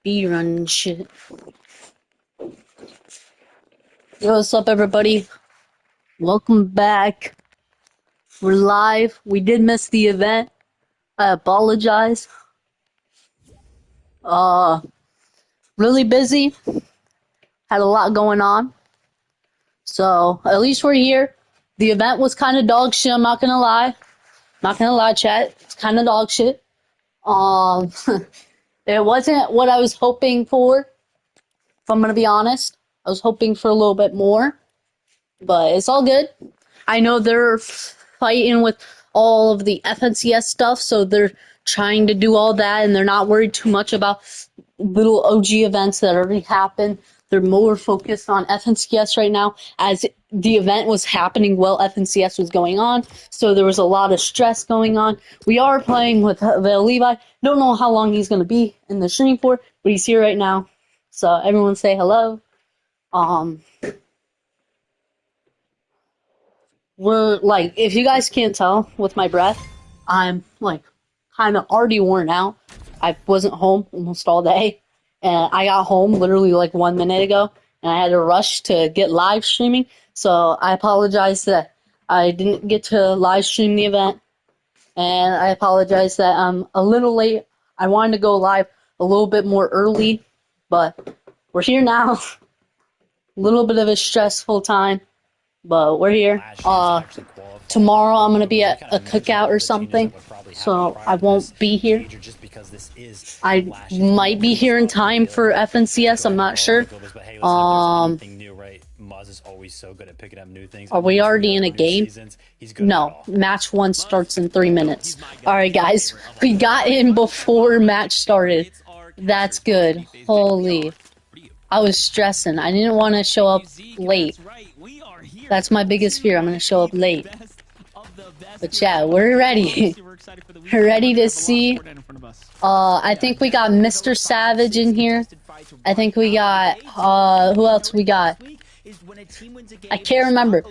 Speedrun and shit. Yo, what's up, everybody? Welcome back. We're live. We did miss the event. I apologize. Really busy. Had a lot going on. So, at least we're here. The event was kind of dog shit, I'm not gonna lie. Not gonna lie, chat. It's kind of dog shit. It wasn't what I was hoping for, if I'm gonna be honest. I was hoping for a little bit more. But it's all good. I know they're fighting with all of the FNCS stuff, so they're trying to do all that, and they're not worried too much about little OG events that already happened. They're more focused on FNCS right now, as the event was happening while FNCS was going on, so there was a lot of stress going on. We are playing with AvailLevi. Don't know how long he's going to be in the stream for, but he's here right now. So everyone say hello. We're like, if you guys can't tell with my breath, I'm like kind of already worn out. I wasn't home almost all day, and I got home literally like 1 minute ago, and I had to rush to get live streaming. So I apologize that I didn't get to live stream the event, and I apologize that I'm a little late. I wanted to go live a little bit more early, but we're here now. A little bit of a stressful time. But we're here. Tomorrow I'm gonna be at a cookout or something, so I won't be here. I might be here in time for FNCS. I'm not sure. Are we already in a game? No, match 1 starts in 3 minutes. Alright guys, we got in before match started. That's good. Holy. I was stressing. I didn't want to show up late. That's my biggest fear. I'm going to show up late. But yeah, we're ready. We're ready to see. I think we got Mr. Savage in here. I think we got, who else we got? I can't remember.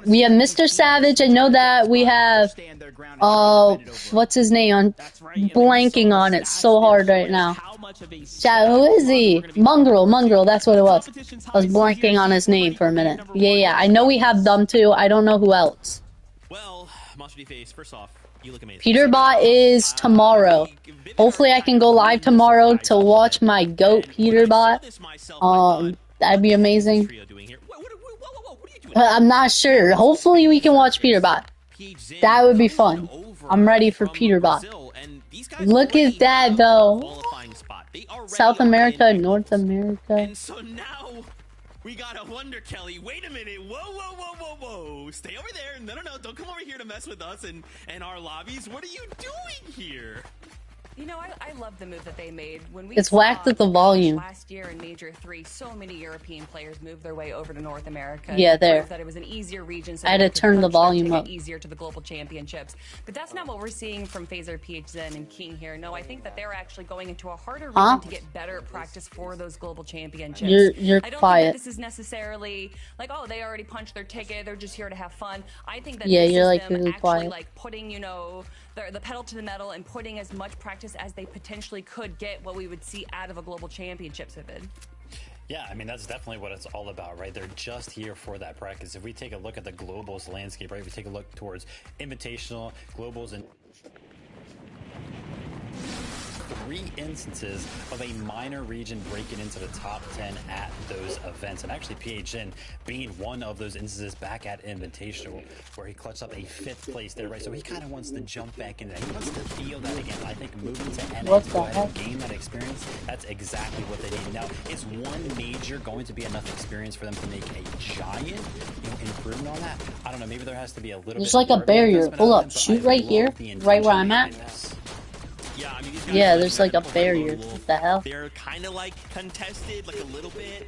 We have Mr. Savage. I know that we have, what's his name? I'm blanking on it so hard right now. Chat, who is he? Mongrel, that's what it was. I was blanking on his name for a minute. Yeah, I know we have them too. I don't know who else. Well, first off, you look amazing. Peterbot is tomorrow. Hopefully I can go live tomorrow to watch my GOAT Peterbot. That'd be amazing. I'm not sure. Hopefully we can watch Peterbot. That would be fun. I'm ready for Peterbot. Look at that though. South America, North America. And so now we got a Wonder Kelly. Wait a minute. Whoa. Stay over there. No. Don't come over here to mess with us and our lobbies. What are you doing here? You know, I love the move that they made when we. It's whacked at the volume. Last year in Major 3, so many European players moved their way over to North America. Yeah, there. That it was an easier region, so I had to turn the volume up. Easier to the global championships, but that's not what we're seeing from Phaser, PHZen, and King here. No, I think that they're actually going into a harder region to get better practice for those global championships. You're I don't quiet. think that this is necessarily like, oh, they already punched their ticket. They're just here to have fun. I think that yeah, this you're is like them really actually quiet. like putting, you know, the pedal to the metal and putting as much practice as they potentially could get what we would see out of a global championships, Vivid. Yeah, I mean, that's definitely what it's all about, right? They're just here for that practice. If we take a look at the globals landscape, right, we take a look towards invitational, globals, and 3 instances of a minor region breaking into the top 10 at those events. And actually PHN being one of those instances back at Invitational, where he clutched up a 5th place there, right? So he kind of wants to jump back in there. He wants to feel that again. I think moving to NA to go ahead and gain that experience, that's exactly what they need. Now, is one major going to be enough experience for them to make a giant, improvement on that? I don't know. Maybe there has to be a little There's bit like a barrier. Pull up. Shoot right here. Right where I'm at. Yeah, I mean, yeah, there's like a barrier. What the hell? They're kind of like contested, like a little bit.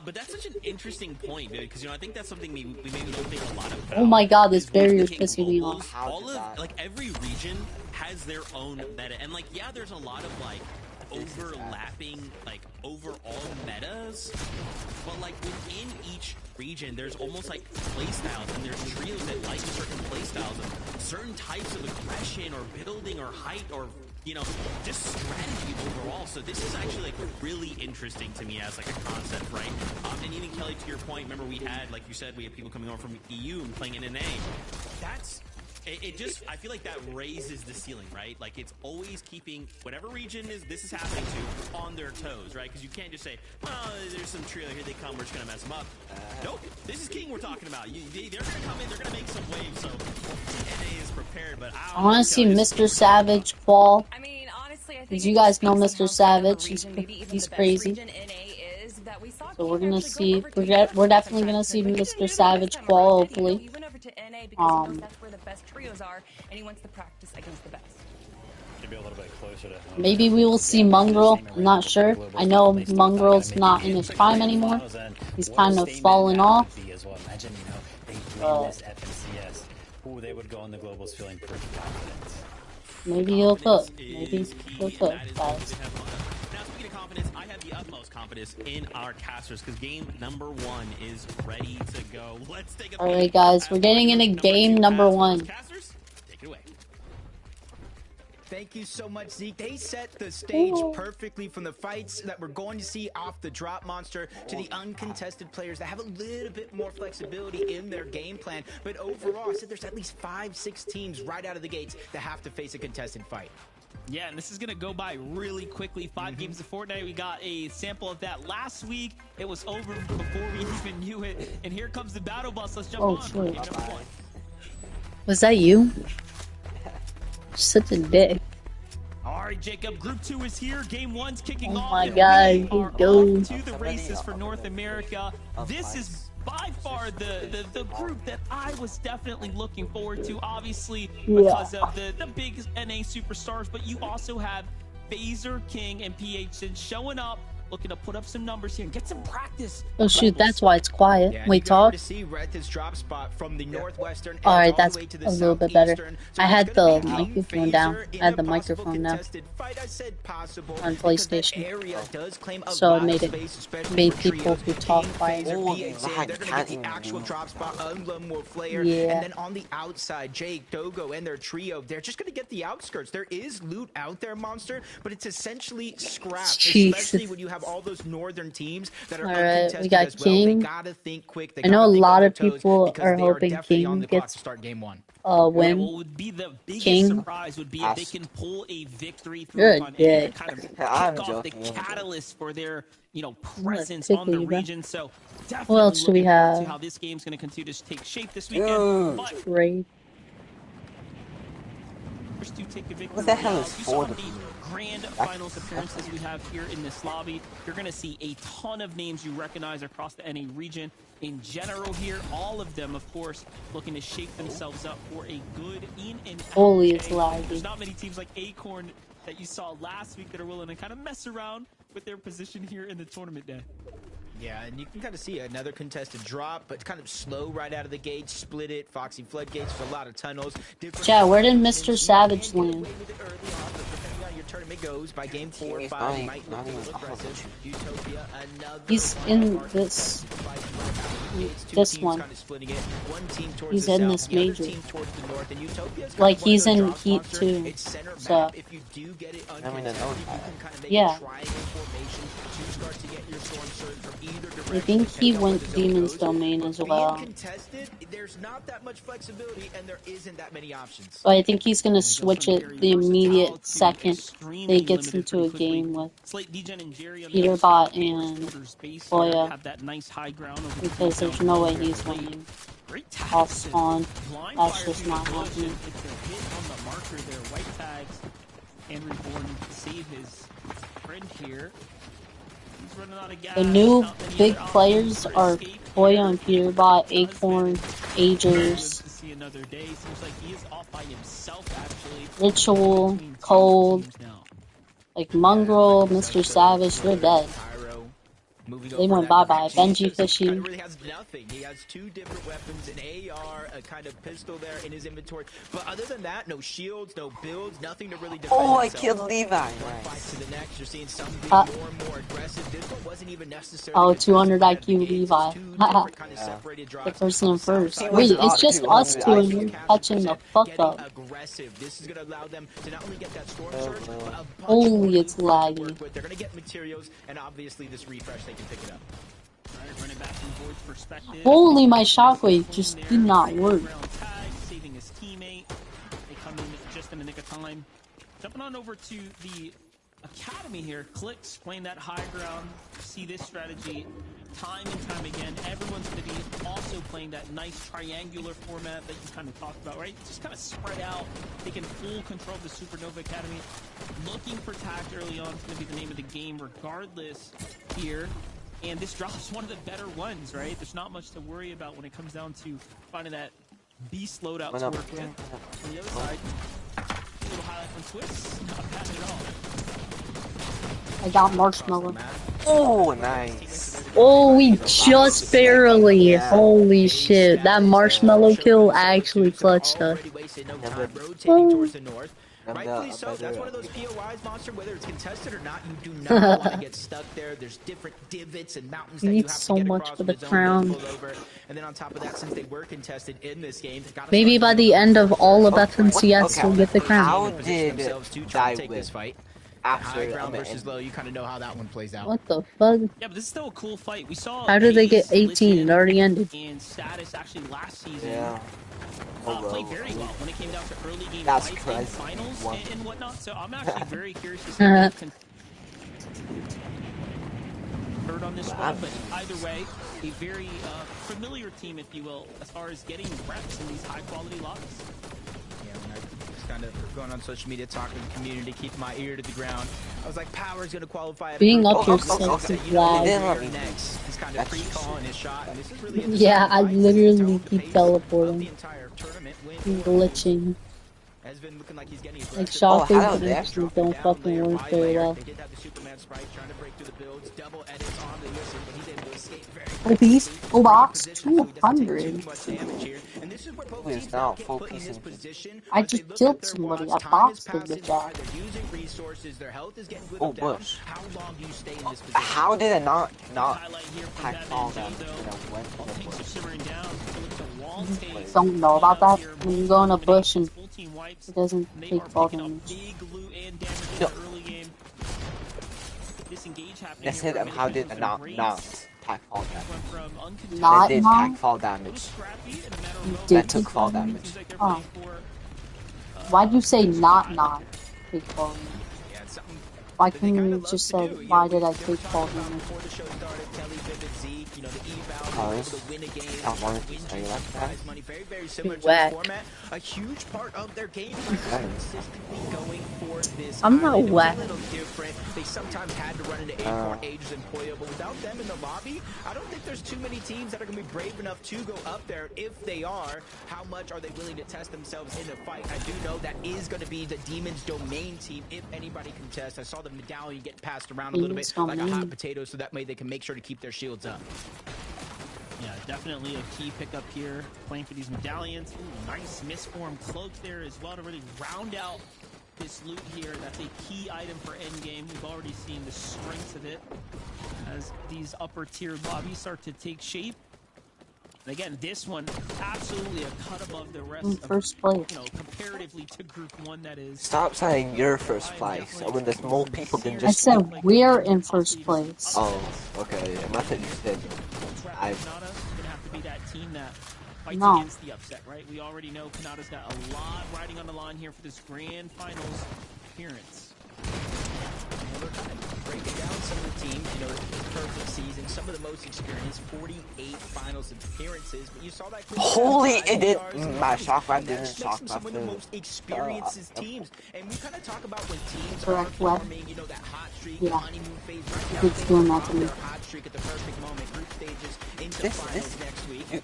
But that's such an interesting point, because I think that's something we maybe don't think a lot about. Oh my god, this barrier is pissing me off. All of like every region has their own meta, and like there's a lot of like overlapping like overall metas, but like within each region there's almost like playstyles, and there's trios that like certain playstyles and certain types of aggression or building or height or you know, just strategy overall. So this is actually like really interesting to me as like a concept, right? And even Kelly, to your point, remember we had, like you said, we had people coming over from EU and playing in NA. That's it just, I feel like that raises the ceiling, right? Like it's always keeping whatever region this is happening to on their toes, right? Because you can't just say, well, there's some trio, here they come, we're just going to mess them up. Nope, this is King we're talking about. They're going to come in, they're going to make some waves, so NA is prepared, but I want to see Mr. Savage fall. I mean, honestly, I think Because you guys know Mr. Savage, he's crazy. So we're gonna see, we're definitely gonna see Mr. Savage fall, hopefully. He went over to NA because he knows that's where the best trios are, and he wants to practice against the best. Be a little bit closer to home. Maybe we will see Mongrel. I'm not sure. I know Mongrel's not in his prime anymore. He's kind of fallen off. Imagine, you know, they win this FNCS. Ooh, they would go on the globals feeling pretty confident. Maybe he'll cook. Maybe he'll cook, guys. Now, speaking of confidence, I have the utmost confidence in our casters because game number 1 is ready to go. Let's take a Alright, guys, we're getting into game number 1. Casters, take it away. Thank you so much, Zeke. They set the stage perfectly from the fights that we're going to see off the drop monster to the uncontested players that have a little bit more flexibility in their game plan. But overall, I said there's at least 5-6 teams right out of the gates that have to face a contested fight. Yeah, and this is going to go by really quickly. 5 games of Fortnite. We got a sample of that last week. It was over before we even knew it. And here comes the battle bus. Let's jump on. Sure. Game number 1. Was that you? Such a dick. All right, Jacob. Group 2 is here. Game 1's kicking off. Oh my God, We are go. off to the races for North America. This is by far the group that I was definitely looking forward to, obviously, because of the big NA superstars, but you also have Phaser, King, and PHN showing up, looking to put up some numbers here and get some practice. Oh shoot, that's why it's quiet. Yeah, Wait, talk. to see Reth's drop spot from the northwestern Alright, all that's the way to the a little bit better. southeastern. I had it's the gonna be King, microphone down. Phaser I had in the a possible microphone down contested fight. I said possible on because that PlayStation. area does claim a So lot it made of it space, especially made for people trios. who talk King, quiet. Phaser, PHN, they're gonna get the actual drop spot, Unlum will flare, Yeah. and then on the outside, Jake, Dogo, and their trio, they're just gonna get the outskirts. There is loot out there, Monster, but it's essentially scrap, Jesus. especially when you have all those northern teams that are Alright, we uncontested got as well. They King. gotta think quick. They I know gotta a think lot on their of toes people because are they are hoping definitely on King the clock gets to start game 1. win. What would be the biggest King. surprise would be if they can pull a victory through Good on day. and kind of kick I'm off the joking. catalyst for their, you know, gonna presence on the tickle you, bro. region. So definitely else do we looking forward to have? how this game's going to continue to take shape this weekend. Dude. But Great. first to take a victory. What the hell is You saw Ford? the grand finals appearances we have here in this lobby. You're going to see a ton of names you recognize across the NA region. In general here, all of them, of course, looking to shape themselves up for a good in and out. Holy, it's laggy. There's not many teams like Acorn that you saw last week that are willing to kind of mess around with their position here in the tournament day. Yeah, and you can kind of see another contested drop, but kind of slow right out of the gate. Split it, Foxy floodgates for a lot of tunnels. Chat, where did Mr. Savage land? Your tournament goes by game 4 or He's 5. not You might look a even little aggressive. Utopia, another He's one in of our this- Two this teams one. kind of splitting it. One team towards He's the in south, this the other major. team towards the north, and Utopia's kind Like, of one of he's those in drop Heat monsters. too. It's center So- map. If you do get it uncontested, you can kind of make Yeah. a triangle formation to start to get your storm surge from either direction. I think he depending on where went the zone Demon's goes. Domain But as being well. contested, there's not that much flexibility, and there isn't that many options. But I think he's gonna switch it the immediate second that he gets into a game with Peterbot and Boya, have that nice high ground over because there's no way he's winning off spawn. That's just not happening. It's a hit on the marker there, white tags, and Reborn to save his friend here. He's running out of gas. The new Not many big other players options for are escape Boya and here. Peterbot, Acorn, Live Agers, to see another day. Seems like he is off by himself actually. Ritual, Between two Cold, teams now. like Mongrel, Mr. Savage, they're dead. Pyro, They went bye-bye. Benji He kind fishing. of really has nothing. He has 2 different weapons, an AR, a kind of pistol there in his inventory. But other than that, no shields, no builds, nothing to really defend Oh, I himself. killed Levi. One fight to the next, you're seeing some being more and more aggressive. This one wasn't even necessarily Oh, aggressive 200 out of the IQ gates. It's Levi. 2 different kind of separated The drops. first On and the south first. side, Wait, was it's not just us 200 two and IQ. you catching the fuck up. Aggressive. This is going to allow them to not only get that storm surge, but a bunch Holy, more it's loot to laggy. work with. They're going to get materials, and obviously this refresh, they can pick it up. Running back from Void's perspective. Holy, my shockwave just did not work. Tag, saving his teammate. They come in just in the nick of time. Jumping on over to the academy here. Clicks playing that high ground. See this strategy time and time again. Everyone's going to be also playing that nice triangular format that you kind of talked about, right? Just kind of spread out, taking full control of the Supernova Academy. Looking for tact early on is going to be the name of the game regardless here. And this drop is one of the better ones, right? There's not much to worry about when it comes down to finding that beast loadout to work with. On the other side, a little highlight from Swiss. Not bad at all. I got marshmallow. Oh, nice. Oh, we just barely. Holy shit. That marshmallow kill actually clutched us. Rightfully so. That's one of those POIs, Monster, whether it's contested or not, you do not want to get stuck there. There's different divots and mountains that you have so to get much across for when the the zone crown. does pull over. And then on top of that, since they were contested in this game, they gotta Maybe by start the end of all of FNCS, Okay, we'll get the crown. How position did themselves to try to die take this with fight. after High ground versus low, you kind of know how that one plays out. What the fuck? Yeah, but this is still a cool fight. We saw How did they get Hayes, 18? It already ended. And Status actually last season Yeah. played very well when it came down to early game That's fights crazy. and finals Wow. and whatnot. So I'm actually very curious to see what they can heard on this one. But either way, a very familiar team, if you will, as far as getting reps in these high quality lobbies. Yeah, when I was kind of going on social media, talking to the community, keeping my ear to the ground, I was like, Power's going to qualify. Being up here yourself sucks is lag. Next, he's kind of pre-calling his shot, and this is really Yeah, I literally keep teleporting. Glitching. Has been looking like he's getting Like hello shockwave there. actually don't fucking work very well. They did have the Superman sprite trying to break through the builds, double edits on the whistle, but he's able to escape very Obese, quickly. box, Position so he doesn't take 200. too much damage here. And this is where both Who is teams now get full put in this piecing? position. I As they just look killed at their somebody. watch, I time is boxed the passing bitch by, out. they're using resources, their health is getting Oh, whittled down. Bush. How long do you stay in this position? How did it not Highlight here from pack that all NG, that? though. All things are simmering down. So it's a wall take. Don't know about that. When you go in a bush and Full team wipes. it doesn't They take are fall picking up damage. big loot and damage in No. the early game. Disengage happening. They said here for how did Minifans it not and Wraiths. pack fall damage? Went from uncontested Not They did now? pack fall to damage. scrappy in a matter of Did That took fall damage. Seems like they're Oh. playing for, Why'd you say not take fall damage? Yeah, it's something Why that they couldn't kinda you love just to say, do. You why know, did I they were take fall talking about damage? before the show started, Telly, Vivid, Zeke, you know, the eval, Oh, able this- to win a game, I wanted to win say games, like that. prize money, very, very similar to Whack. this format. A huge part of their game plan is consistently going for this I'm not island. It was whack. a little different. They sometimes had to run into Acorn, Ages, and Poyo, but without them in the lobby, I don't think there's too many teams that are going to be brave enough to go up there. If they are, how much are they willing to test themselves in a fight? I do know that is going to be the Demons Domain team if anybody can test. I saw the medallion get passed around a little Demons bit like a hot Domain. potato, so that way they can make sure to keep their shields up. yeah, definitely a key pickup here. Playing for these medallions. Ooh, nice misformed cloak there as well to really round out this loot here. That's a key item for endgame. We've already seen the strengths of it as these upper tier lobbies start to take shape. And again, this one absolutely a cut above the rest In of, first place. you know, comparatively to group one that is. Stop saying you're first place when there's more people than I just said me. we're in first place. Oh, okay. I thought you said I. Kanata's gonna have to be that team that fights No. against the upset, right? We already know Kanata's got a lot riding on the line here for this grand finals appearance. We're kind of breaking down some of the teams, you know, the perfect season, some of the most experienced, 48 finals appearances, but you saw that. Holy, it did. My shockwave didn't That's shock some of the most experienced teams, and we kind of talk about when teams are Correct, what? forming, you know, that hot streak, Yeah. honeymoon phase. Right now, It's they doing are that to on me. their hot streak at the perfect moment. Group stages into This- finals this- next week.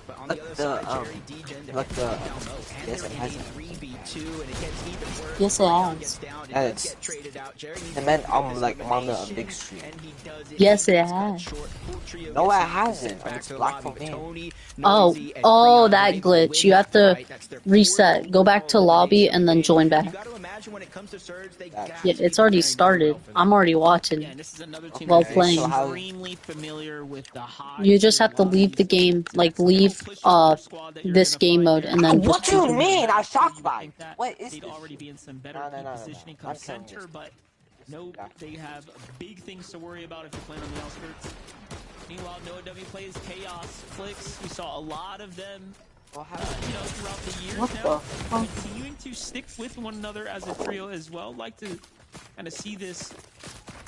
But on the other side, Jerry Degen, like the yes, it has 3v2, and it gets even worse. Yes, it has. And it's and then like I'm on a big stream. Yes, it has. No, it hasn't. It's black for me. Oh, that glitch. You have to reset. Go back to lobby and then join back. Yeah, it's already started. I'm already watching. While playing. You just have to leave the game, like leave this game mode, and then. What do you mean? I shocked by. What is they'd already be in some better positioning come center, but no, they have big things to worry about if you're playing on the outskirts. Meanwhile, Noah W plays Chaos, Flicks. We saw a lot of them, throughout the years now, continuing to stick with one another as a trio as well. Like to kind of see this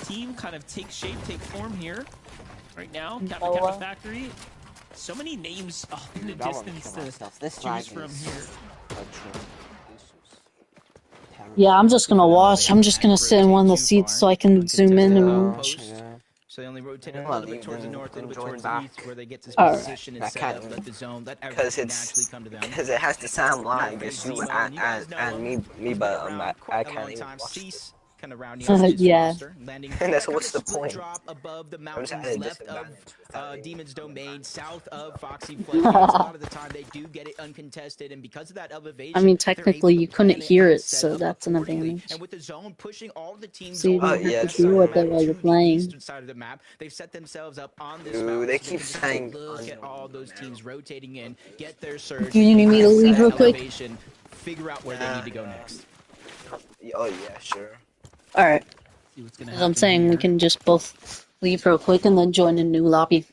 team kind of take shape, take form here. Right now, Kappa Factory. So many names in the distance to choose from here. Yeah, I'm just gonna watch. I'm just gonna sit in one of the seats so I can zoom in and watch. So they only rotate a little bit towards the north, a little bit towards the east, where they get to position and set up, let the zone, let everything naturally come to them. Because it has to sound like it's you and me, but I can't even watch it. Yeah. And that's what's the point. Drop above the mountains, left of Demon's domain, south of Foxy Flick. A lot of the time they do get it uncontested, and because of that elevation, I mean, technically you couldn't hear it, so that's an advantage. And with the zone pushing all the teams, so you don't have to deal with it while you're playing. Side of the map, they've set themselves up on this mountain. They keep saying, look at all those teams rotating in, get their surge. Do you need me to leave real quick? Figure out where they need to go next. Oh yeah, sure. Alright. As I'm saying, we can just both leave real quick and then join a new lobby.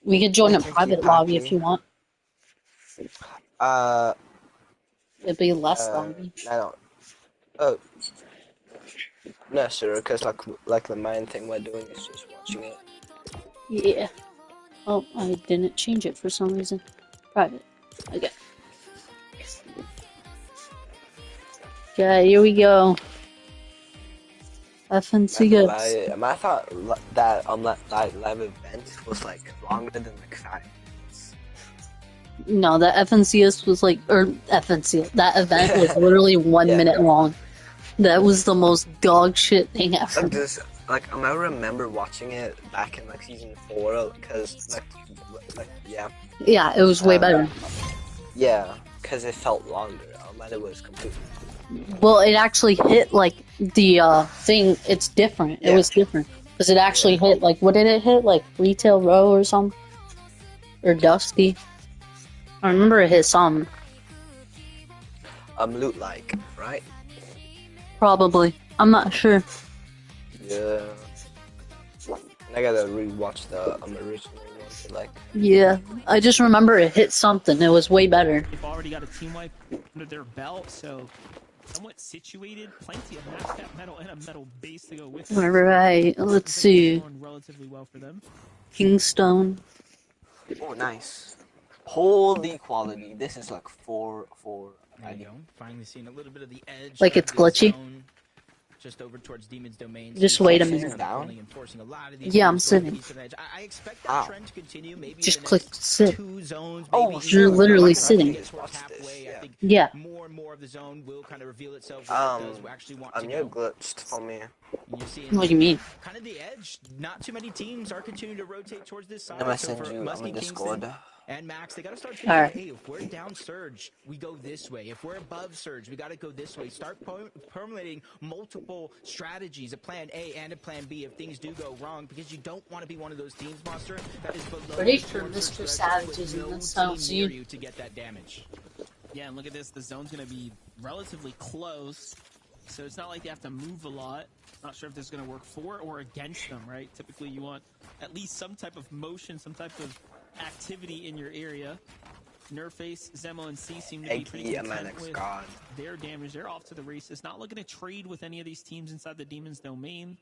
We could join a private lobby if you want. It'd be less lobby. I don't. Oh. No, sure, because like the main thing we're doing is just watching it. Yeah. Oh, I didn't change it for some reason. Private. Okay. Okay, here we go. FNCS. I thought that live event was like longer than like 5 minutes. No, the FNCS was like, or FNCS. That event was literally 1 minute long. That was the most dog shit thing ever. I remember watching it back in like season 4 because yeah. Yeah, it was way better. Yeah, because it felt longer. It was completely. Well, it actually hit like the thing. It's different. It was different because it actually hit like, what did it hit? Like Retail Row or something, or Dusty. I remember it hit some. Loot like, right? Probably. I'm not sure. Yeah. I gotta rewatch the original one. Like. Yeah, I just remember it hit something. It was way better. They've already got a team wipe under their belt, so somewhat situated. Plenty of match cap metal and a metal base to go with it. Alright, let's see. Relatively well for them. Kingstone. Oh, nice. Holy quality. This is like 4. There you go. Finally seeing a little bit of the edge. Like it's glitchy. Just over towards Demon's domain. Just wait a minute. Yeah, I'm sitting. I expect that trend to continue. Maybe just click sit. Oh, you're literally sitting. Yeah. More and more of the zone will kind of reveal itself. You're glitched for me. What do you mean? Kind of the edge. Not too many teams are continuing to rotate towards this side. I'm gonna send you on Discord. And Max, they gotta start thinking, hey, if we're down surge, we go this way. If we're above surge, we gotta go this way. Start permeating multiple strategies, a plan A and a plan B if things do go wrong, because you don't want to be one of those teams, Monster, that is below. Ready for Mr. Savage's in this house, you to get that damage. Yeah, and look at this. The zone's gonna be relatively close, so it's not like they have to move a lot. Not sure if this is gonna work for or against them, right? Typically, you want at least some type of motion, some type of activity in your area. Nerface, Zemo, and C seem to be pretty content with their damage. They're off to the races. Not looking to trade with any of these teams inside the Demon's domain.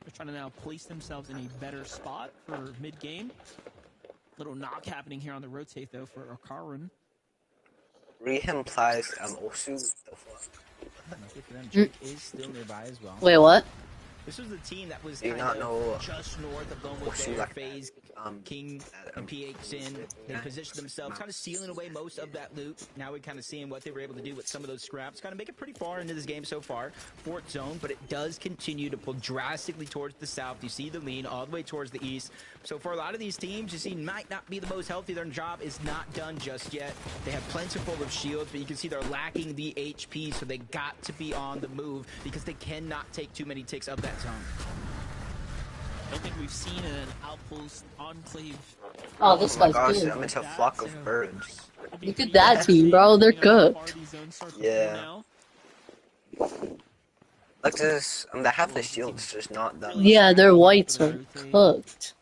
They're trying to now place themselves in a better spot for mid-game. Little knock happening here on the rotate, though, for Okarun. Reham implies Osu. Drake is still nearby as well. Wait, what? This was the team that was just north of them with their phase King and PH in. They positioned themselves, kind of sealing away most of that loot. Now we're kind of seeing what they were able to do with some of those scraps. Kind of make it pretty far into this game so far. Fort zone, but it does continue to pull drastically towards the south. You see the lean all the way towards the east. So for a lot of these teams, you see might not be the most healthy. Their job is not done just yet. They have plentiful of shields, but you can see they're lacking the HP, so they got to be on the move because they cannot take too many ticks of that zone. I don't think we've seen an outpost enclave. Oh, this guy's Gosh, good. I'm into a flock of birds. Look at that team, bro. They're cooked. Yeah. Look, this. They have the shields, just not done. Yeah, their whites are cooked.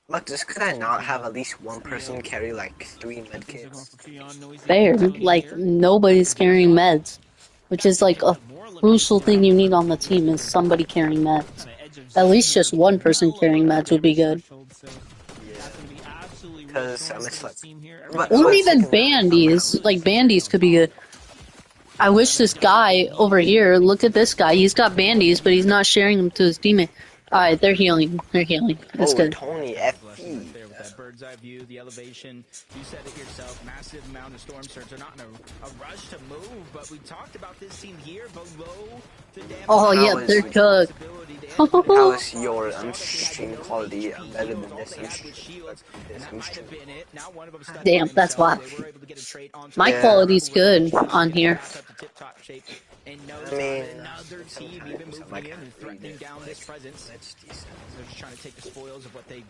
Look, just could I not have at least one person carry like 3 medkits? Fair. Like, nobody's carrying meds. Which is like a crucial thing you need on the team is somebody carrying meds. At least just one person carrying meds would be good. Because it's like... Or even bandies. Like, bandies could be good. I wish this guy over here, look at this guy. He's got bandies, but he's not sharing them to his teammate. Alright, they're healing. They're healing. That's good. Tony, FP. Bird's eye view, the elevation. You said it yourself, massive amount of storm surge. They're not in a rush to move, but we talked about this team here below the damage. Oh, yeah, they're cooked. How is your stream quality better than this stream? Damn, that's why. My quality's good on here. I mean, another team even moving in and threatening down this presence. They're just trying to take the spoils of what they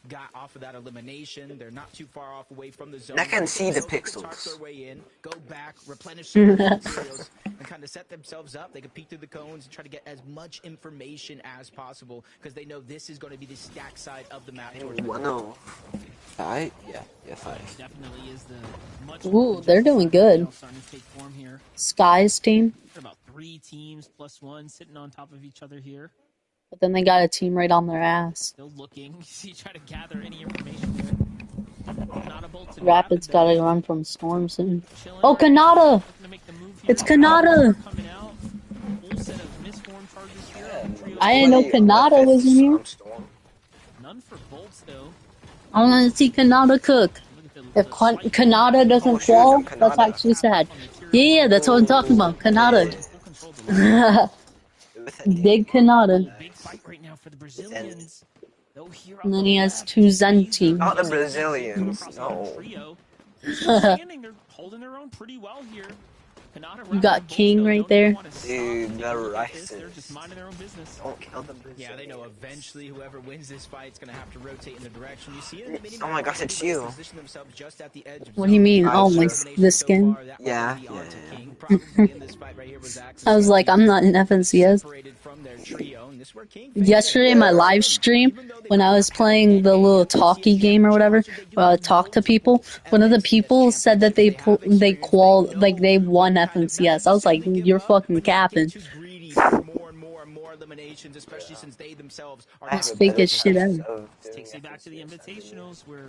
got off of that elimination. They're not too far off away from the zone. I can see the pixels. Their way in, go back, replenish some materials, and kind of set themselves up. They can peek through the cones and try to get as much information as possible because they know this is going to be the stack side of the map. Five? Yeah, 5. Definitely is the much Ooh, they're doing good. Sky's team. About 3 teams plus 1 sitting on top of each other here. But then they got a team right on their ass. Still looking. See, try to gather any information here. Rapids gotta run from storm soon. Oh, Kanata! It's Kanata! I didn't know Kanata was in here. None for bolts though. I want to see Kanata cook. If Kanata doesn't fall, that's actually sad. Yeah, that's what I'm talking about. Kanata. Big Kanata. And then he has 2 Zen teams. Not the Brazilians, no. They're holding their own pretty well here. You got King right there. Dude, the rice. They're just minding their own business. Don't kill the Brazilians. Yeah, they know eventually whoever wins this fight is going to have to rotate in the direction. You see it in the mini. Oh my gosh, it's you. What do you mean? Oh, my, the skin? Yeah. I was like, I'm not in FNCS. Yesterday, my live stream, when I was playing the little talkie game or whatever, talk to people, one of the people said that they won FNCS. I was like, you're fucking capping. That's fake as shit ever. Takes you back to the invitationals where,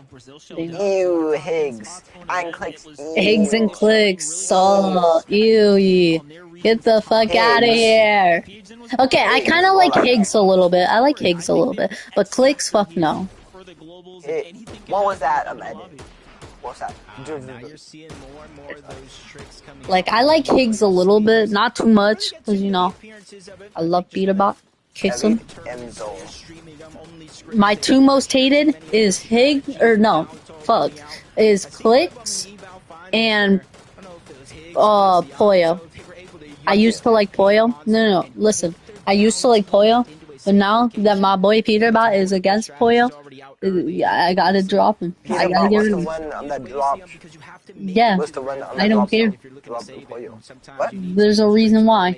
Brazil showed Ew, Higgs. And clicks. Higgs and clicks. So, ew. Get the fuck out of here. Okay, I kind of like Higgs a little bit. I like Higgs a little bit. But clicks, fuck no. What was that? What's that? Like, I like Higgs a little bit. Not too much. Because, I love Beatabot. Kiss him. My 2 most hated is is clicks and Poyo. I used to like Poyo. No, listen. I used to like Poyo, but now that my boy Peterbot is against Poyo, I gotta drop him. I gotta get rid of him. Yeah, I don't care. There's a reason why.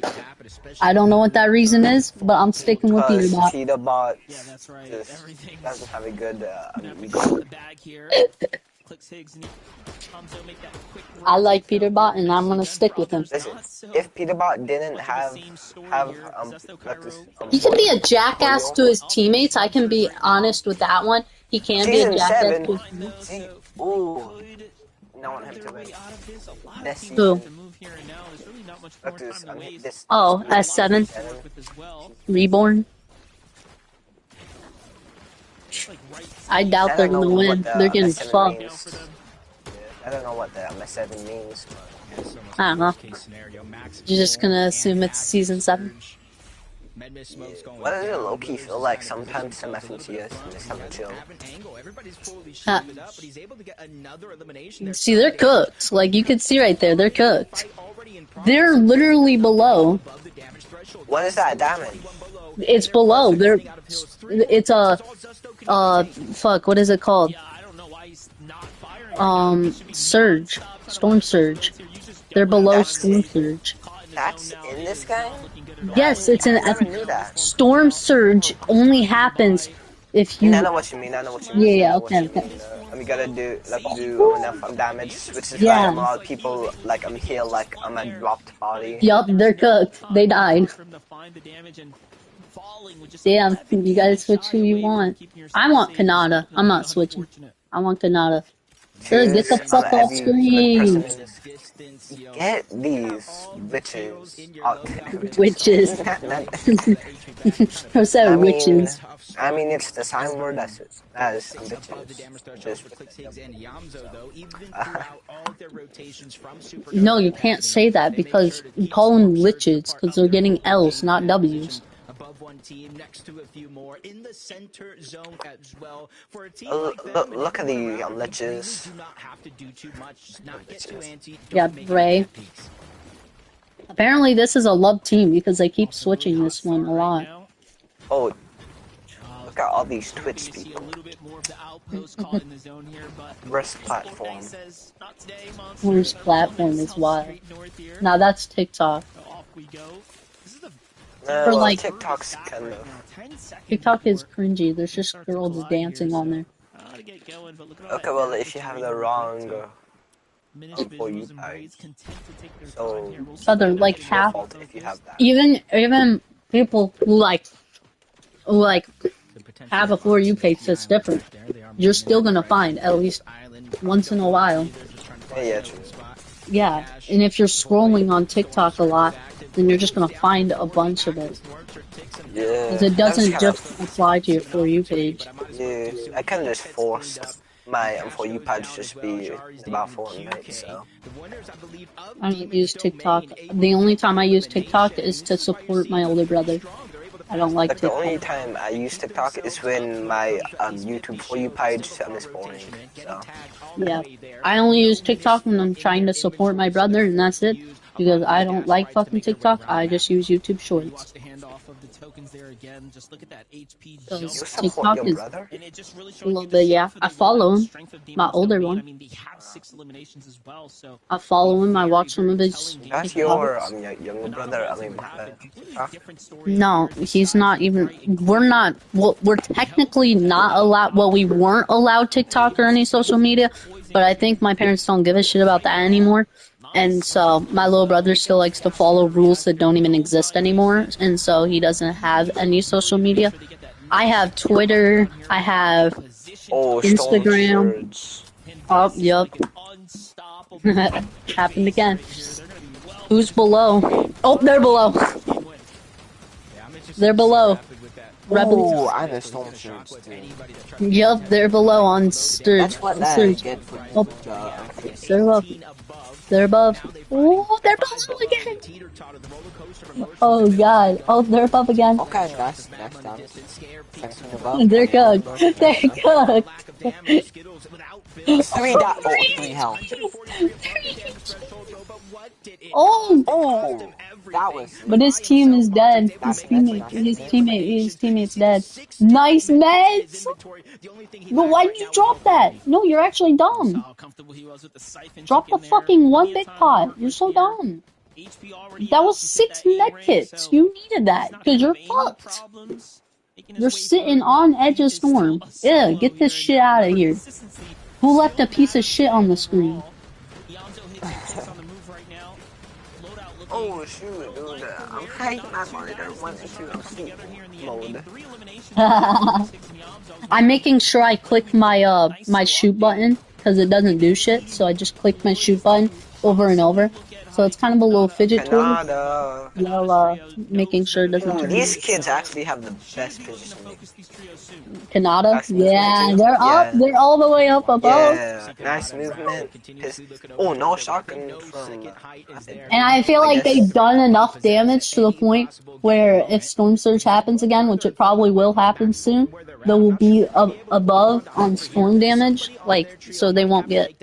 I don't know what that reason is, but I'm sticking with Peterbot. Peterbot doesn't have a good I like Peterbot, and I'm gonna stick with him. Listen, if Peterbot didn't have he can be a jackass to his teammates. I can be honest with that one. He can be a jackass to his teammates. Ooh. No one him to win. Who? Oh, S7. Reborn. I doubt they're gonna win. They're getting fucked. I don't know what the MS7 means. I don't know. You're just gonna assume it's season 7? What does it low-key feel like sometimes some FNCS and just have a chill? See, they're cooked. Like, you can see right there, they're cooked. They're literally below. What is that damage? It's below. It's a, fuck, what is it called? Surge. Storm Surge. They're below Storm Surge. That's in this guy? Yes, it's an Storm Surge only happens if you... I know what you mean, I know what you mean. Yeah, okay. We gotta do enough damage, which is why a lot of people, like, I'm here, like, I'm a dropped body. Yup, they're cooked. They died. Damn, you gotta switch who you want. I want Kanata. I'm not switching. I want Kanata. Dude, get the fuck off screen! Get these witches out there. Witches. Who said witches? I mean, it's the sign word that is bitches. No, you can't say that because you call them witches because they're getting L's, not W's. Above one team, next to a few more in the center zone as well. For a team look at the liches. Do not have to do too much, just not get too antsy. Yeah, Ray. Apparently, this is a love team because they keep switching this one a lot. Oh, look at all these Twitch people. Worst platform. Worst platform is wild. Now that's TikTok. For like TikTok's kind of. TikTok is cringy. There's just girls dancing on there. Okay, well if you have the wrong for you guys, so other like half, if you have that. even people who like have a For You page that's different. You're still gonna find at least once in a while. Yeah, true. Yeah, and if you're scrolling on TikTok a lot, then you're just gonna find a bunch of it. Yeah. Because it doesn't just apply to your For You page. Yeah, I kind of just forced my For You page to just be about 4 minutes, so. I don't use TikTok. The only time I use TikTok is to support my older brother. I don't like TikTok. The only time I use TikTok is when my YouTube For You page is boring, so. Yeah, I only use TikTok when I'm trying to support my brother, and that's it. Because I don't like fucking TikTok, I just use YouTube Shorts. TikTok is a little bit, yeah. I follow him, my older one. I follow him, I watch some of his That's your younger brother, No, he's not even, we're technically not allowed, well, we weren't allowed TikTok or any social media, but I think my parents don't give a shit about that anymore. And so my little brother still likes to follow rules that don't even exist anymore, and so he doesn't have any social media. I have Twitter, I have Instagram. Oh, yep. Happened again. Who's below? Oh, they're below. They're below. Rebels. Oh, I have Storm Surge. Yep, they're below on Surge. That's what I get for they're above. They're above. Oh, they're below again. Oh god. Oh, they're above again. Okay, that's down. They're cooked. They're cooked. 3 health. Oh! That was. But his team is dead. His teammate's dead. Nice meds! But why did you drop that? No, you're actually dumb. Drop the fucking one big pot. You're so dumb. That was 6 med kits. You needed that, because you're fucked. You're sitting on edge of storm. Ew, get this shit out of here. Who left a piece of shit on the screen? Oh shoot, dude, I'm hiding my monitor 1 and 2 on sleep mode. I'm making sure I click my my shoot button, because it doesn't do shit, so I just click my shoot button over and over. so it's kind of a little fidget toy. Canada. While making sure it doesn't turn. These kids actually have the best positioning. Canada? Nice movement, Yeah, too. they're up. Yeah. They're all the way up above. Yeah, nice movement. Oh, no shotgun from... And I feel like they've done enough damage to the point where if Storm Surge happens again, which it probably will happen soon, they will be above on storm damage, like, so they won't get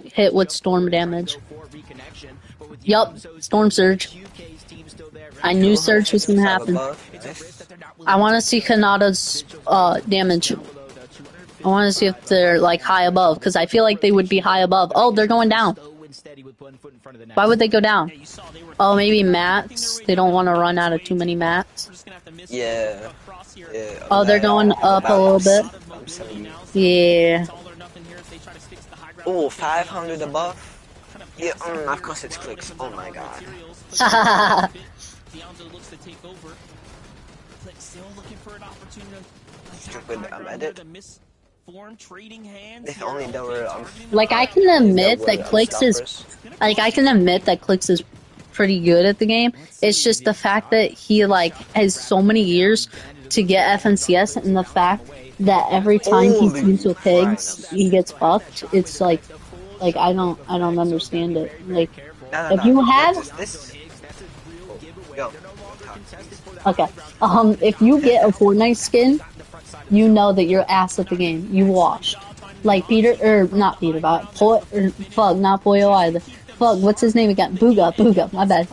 hit with storm damage. Yup, Storm Surge. I knew Surge was gonna happen. I want to see Kanada's damage. I want to see if they're like high above, because I feel like they would be high above. Oh, they're going down. Why would they go down? Oh, maybe mats. They don't want to run out of too many mats. Yeah. Oh, they're going up a little bit. Yeah. Oh, 500 above? Yeah, of course it's clicks. Oh my god. Stupid edit. If only there were like I can admit that Clicks is pretty good at the game. It's just the fact that he like has so many years to get FNCS, and the fact that every time he teams with pigs, he gets fucked. It's like I don't understand it. Like if you have okay, if you get a Fortnite skin, you know that you're ass at the game. You washed. Like not Peter, but fuck, not Boyo either. Fuck, what's his name again? Booga, my bad.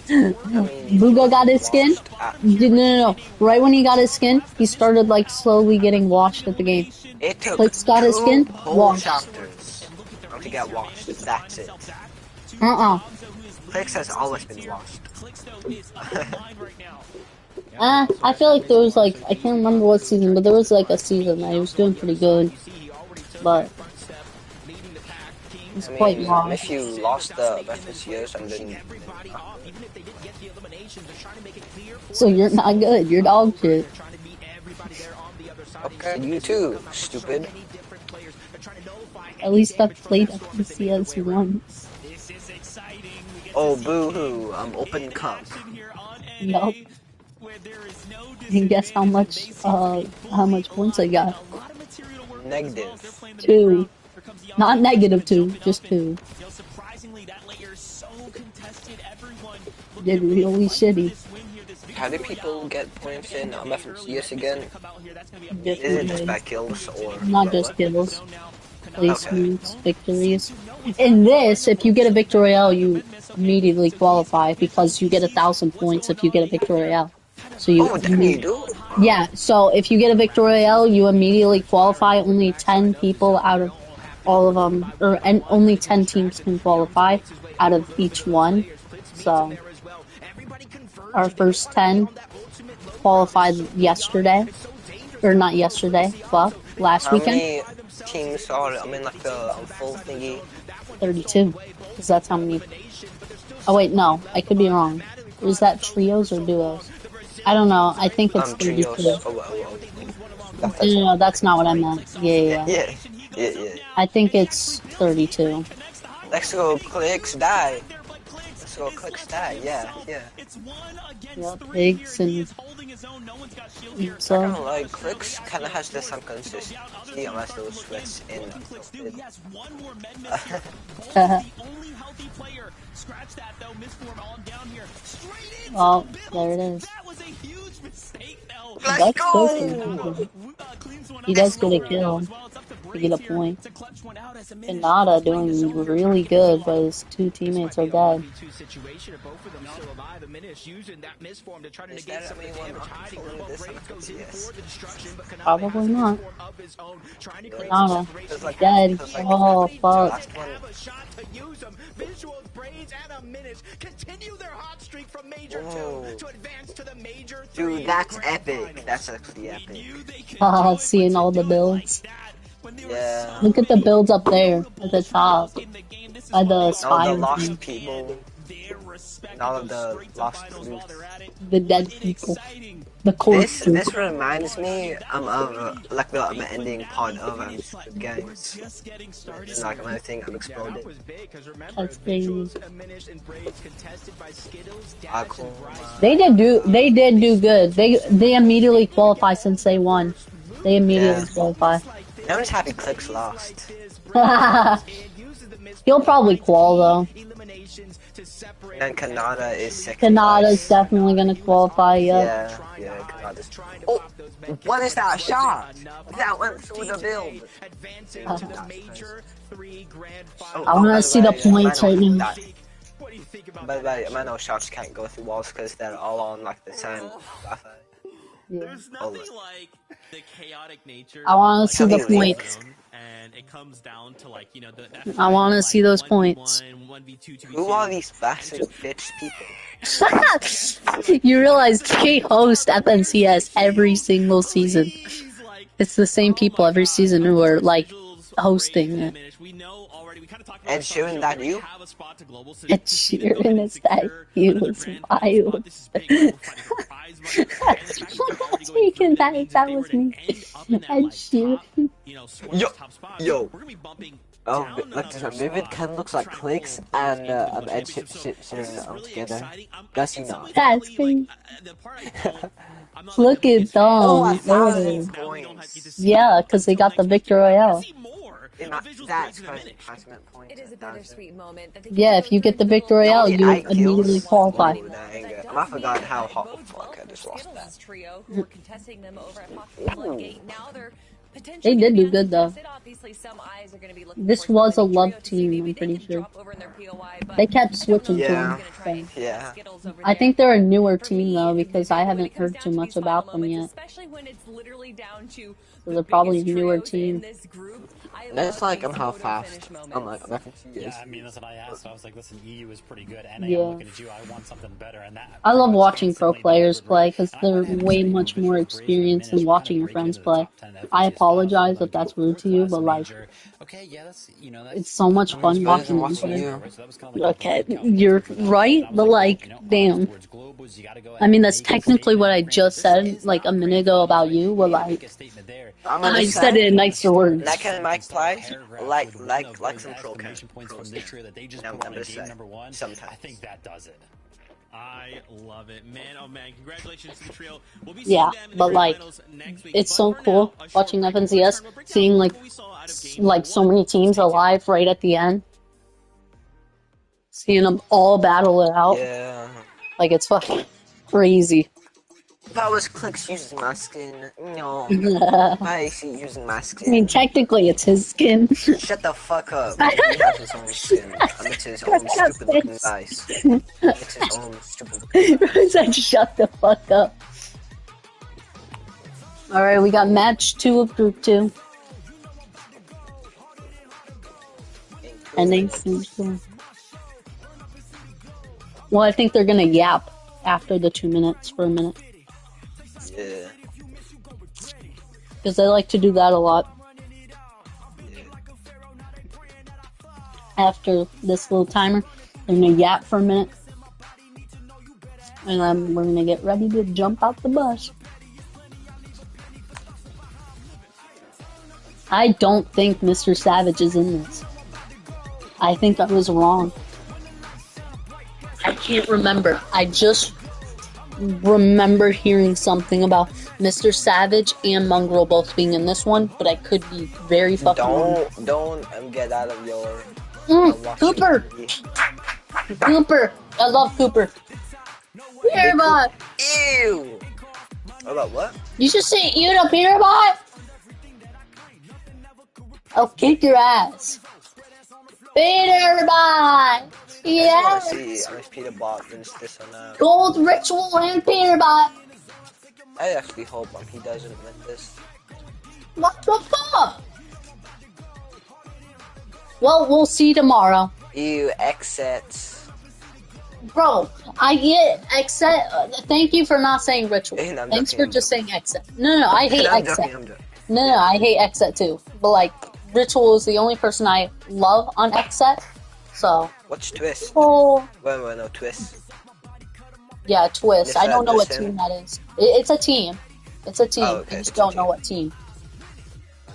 Booga got his skin? No. Right when he got his skin, he started like slowly getting washed at the game. Clicks got his skin, washed. To get washed, that's it. Clicks has always been washed. I feel like there was like, I can't remember what season, but there was like a season that he was doing pretty good. But it's quite long. If you lost the FNCS and then... So you're not good, you're dog shit. Okay, you too, stupid. At least I've played FNCS once. Oh, boo-hoo, I'm open cup. Nope. And guess how much points I got? Negative. 2. Not negative 2, just 2. Did really shitty. How do people get points in FNCS again? Just Is it just by kills or... Not just kills. Placements, victories. In this, if you get a Victory Royale, you immediately qualify because you get 1,000 points if you get a Victory Royale. So you, you do? Yeah, so if you get a Victory Royale, you immediately qualify. Only 10 people out of all of them, and only 10 teams can qualify out of each one. So our first 10 qualified yesterday, or not yesterday, fuck, last weekend. How many teams are, like the full thingy? 32, because that's how many. Oh wait, no, I could be wrong. Was that trios or duos? I don't know. I think it's 32. No, that's not what I meant. Yeah. I think it's 32. Let's go, Clicks, die. Let's go, Clicks, die. Yeah. Yeah, pigs and so. I don't know, like, Clicks kind of has this inconsistency unless those sweats in. Oh, there it is. Let's go! He does get a kill to get a point. Kanada doing really good, but his 2 teammates are dead. Probably not. Kanada dead. Oh fuck. Dude, that's epic. That's actually epic. Seeing all the builds. Yeah. Look at the builds up there at the top. By the spires. All the lost people. all of the lost clues. The dead people. The corpses. This reminds me of like the ending part of Gangs. Like another thing I've exploded. That's crazy. Cool. They did do good. They immediately qualify since they won. They immediately qualify. I'm just happy Clicks lost. He'll probably qual though. And Kanata is second. Kanada's definitely gonna qualify. Yeah, Kanada's. Oh, what is that shot? That went through the build. I wanna see the points right now. But like, I know shots can't go through walls because they're all on like the same. There's nothing like the chaotic nature. I want to see the points. And it comes down to like, you know, I want to see those points. Who are these bastard bitch people? You realize they host FNCS every single season. It's the same people every season who are like hosting it. Ed Sheeran, that you? Ed Sheeran, is that you? It's wild. Taking that was me. Ed Sheeran. Yo. Oh, like this Vivid kind of looks like Clicks and Ed Sheeran together. Does he not? That's crazy. Look at them. Oh, yeah, because they got the Victor Royale. That's It is a bittersweet moment. Yeah, if you get the Victor Royale, you immediately qualify. I forgot how hot the fuck I just lost that. Trio who were contesting them over at Floodgate. Now they're they did do good though. This was a love team, I'm pretty sure. They kept switching to them. Yeah. I think they're a newer team though, because I haven't heard too much about them yet. So they're probably a newer team. That's like how fast. I'm like, yeah, I mean, that's what I asked. I was like, listen, EU is pretty good, and yeah. I'm looking at you, I want something better, and that. I love watching pro players play because they're way much more experienced than watching your friends play. I apologize if that's rude to you, but like, it's so much fun watching them play. Okay, you're right, but like, damn. I mean, that's technically what I just said like a minute ago about you, but like, I said it in nicer words. That kind of mic play, like some pro cam. Sometimes. I think that does it. I love it, man. Oh man, congratulations to the trio. We'll be yeah, but like, it's so cool watching FNCS, seeing like so many teams alive right at the end, seeing them all battle it out. Yeah. Like, it's fucking crazy. If I was Clicks using my skin, no. Why is he using my skin? I mean, technically, it's his skin. Shut the fuck up. He has his own skin. It's his own stupid looking dice. It's his own stupid looking dice. Shut the fuck up. Alright, we got match 2 of Group 2. And they seem to... Well, I think they're gonna yap after the 2 minutes for a minute. Yeah. Because they like to do that a lot. Yeah. After this little timer, they're gonna yap for a minute. And then we're gonna get ready to jump out the bus. I don't think Mr. Savage is in this. I think I was wrong. I can't remember. I just remember hearing something about Mr. Savage and Mongrel both being in this one, but I could be very fucking wrong. Don't get out of your... Cooper! Cooper! I love Cooper. Peter Bot! Ew! About what? You just say ew to Peter Bot? I'll kick your ass. Peter Bot! Yes! I wish Peter Bot wins this or not. Gold Ritual and Peter Bot! I actually hope he doesn't win this. What the fuck? Well, we'll see tomorrow. Ew, exit. Bro, I get exit. Thank you for not saying Ritual. No, thanks for just saying exit. No, I hate exit. No, I hate exit too. But like, Ritual is the only person I love on exit. So. What's Twist? Oh. Wait, no, Twist. Yeah, Twist. I don't know what this team that is. It's a team. It's a team. Oh, okay, I just it's a don't know team. what team.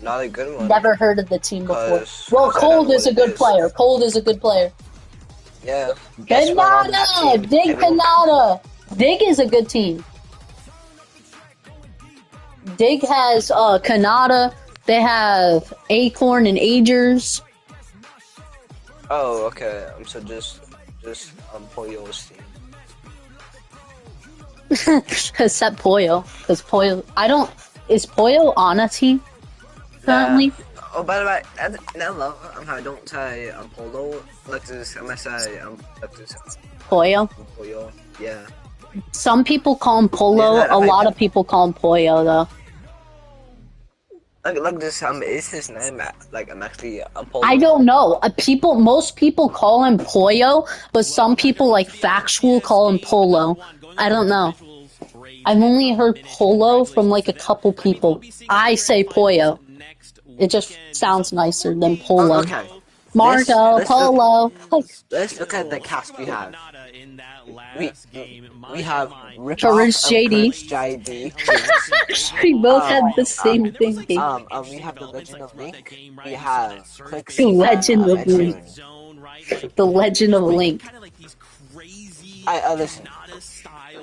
Not a good one. Never heard of the team before. 'Cause Well, I don't Cold know is what a it good is. player. Cold is a good player. Yeah. Guess what on that Kanata! team? Dig Everyone- Kanata! Dig is a good team. Dig has Kanata. They have Acorn and Agers. Oh, okay. So just Pollo's team. Except Pollo. Because Pollo... Is Pollo on a team currently? Oh, by the way, I love how I don't say Polo. Like this, I say like this. Pollo? Pollo. Yeah. Some people call him Polo. Yeah, A lot of people call him Pollo, though. Like this, is his name like I'm actually Polo? I don't know. Most people call him Pollo, but some people like factual call him Polo. I don't know. I've only heard Polo from like a couple people. I say Pollo. It just sounds nicer than Polo. Oh, okay. Marco, Polo. Let's look at the cast we have. We have Courage JD. JD. We both had the same thing. We have the Legend of Link. We have Clicks. The Legend of Link. The Legend of Link. Listen.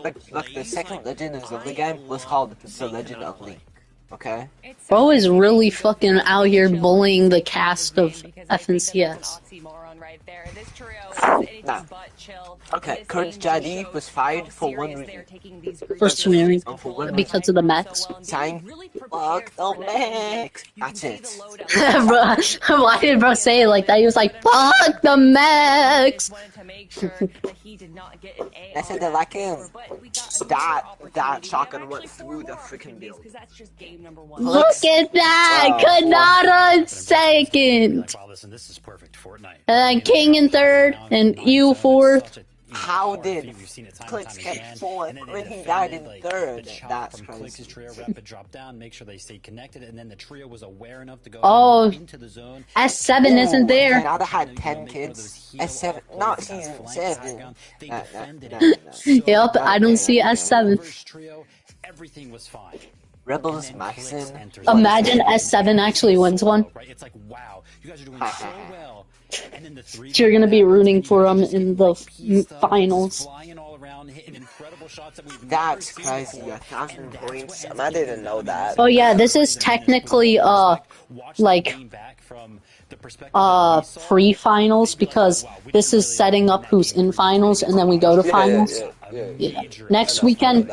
Like the second Legend of Zelda game was called The Legend of Link. Okay. Bro is really fucking out here bullying the cast of FNCS. Nah. Okay, Courage JD was fired for one reason. First swearing because of the mechs. Saying, fuck the mechs. That's it. Bro, why did bro say it like that? He was like, fuck the mechs! I said that like him. That shotgun went through the freaking build. Look at that! Kanata in second! This is perfect. Fortnite. And then King in third, and you fourth. How did Clicks get fourth when he died in third? That's crazy. Trio rapid drop down, make sure they stay connected, and then the trio was aware enough to go into the zone. S7 isn't there. Kanata had 10 kids. S7, not season 7. Yep, I don't see S7. Everything was fine. Rebels Maxim. Imagine S7 actually wins one. It's like, wow, you guys are doing so well. And then the three You're gonna be rooting for them in the finals. That's crazy. 1,000 points. I didn't know that. Oh yeah, this is technically like pre-finals because this is setting up who's in finals and then we go to finals. Yeah. Next weekend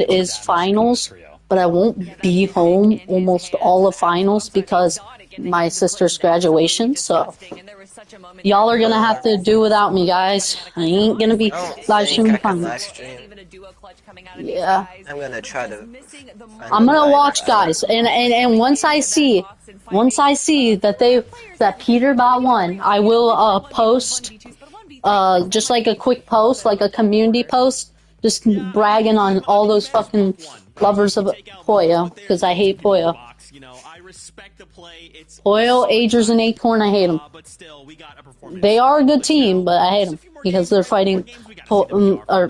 is finals, but I won't be home almost all of finals because my sister's graduation, so y'all are gonna have to do without me, guys. I ain't gonna be live streaming finals. Yeah. I'm gonna try to. I'm gonna watch, guys, and once I see that Peterbot won, I will post just like a quick post, like a community post, just bragging on all those fucking lovers of Poyo, because I hate Poyo. Poyo, Agers, and Acorn, I hate them. They are a good team, but I hate them because they're fighting they're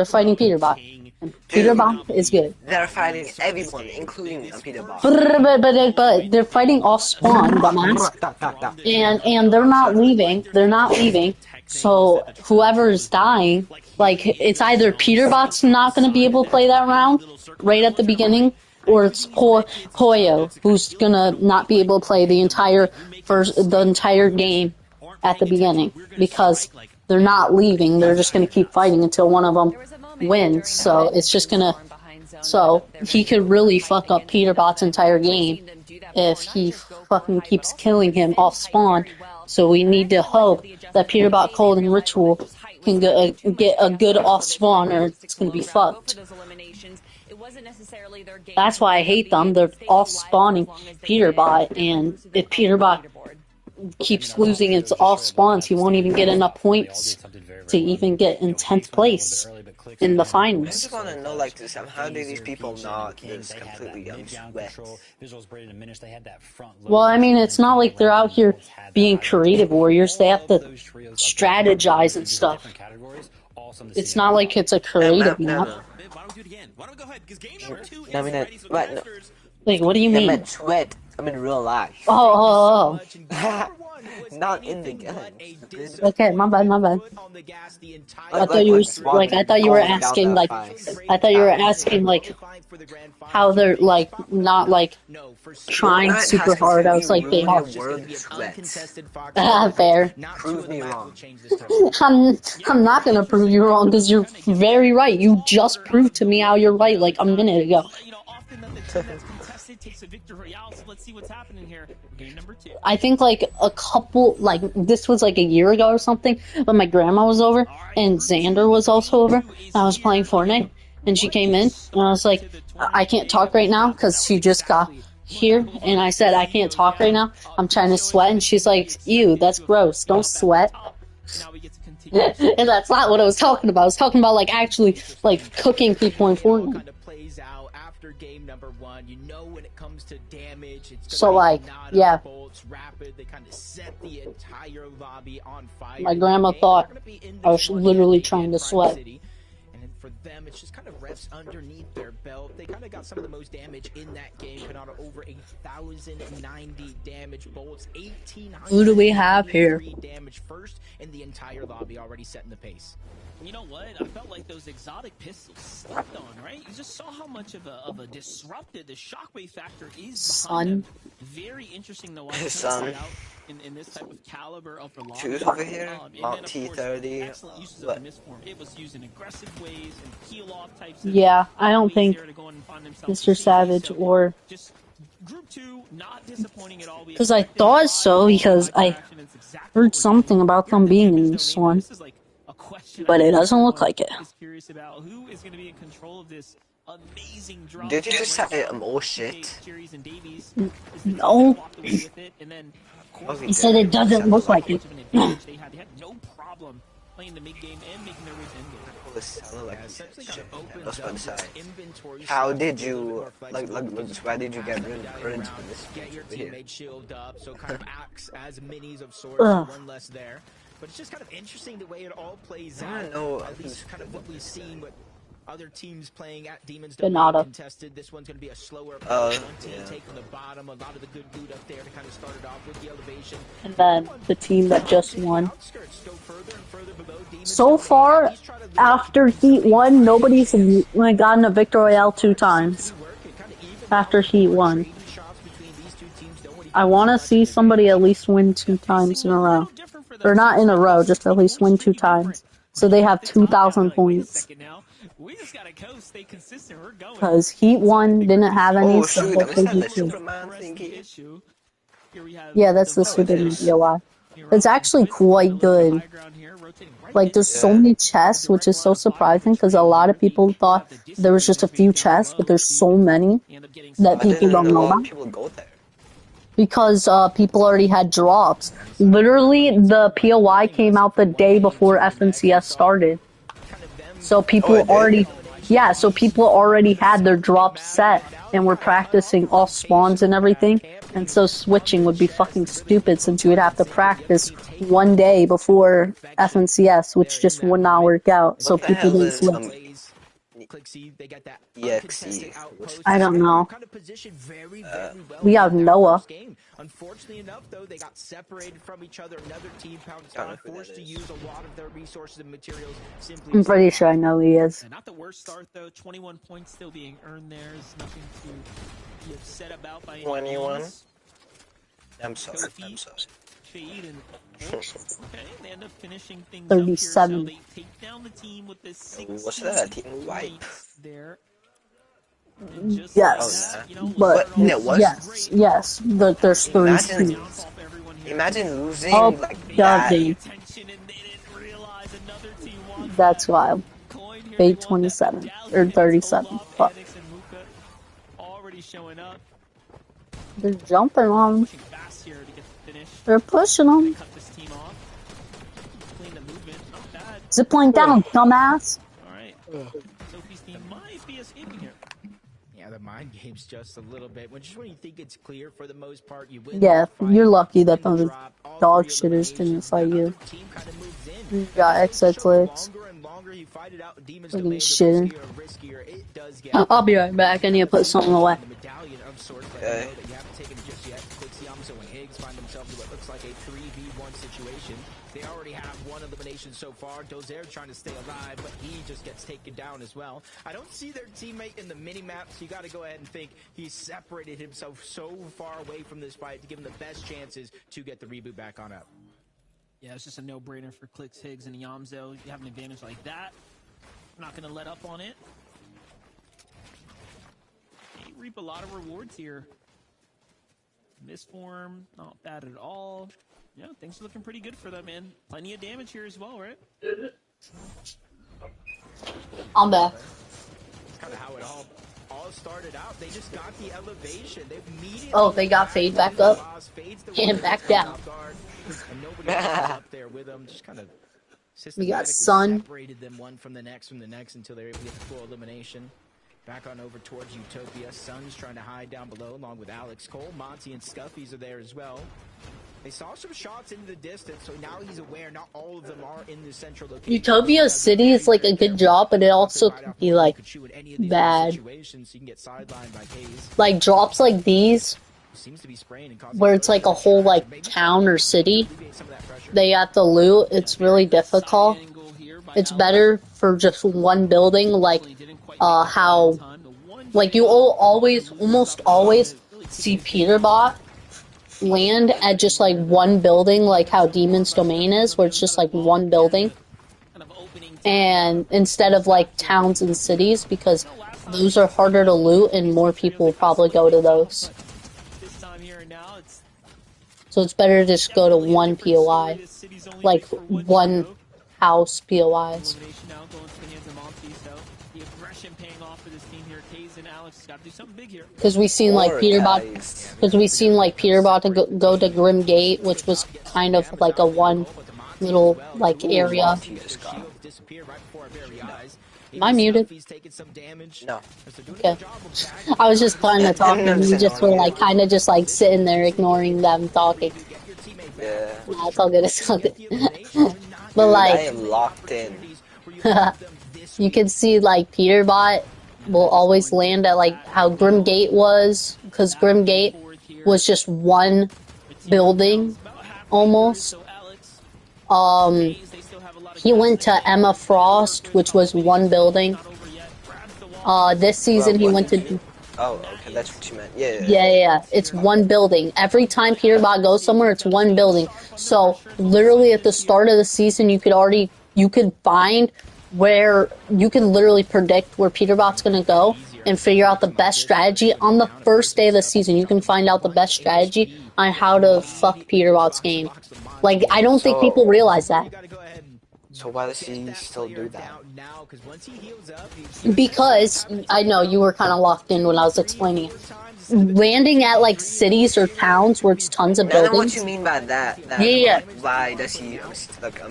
fighting Peterbot. And Peterbot is good. They're fighting everyone, including Peterbot. But they're fighting off spawn, dumbass. And they're not leaving. They're not leaving. So whoever is dying, like it's either Peterbot's not going to be able to play that round right at the beginning, or it's Poyo who's gonna not be able to play the entire game at the beginning because they're not leaving. They're just gonna keep fighting until one of them wins. So it's just gonna. So he could really fuck up Peterbot's entire game if he fucking keeps killing him off spawn. So we need to hope that Peterbot, Cold, and Ritual can get a good off spawn, or it's gonna be fucked. That's why I hate them. They're off spawning Peterbot, and if Peterbot keeps losing its off spawns, he won't even get enough points to even get in 10th place in the finals. I just want to know, like, this, how do these people not just completely unsweat? Well, I mean, it's not like they're out here being creative warriors. They have to strategize and stuff. awesome to see. It's not like it's a creative map. Why don't we do it again? Why don't we go ahead? Because game number 2 is I mean, ready. So right, no. Masters, Like, what do you I mean? meant sweat. I mean real life. Oh. Not in the game. Okay, my bad. I thought you were asking like, how they're like not like trying super hard. I was like, they are. Fair. Prove me wrong. I'm not gonna prove you wrong because you're very right. You just proved to me how you're right like a minute ago. You know, often that the team that's contested takes a victory royale. So let's see what's happening here. Game number 2. I think like a couple, like this was like a year ago or something, when my grandma was over and Xander was also over. And I was playing Fortnite and she came in and I was like, I can't talk right now because she just got here. And I said, I can't talk right now. I'm trying to sweat. And she's like, ew, that's gross. Don't sweat. And that's not what I was talking about. I was talking about like actually like cooking people in Fortnite. Game number 1, you know when it comes to damage, it's so like, yeah. Bolts, rapid, they kind of set the entire lobby on fire. My grandma thought I was literally trying to sweat. And for them, it's just kind of reps underneath their belt. They kind of got some of the most damage in that game, put out over 1,090 damage bolts, 1,800. Who do we have here? Damage first in the entire lobby, already setting the pace. You know what? I felt like those exotic pistols slept on, right? You just saw how much of a disrupted the shockwave factor is behind them. Very interesting to watch Son. out in this type of caliber of the lobby. Choose over here, Mount T30. Excellent uses of the misform. It was used in aggressive ways and peel off types. Yeah, I don't think Mr. Savage or Group 2, not disappointing at all. Because I thought so, because I heard something about them being in this one. But it doesn't look like it. Curious about who is going to be in control of this amazing drop. Did you just say oh shit? No. He said it doesn't look like it. They had no problem playing the mid game and making their way to end game. How did you why did you get rid of this here? Shield up, so kind of acts as minis of sorts, one less there. But it's just kind of interesting the way it all plays out. At least kind of what we've seen, but other teams playing at Demons contested. This one's going to be a slower one team taking the bottom. A lot of the good loot up there to kind of start it off with the elevation. And then the team that just won. So far, after Heat 1, nobody's gotten a Victory Royale 2 times. After Heat 1. I want to see somebody at least win 2 times in a row. Or not in a row, just at least win 2 times. So they have 2,000 points. Because Heat 1 didn't have any, so hopefully Heat 2. Yeah, that's the Superman DOI. It's actually quite good. Like, there's so many chests, which is so surprising, because a lot of people thought there was just a few chests, but there's so many that people don't know about. Because people already had drops. Literally, the POI came out the day before FNCS started. So people already had their drops set and were practicing all spawns and everything. And so switching would be fucking stupid since you would have to practice one day before FNCS, which just would not work out. So people didn't switch. I don't know. We have Noah. Unfortunately enough, though, they got separated from each other. Another team pounced on, forced to use a lot of their resources and materials. I'm pretty sure I know he is. Not the worst start, though. 21 points still being earned there is nothing to be upset about by 21? I'm sorry. Fade and okay, they end up finishing things 37. Up here, so they take down the team with this 16 what's that? Team white. There. Yes, but yes. There's 3 teams. Imagine losing like that. That's wild. Fade 27 or 37. Fuck. They're jumping on him. They're pushing him. Zipline down, dumbass. Sophie's team might be escaping here. Yeah, the mind game's just a little bit. Just when you think it's clear for the most part, you win. Yeah, you're lucky that those dog shitters didn't fight you. You got XX clicks. Fucking shitting. I'll be right back. I need to put something away. Okay. Find themselves in what looks like a 3v1 situation. They already have one elimination so far. Dozer trying to stay alive, but he just gets taken down as well. I don't see their teammate in the mini-map, so you got to go ahead and think he's separated himself so far away from this fight to give him the best chances to get the reboot back on up. Yeah, it's just a no-brainer for Clicks, Higgs, and Yamzo. You have an advantage like that. I'm not going to let up on it. They reap a lot of rewards here. Misform, not bad at all. Yeah, things are looking pretty good for them, man. Plenty of damage here as well, right? I'm back. That's kind of how it all started out. They just got the elevation. They immediately they got Fade back up and back down. And nobody up there with them. Just kind of we got Sun. Separated them one from the next until they were able to get the full elimination. Back on over towards Utopia. Sun's trying to hide down below along with Alex Cole. Monty and Scuffy's are there as well. They saw some shots into the distance, so now he's aware not all of them are in the central location. Utopia City is like a good job, but it also could be like bad. Like drops like these, where it's like a whole like town or city, they have to loot. It's really difficult. It's better for just one building, like how, like you almost always see Peterbot land at just like one building, like how Demon's Domain is, where it's just like one building, and instead of like towns and cities, because those are harder to loot and more people will probably go to those. So it's better to just go to one POI, like one house POIs. Because we seen like Peterbot to go to Grim Gate, which was kind of like a one little like area. Am I muted? No. Okay. I was just trying to talk and you just were like kind of just like sitting there ignoring them talking. Yeah. Nah, it's all good. It's all good. But like, I am locked in. you can see like Peterbot will always land at like how Grim Gate was, because Grim Gate was just one building almost. He went to Emma Frost, which was one building. This season he went to... Oh, okay, that's what you meant. Yeah. Yeah. It's one building. Every time Peterbot goes somewhere, it's one building. So, literally at the start of the season, you could find where, you can literally predict where Peterbot's gonna go and figure out the best strategy. On the first day of the season, you can find out the best strategy on how to fuck Peterbot's game. Like, I don't think people realize that. So why does he still do that? Because, I know, you were kind of locked in when I was explaining it. Landing at, like, cities or towns where it's tons of buildings. I know what you mean by that. Yeah. Why does he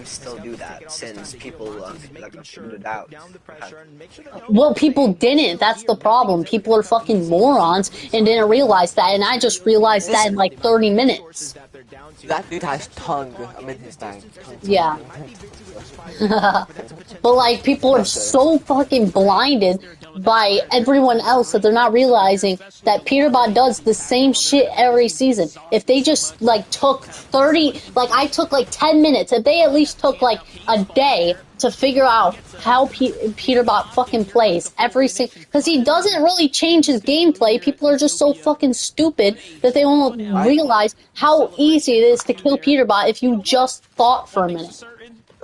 still do that, since people figured it out? Well, people didn't. That's the problem. People are fucking morons and didn't realize that, and I just realized that in, like, 30 minutes. That dude has tongue. His tongue. Yeah. But like, people are so fucking blinded by everyone else that they're not realizing that Peterbot does the same shit every season. If they just like took 30, like I took like 10 minutes, if they at least took like a day to figure out how Peterbot fucking plays every single, because he doesn't really change his gameplay. People are just so fucking stupid that they won't realize how easy it is to kill Peterbot if you just thought for a minute.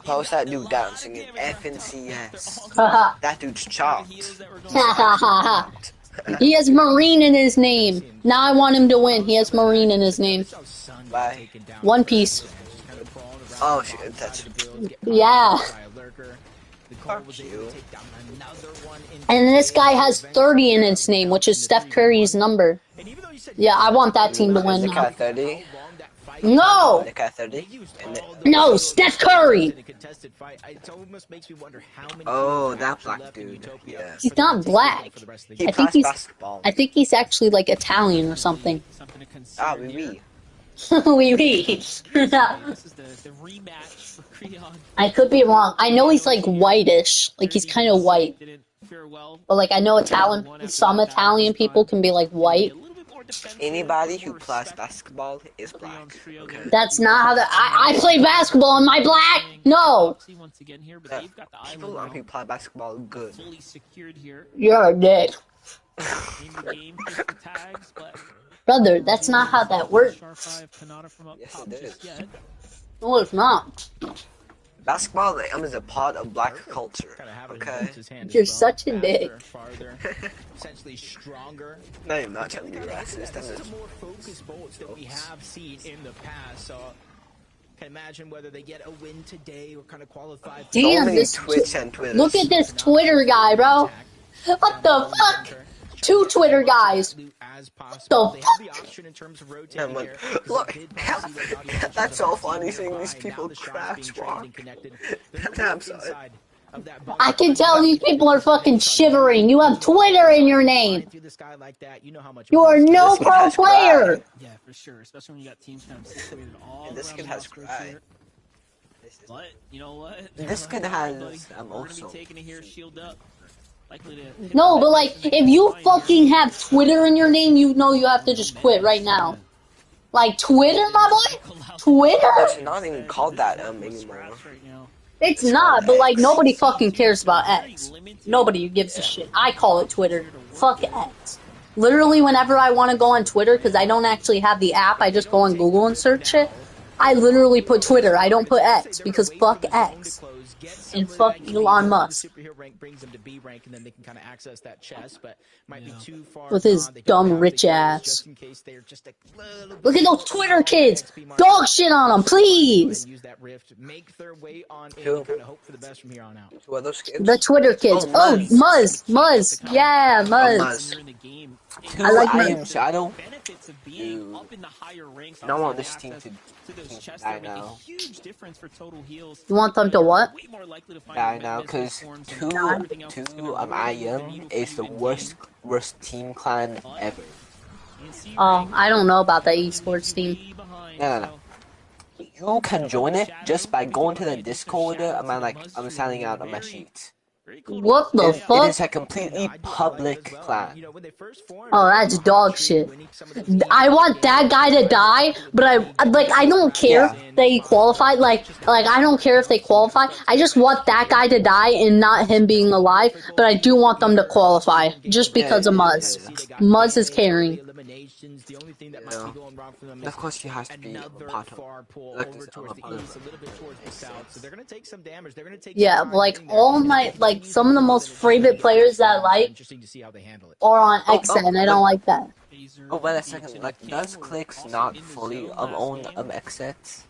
How's that dude down singing FNCS? That dude's chopped. He has Marine in his name. Now I want him to win. He has Marine in his name. Why? One Piece. Oh shit, that's... Yeah. Fuck you. And this guy has 30 in his name, which is Steph Curry's number. Yeah, I want that team to win now. 30? No! No, Steph Curry! Oh, that black dude. Yeah. He's not black. I think he's actually like Italian or something. Ah, oui. Wee wee. This is the rematch for Creon. I could be wrong. I know he's like whitish, like he's kind of white. But like I know some Italian people can be like white. Anybody who plays basketball is black. Okay. That's not how I play basketball. Am I black? No. People who play basketball are good. You're a dick. Brother, that's not how that works. Yes, it is. No, it's not. Basketball is a part of black culture. Okay. You're such a dick. Essentially stronger. No, you're not telling me racist. This is the more focused bolts that we have seen in the past. So can imagine whether they get a win today or kind of qualify. Damn, this Twitch and Twitter. Look at this Twitter guy, bro. What the fuck? 2 Twitter guys. What the fuck? Look, that's so funny seeing these people crash walk. I'm sorry. I can tell these people are fucking shivering. You have Twitter in your name. You are no pro player. Yeah, for sure. Especially when you got teams kind of situated all around this kid has cry. But you know what? This kid has also. Taking it here, shield up. No, but like, if you fucking have Twitter in your name, you know you have to just quit right now. Like, Twitter, my boy? Twitter? It's not even called that anymore. It's not, but like, nobody fucking cares about X. Nobody gives a shit. I call it Twitter. Fuck X. Literally, whenever I want to go on Twitter, because I don't actually have the app, I just go on Google and search it. I literally put Twitter. I don't put X, because fuck X. And fuck Elon Musk. With his dumb rich ass. Look at those Twitter kids! Dog shit on them, please! Who are those kids? The Twitter kids. Oh, Muzz! Yeah, Muzz. I like Muzz. Shadow. I don't want this team to die now. You want them to what? Die now, because two I am is the worst team clan ever. Oh, I don't know about the esports team. No. You can join it just by going to the Discord. I'm signing out on my sheets. What the fuck? It is a completely public clan. Oh, that's dog shit. I want that guy to die, but I don't care they qualified. Like I don't care if they qualify. I just want that guy to die and not him being alive. But I do want them to qualify just because of Muzz. Muzz is carrying. Of course, you have to be a part of. Yeah, like all my some of the most favorite players that I like are on XN. I don't like that. Oh, wait a second. Like, does Clicks not fully own XSets?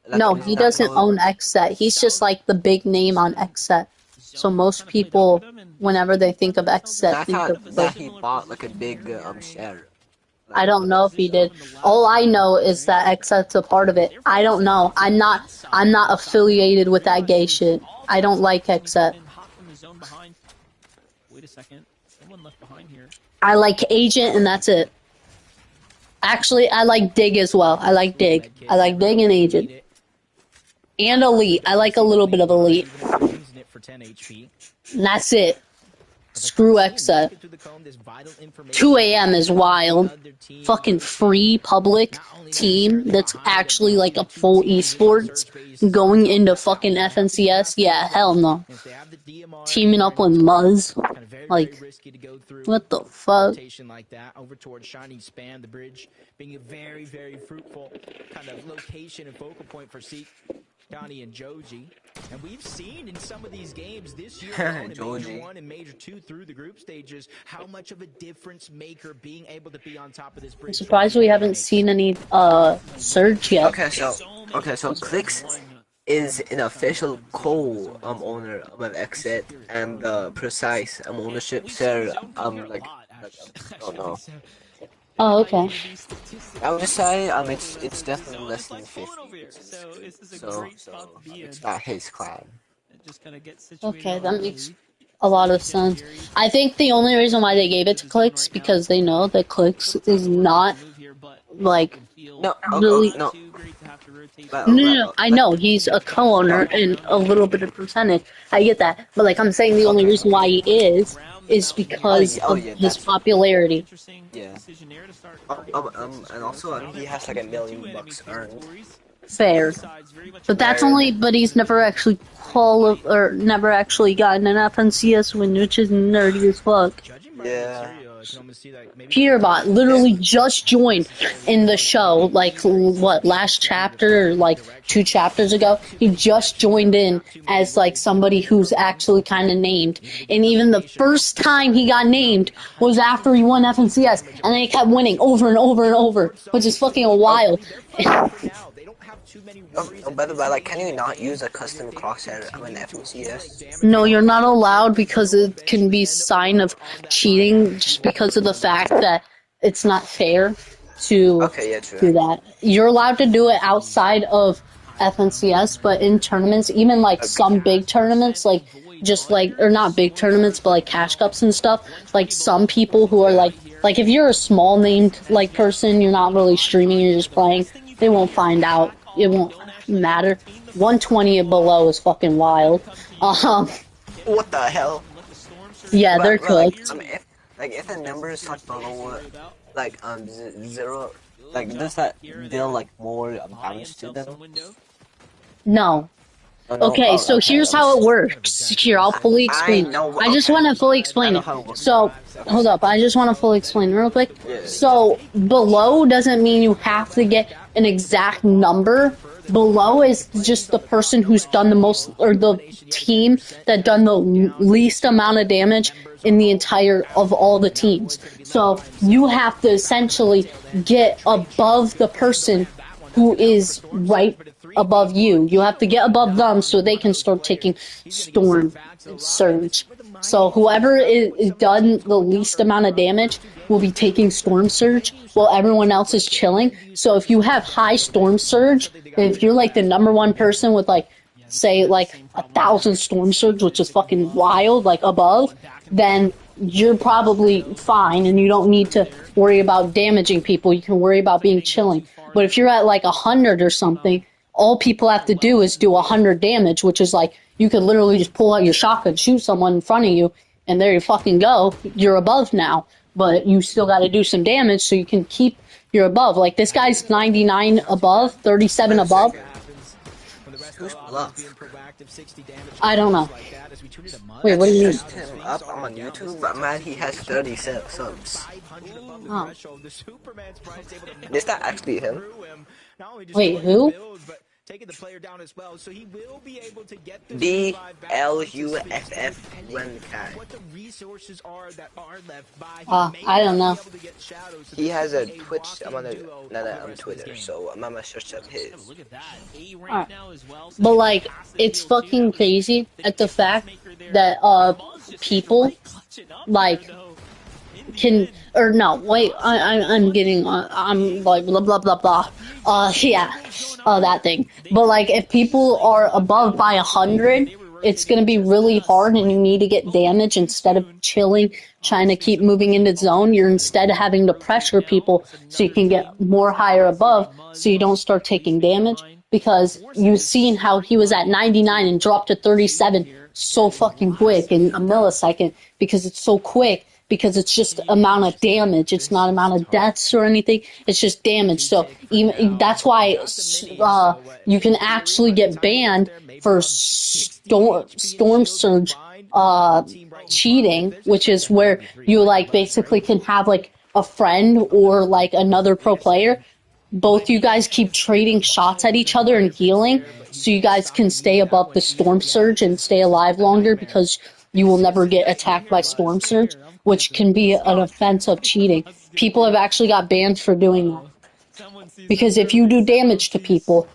Like, No, he doesn't own XSet. He's just like the big name on XSet. So most people, whenever they think of XSet, think of that he bought like a big share. I don't know if he did. All I know is that XSet's a part of it. I don't know. I'm not affiliated with that gay shit. I don't like XSet. Wait a second. Someone left behind here. I like Agent and that's it. Actually, I like Dig as well. I like Dig. I like Dig and Agent. And Elite. I like a little bit of Elite. And that's it. Screw XSet. 2 AM is wild. Fucking free public team that's actually like a full esports going into fucking FNCS. Yeah, hell no. Teaming up with Muzz. Like, what the fuck? Like that over towards Shining Span, the bridge being a very, very fruitful kind of location and focal point for Seek, Donnie, and Joji. And we've seen in some of these games this year in Major 1 and Major 2 through the group stages how much of a difference maker being able to be on top of this bridge. I'm surprised we haven't seen any Surge yet. Okay, so Clicks is an official co-owner of XSet, and precise ownership share I don't know. Oh, okay. I would say it's definitely less than 50. So it's not his clan. Okay, that makes a lot of sense. I think the only reason why they gave it to Clicks because they know that Clicks is not like No, really. no. No, I know he's a co-owner and a little bit of percentage. I get that, but like I'm saying, the only reason why he is because of his popularity. Yeah. And also he has like $1 million earned. Fair, but that's only. But he's never actually never actually gotten an FNCS win, which is nerdy as fuck. Yeah. Peterbot literally just joined in the show, like, what, last chapter, or, like, 2 chapters ago? He just joined in as, like, somebody who's actually kind of named. And even the first time he got named was after he won FNCS, and then he kept winning over and over and over, which is fucking wild. By the way, like, can you not use a custom crosshair in FNCS? No, you're not allowed because it can be sign of cheating just because of the fact that it's not fair to do that. You're allowed to do it outside of FNCS, but in tournaments, even like some big tournaments, like just like, or not big tournaments, but like cash cups and stuff, like some people who are like if you're a small named like person, you're not really streaming, you're just playing, they won't find out. It won't matter. 120 and below is fucking wild. What the hell? Yeah, they're cooked. If the number is like below, like 0, like does that deal like more damage to them? No. Okay, so here's how it works. Here, I'll fully explain. I just want to fully explain it. So, hold up, I just want to fully explain real quick. So, below doesn't mean you have to get an exact number. Below is just the person who's done the most, or the team that done the least amount of damage in the entire of all the teams. So, you have to essentially get above the person who is right above you. You have to get above them so they can start taking Storm Surge. So whoever is done the least amount of damage will be taking Storm Surge while everyone else is chilling. So if you have high Storm Surge, if you're like the #1 person with like, say like 1,000 Storm Surge, which is fucking wild, like above, then you're probably fine and you don't need to worry about damaging people. You can worry about being chilling. But if you're at like 100 or something, all people have to do is do 100 damage, which is like, you could literally just pull out your shotgun, shoot someone in front of you, and there you fucking go. You're above now. But you still got to do some damage so you can keep your above. Like, this guy's 99 above, 37 above. Who's Bluff? I don't know. Wait, what do you mean? Him up on YouTube, but man, he has 37 subs. Oh. Is that actually him? Wait, who? Taking the player down as well, so he will be able to get BLUFF what the resources are that are left by. I don't know. He has a Twitch. I'm on Twitter, so I'm gonna search up his. Right. But like, it's fucking crazy at the fact that people like can, or no, wait, I'm getting, I'm like blah blah blah blah. Yeah, that thing. But like, if people are above by 100, it's gonna be really hard, and you need to get damage instead of chilling, trying to keep moving into zone. You're instead having to pressure people so you can get more higher above, so you don't start taking damage. Because you've seen how he was at 99 and dropped to 37 so fucking quick in a millisecond, because it's so quick. Because it's just amount of damage. It's not amount of deaths or anything. It's just damage. So even that's why you can actually get banned for Storm Surge cheating, which is where you like basically can have like a friend or like another pro player. Both you guys keep trading shots at each other and healing, so you guys can stay above the Storm Surge and stay alive longer, because you will never get attacked by Storm Surge, which can be an offense of cheating. People have actually got banned for doing that. Because if you do damage to people,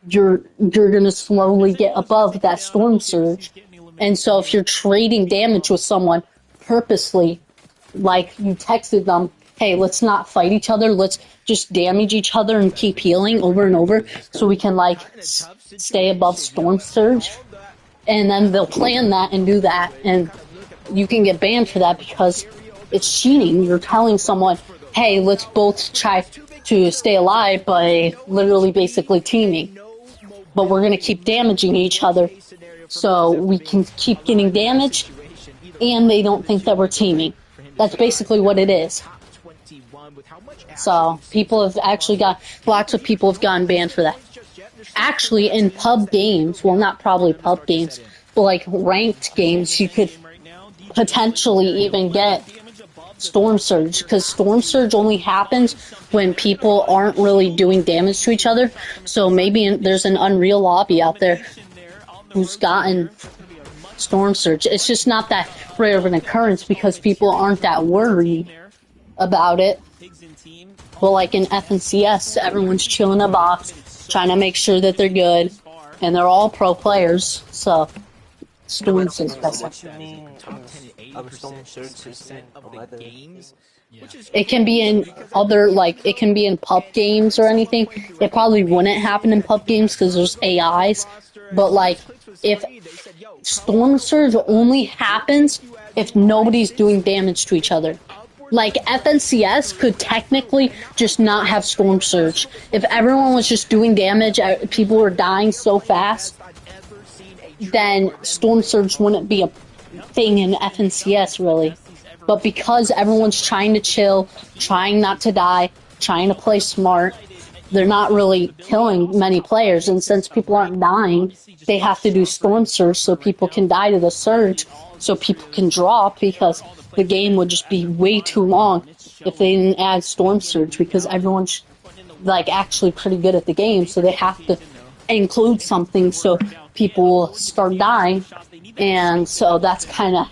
you're going to slowly get above that Storm Surge. And so if you're trading damage with someone purposely, like you texted them, hey, let's not fight each other, let's just damage each other and keep healing over and over so we can like stay above Storm Surge. And then they'll plan that and do that, and you can get banned for that because it's cheating. You're telling someone, hey, let's both try to stay alive by literally basically teaming. But we're going to keep damaging each other so we can keep getting damaged and they don't think that we're teaming. That's basically what it is. So people have actually lots of people have gotten banned for that. Actually, in pub games, well, not probably pub games, but like ranked games, you could potentially even get Storm Surge, because Storm Surge only happens when people aren't really doing damage to each other. So maybe there's an Unreal lobby out there who's gotten Storm Surge. It's just not that rare of an occurrence because people aren't that worried about it. But like in FNCS, everyone's chilling a box, trying to make sure that they're good, and they're all pro players, so Storm Surge best. It can be in other, like, it can be in pub games or anything. It probably wouldn't happen in pub games because there's AIs, but like, if Storm Surge only happens if nobody's doing damage to each other. Like, FNCS could technically just not have Storm Surge. If everyone was just doing damage, people were dying so fast, then Storm Surge wouldn't be a thing in FNCS, really. But because everyone's trying to chill, trying not to die, trying to play smart, they're not really killing many players, and since people aren't dying, they have to do Storm Surge so people can die to the Surge, so people can drop, because the game would just be way too long if they didn't add Storm Surge, because everyone's like actually pretty good at the game, so they have to include something so people will start dying, and so that's kind of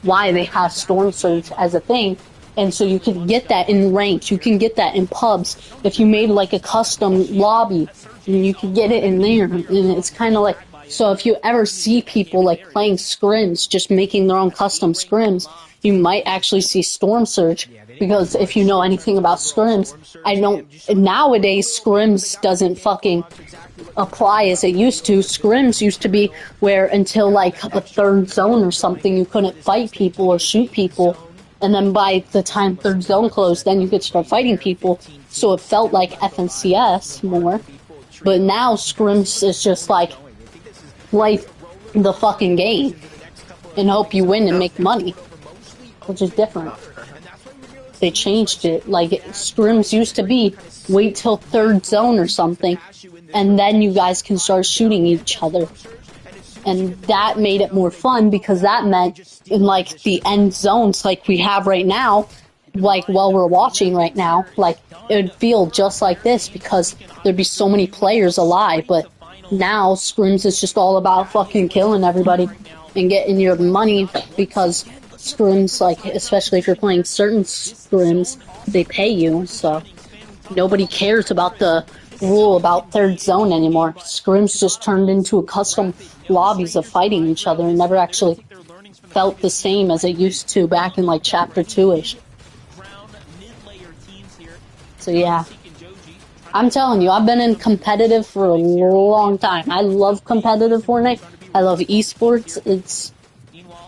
why they have Storm Surge as a thing. And so you can get that in ranks, you can get that in pubs. If you made like a custom lobby, you can get it in there, and it's kind of like, so if you ever see people like playing scrims, just making their own custom scrims, you might actually see Storm Surge, because if you know anything about scrims, nowadays scrims doesn't fucking apply as it used to. Scrims used to be where until like a third zone or something, you couldn't fight people or shoot people. And then by the time third zone closed, then you could start fighting people. So it felt like FNCS more. But now scrims is just like play the fucking game and hope you win and make money, which is different. They changed it. Like, scrims used to be wait till third zone or something, and then you guys can start shooting each other. And that made it more fun, because that meant in like the end zones like we have right now, like while we're watching right now, like it would feel just like this because there'd be so many players alive. But now scrims is just all about fucking killing everybody and getting your money, because scrims, like, especially if you're playing certain scrims, they pay you, so nobody cares about the rule about third zone anymore. Scrims just turned into a custom lobbies of fighting each other and never actually felt the same as it used to back in like chapter 2-ish. So yeah, I'm telling you, I've been in competitive for a long time. I love competitive Fortnite. I love esports.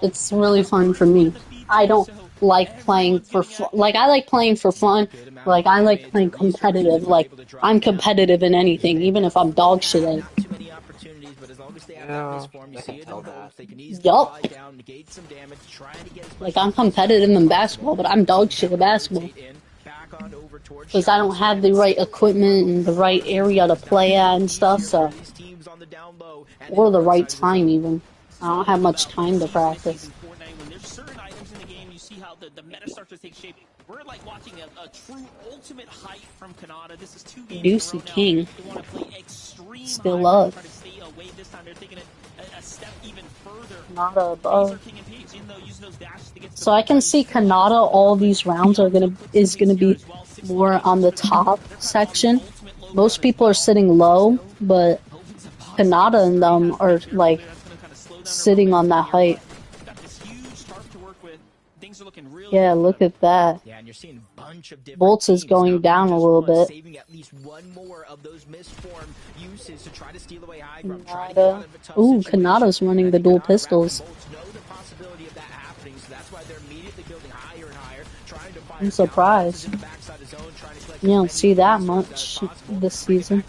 It's really fun for me. I don't like playing for fun. Like, I like playing for fun. Like, I like playing competitive. Like, I'm competitive in anything, even if I'm dog shit at it. Yeah, I can tell that. Yup. Like, I'm competitive in basketball, but I'm dog shit at basketball. Because I don't have the right equipment and the right area to play at and stuff, so. Or the right time, even. I don't have much time to practice. The meta starts to take shape. We're like watching a true ultimate height from Canada. This is 2 games. Deucey King. Still up. Not above. So I can see Kanata all these rounds is gonna be more on the top section. Most people are sitting low, but Kanata and them are like sitting on that height. Yeah, look at that. Yeah, and you're seeing a bunch of Bolts is going down a little bit. Saving at least one more of those misformed uses to try to steal away high ground. Ooh, Kanata's running the dual pistols. Bolts know the possibility of that happening, so that's why they're immediately building higher and higher, trying I'm surprised. You don't see that much this season.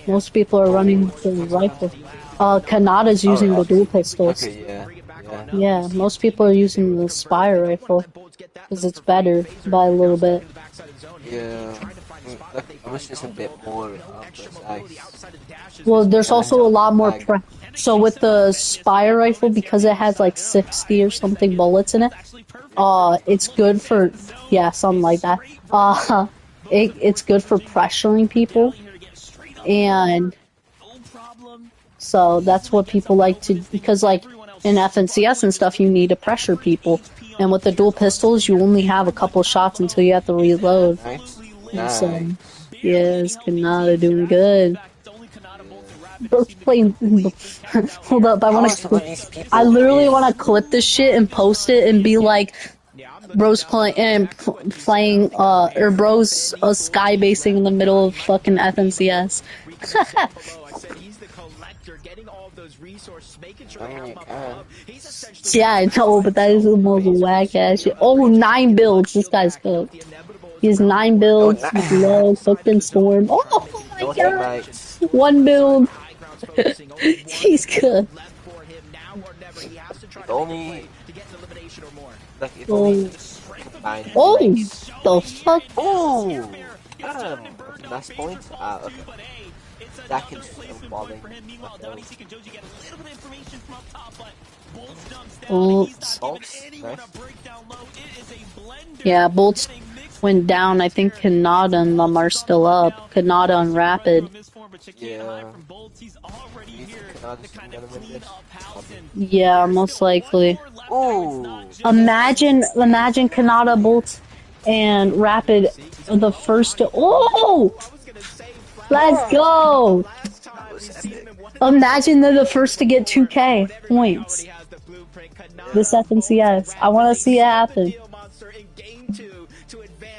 Most people are running the rifle. Kanada's using the dual pistols. Okay, yeah. Yeah, most people are using the Spire rifle because it's better by a little bit. Yeah. I wish there's a bit more precise. Well, there's also a lot more so with the Spire rifle, because it has like 60 or something bullets in it, it's good for, yeah, something like that. It's good for pressuring people, and so that's what people like to, because like in FNCS and stuff, you need to pressure people, and with the dual pistols, you only have a couple shots until you have to reload. Nice. So, yes, Kanata doing good. Bro's playing. Hold up, I literally want to clip this shit and post it and be like, Bro's playing, or Bro's sky basing in the middle of fucking FNCS. Yeah, I know, but that is the most whack ass shit. Oh, 9 builds. This guy's good. He has 9 builds. He's low, cooked and storm. Oh my god! 1 build. He's good. Only. Oh, the fuck? Oh! Last point? Okay. That can falling. Bolts. Nice. Yeah, Bolts went down. I think Kanata and them are still up. Kanata and Rapid. Yeah. Yeah, most likely. Ooh. Imagine Kanata, Bolts, and Rapid the first to. Oh! Let's go! Imagine they're the first to get 2K points. This FNCS. I want to see it happen.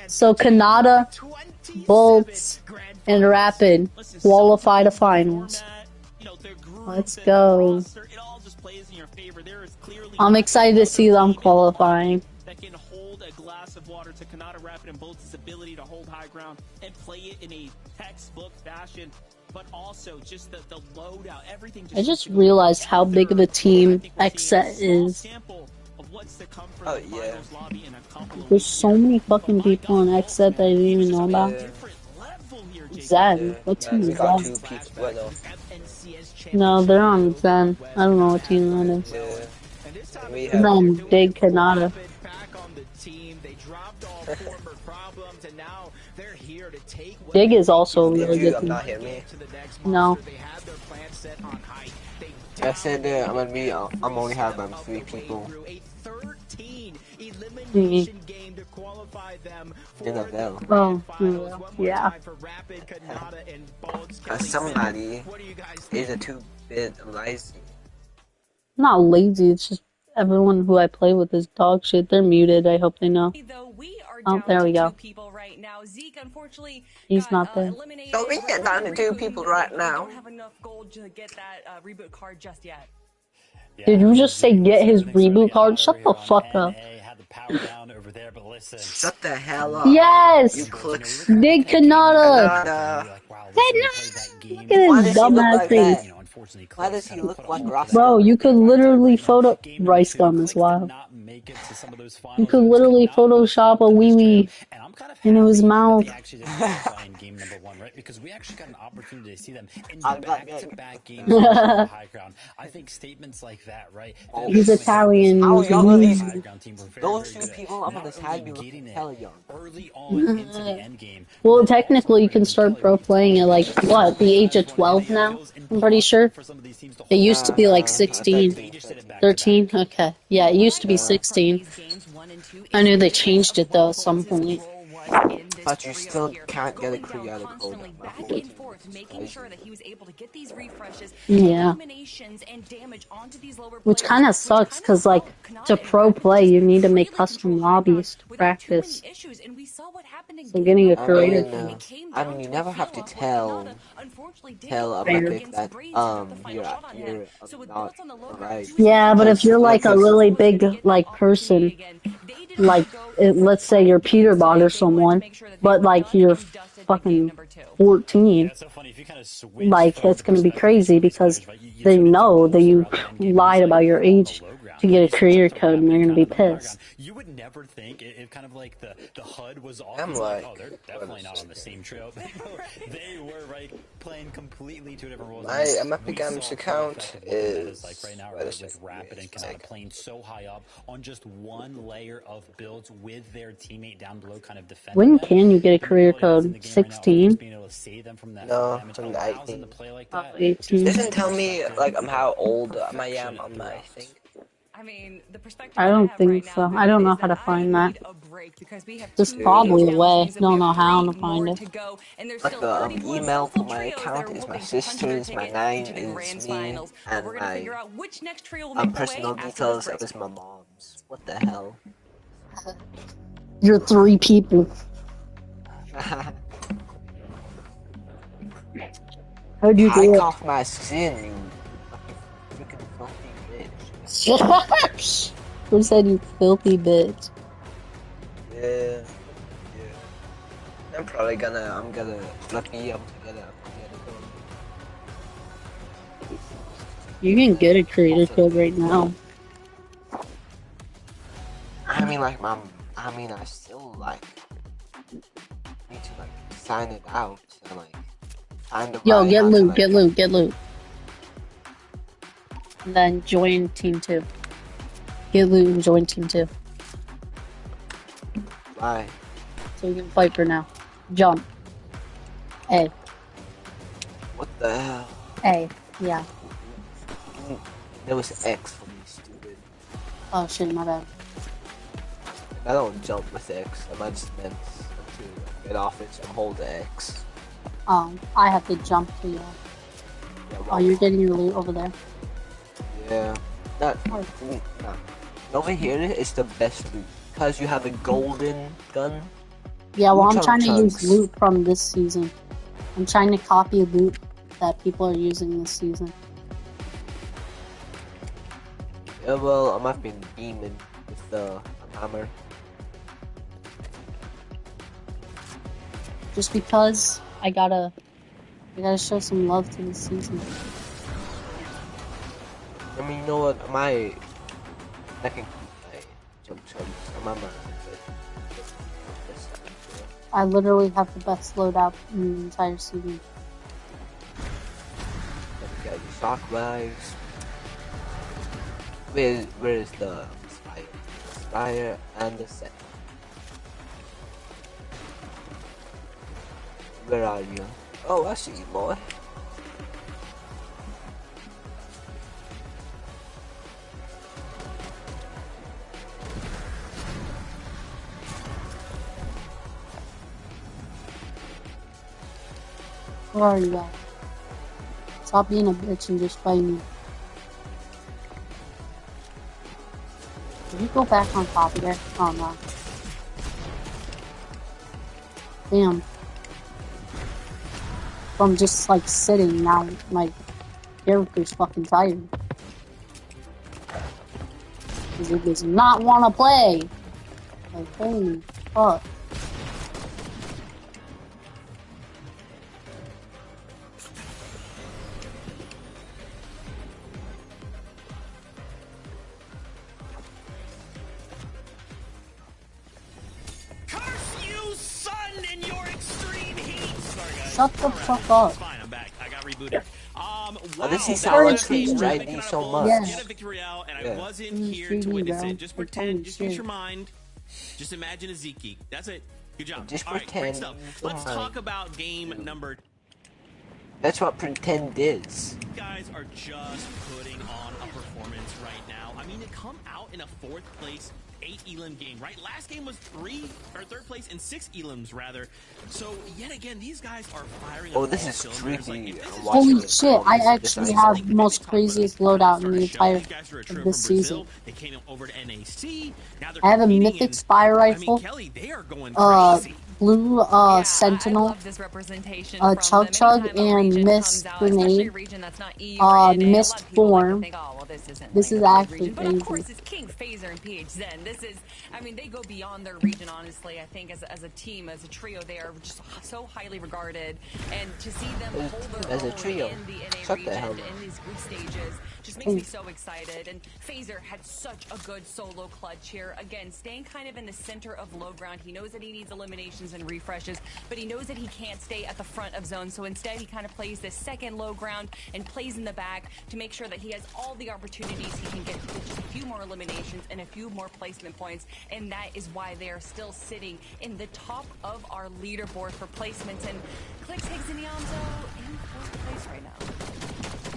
So Kanata, Bolts, and Rapid qualify to finals. Let's go. I'm excited to see them qualifying. Of water to Kanata, Rapid, and Bolts' ability to hold high ground and play it in a textbook fashion, but also just the loadout, everything. I just realized how big of a team XSET is. Oh yeah. There's so many fucking people on XSET that I didn't even know about. Zen. What team is that? No, they're on Zen. I don't know what team that is. They're on Big Kanata. Dig is also a really good team. Not hear me? No. I said I'm only having 3 people. Mm-hmm. In Avail. Oh, yeah. Somebody is a 2-bit lazy. Not lazy, it's just everyone who I play with is dog shit. They're muted, I hope they know. Oh, there we go. He's not there. So we get down to 2 people right now. Did you just say get his reboot card? Shut the fuck up. Shut the hell up. Yes! Dig Kanata. Kanata! Look at his dumbass face. Why does he look like Ross? Bro, you could literally Rice Gum as well. You could literally Photoshop a wee-wee into his mouth. Because we actually got an opportunity to see them in back-to-back games on the high ground. I think statements like that, right? He's Italian. How young are these? Those 2 people up on this side be looking hella young. Early on into the end game. Well, technically, you can start pro playing at like what, the age of 12 now? I'm pretty sure. It used to be like 16, 13. Okay, yeah, it used to be 16. I knew they changed it though at some point. but you still can't get a going down creative code. constantly back and forth, making sure that he was able to get these refreshes, Yeah. eliminations, and damage onto these lower players. Which kind of sucks, because, like, to pro play, you need to make custom lobbies to practice. So getting a creator code. I mean, you never have to tell a Epic that you're not right. Yeah, but if you're like a really big like person, like let's say you're Peterbot or someone, but like you're fucking 14, like it's gonna be crazy because they know that you lied about your age to get a creator code, and they're gonna be pissed. You would never think if kind of like the HUD was off. I'm like, oh, they're definitely not on the same trail. They were right playing completely two different roles. My Epic Games account is like right now, with Rapid and Canada playing so high up on just one layer of builds with their teammate down below, kind of defending. When can you get a career code? 16? No, from 18. 18. Doesn't tell me like how old I am on my thing. I mean, the perspective I don't think so. I don't know how to find that. There's probably a way. Don't know how to find it. Like the email for my account is my sister's, my name is me, and my personal details is my mom's. What the hell? You're 3 people. How'd you do Hike it? off my skin, you freaking filthy bitch. Who said you filthy bitch? Yeah. I'm gonna let me You can get a creator code right now. I mean, like, I still, like, need to, like, sign it out and, like, find the Yo, right get how to, loot, like, get loot, get loot. And then join team 2. Get loot and join team 2. Why? So we can fight for now. Jump. A. What the hell? A. Yeah. There was X for me, stupid. Oh shit, my bad. I don't jump with X. I might just meant to get off it and hold the X. I have to jump to you. Yeah, Oh, you're getting your loot over there. Yeah. No. Over here is the best loot. Because you have a golden gun. Yeah, well, I'm trying to use loot from this season. I'm trying to copy loot that people are using this season. Yeah, well, I might have been beaming with the hammer. Just because I gotta show some love to this season. I mean, you know what? I can jump. I literally have the best loadout in the entire season. Got your shockwaves. Where is the spire? The spire and the set. Where are you? Oh, I see you, boy. Where are you at? Stop being a bitch and just fight me. Did you go back on top of there? Oh no. Damn. I'm just like sitting now, my character's fucking tired. Because he does not want to play. Like, holy fuck. Shut the fuck up. Fine, I'm back. I got rebooted. Wow, this is how I changed ID so much. Yes. Get a victory out, and I wasn't here to witness it. Just pretend, just use your mind. Just imagine a Zeke. That's it. Good job. Just all right, great pretend. stuff. Let's talk about game number. That's what pretend is. You guys are just putting on a performance right now. I mean, to come out in a 4th place 8 elim game, right? Last game was third place in 6 elims rather. So yet again, these guys are firing. Oh, this is creepy. Holy shit! I actually have the most craziest loadout in the entire of this season. They came over to NAC. Now they're I have a mythic spy rifle. Kelly, they are going crazy. Blue Sentinel, Chug Chug, and Mist Grenade, Mist Form. This is actually crazy. But of course, it's King, Phaser, and PHZen. This is, I mean, they go beyond their region, honestly. I think as a team, as a trio, they are just so highly regarded. And to see them hold their own in the NA region, in these group stages, just makes me so excited. And Phaser had such a good solo clutch here. Again, staying kind of in the center of low ground. He knows that he needs eliminations and refreshes, but he knows that he can't stay at the front of zone. So instead, he kind of plays this second low ground and plays in the back to make sure that he has all the opportunities he can get just a few more eliminations and a few more placement points. And that is why they are still sitting in the top of our leaderboard for placements. And Clicks, Higgs, and Yamzo in 4th place right now.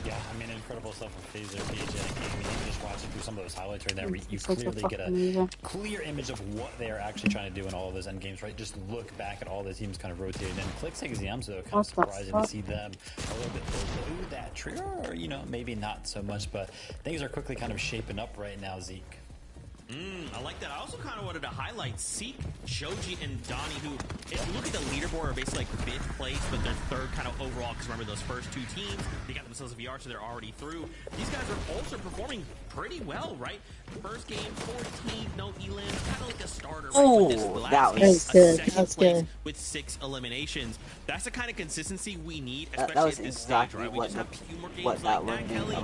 Yeah, I mean, incredible stuff with Phaser, PJ. I mean, you just watching through some of those highlights right there, you clearly get a clear image of what they are actually trying to do in all of those end games, right? Just look back at all the teams kind of rotated in. Clicks, Higgs, and Yamzo, kind of surprising to see them a little bit below that trio, or, you know, maybe not so much, but things are quickly kind of shaping up right now, Zeke. I like that. I also kind of wanted to highlight Seek, Shoji, and Donnie, who, if you look at the leaderboard, are basically like 5th place, but they're 3rd kind of overall, because remember those first 2 teams, they got themselves a VR, so they're already through. These guys are also performing pretty well, right? First game, 14, no elim, kind of like a starter. Oh, right? that was good. That's good. With 6 eliminations. That's the kind of consistency we need, that especially was at this exactly stage, right? We what just have a few more games what that like that, Kelly.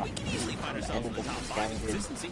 We can easily find ourselves in the top 5 in consistency.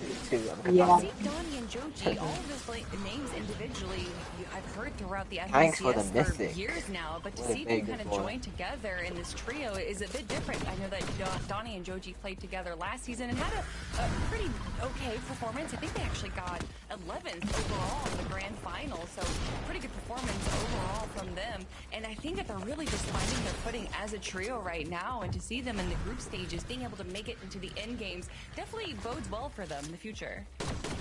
Yeah. See, Donnie and Joji, all of those names individually, I've heard throughout the Thanks for FNCS the for years now, but to see them kind of join together in this trio is a bit different. I know that Donnie and Joji played together last season and had a pretty okay performance. I think they actually got 11th overall in the grand final, so pretty good performance overall from them. And I think that they're really just finding their footing as a trio right now, and to see them in the group stages, being able to make it into the end games, definitely bodes well for them in the future.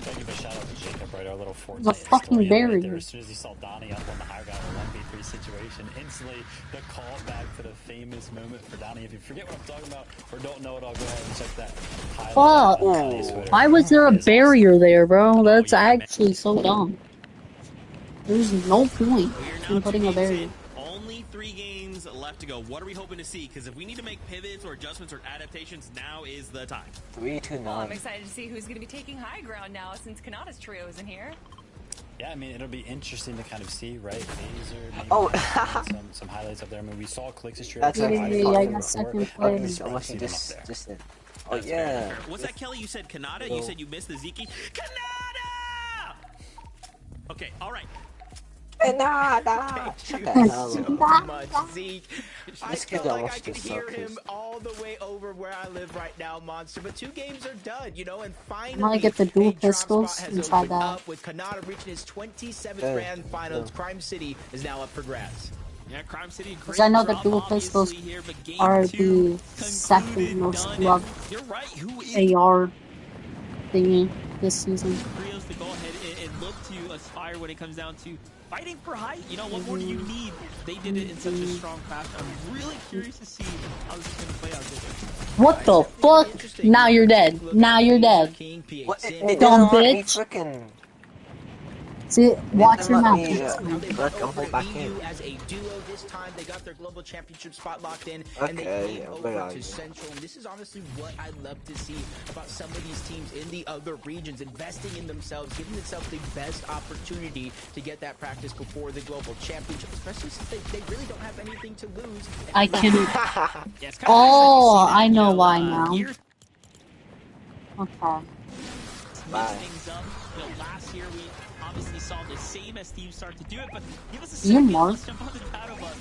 Gotta give a shout out to Jacob, right? Our little Fortnite The fucking barrier. right there. As soon as he saw Donnie up on the high ground in a 1v3 situation, instantly the call back to the famous moment for Donnie. If you forget what I'm talking about or don't know it, I'll go ahead and check that highlight. Why was there a barrier there, bro? That's actually so dumb. There's no point in putting a barrier. Only 3 games left to go. What are we hoping to see? Because if we need to make pivots or adjustments or adaptations, now is the time. 3-2-9. Well, I'm excited to see who's going to be taking high ground now since Kanata's trio isn't here. Yeah, I mean, it'll be interesting to kind of see, right? Phaser, maybe some highlights up there. I mean, we saw Clicks' trio. That's I got second place. Oh, yeah. What's that, Kelly? You said Kanata? You said you missed the Zeke? Kanata! Okay, all right. Thank you so much, Zeke. I felt like I could hear him all the way over where I live right now, Monster. But 2 games are done, you know, and finally, I get the dual pistols and try that. Up with Kanata reaching his 27th grand finals. Crime City is now up for grabs. Yeah, Crime City. Because I know the dual pistols are the second most loved AR thingy this season. To go ahead and look to aspire when it comes down to fighting for height. You know, what more do you need? They did it in such a strong fashion. I'm really curious to see how this is going to play out this year. What the fuck? Now you're dead. Now you're dead. Dumb bitch. See, watch your mouth. As a duo this time, they got their global championship spot locked in, and they came over to Central. And this is honestly what I love to see about some of these teams in the other regions, investing in themselves, giving themselves the best opportunity to get that practice before the global championship, especially since they really don't have anything to lose. I can. Oh, I know why now. Okay. Last year we obviously saw the same as teams start to do it, but give us a you second. mark? Let's jump on the battle bus.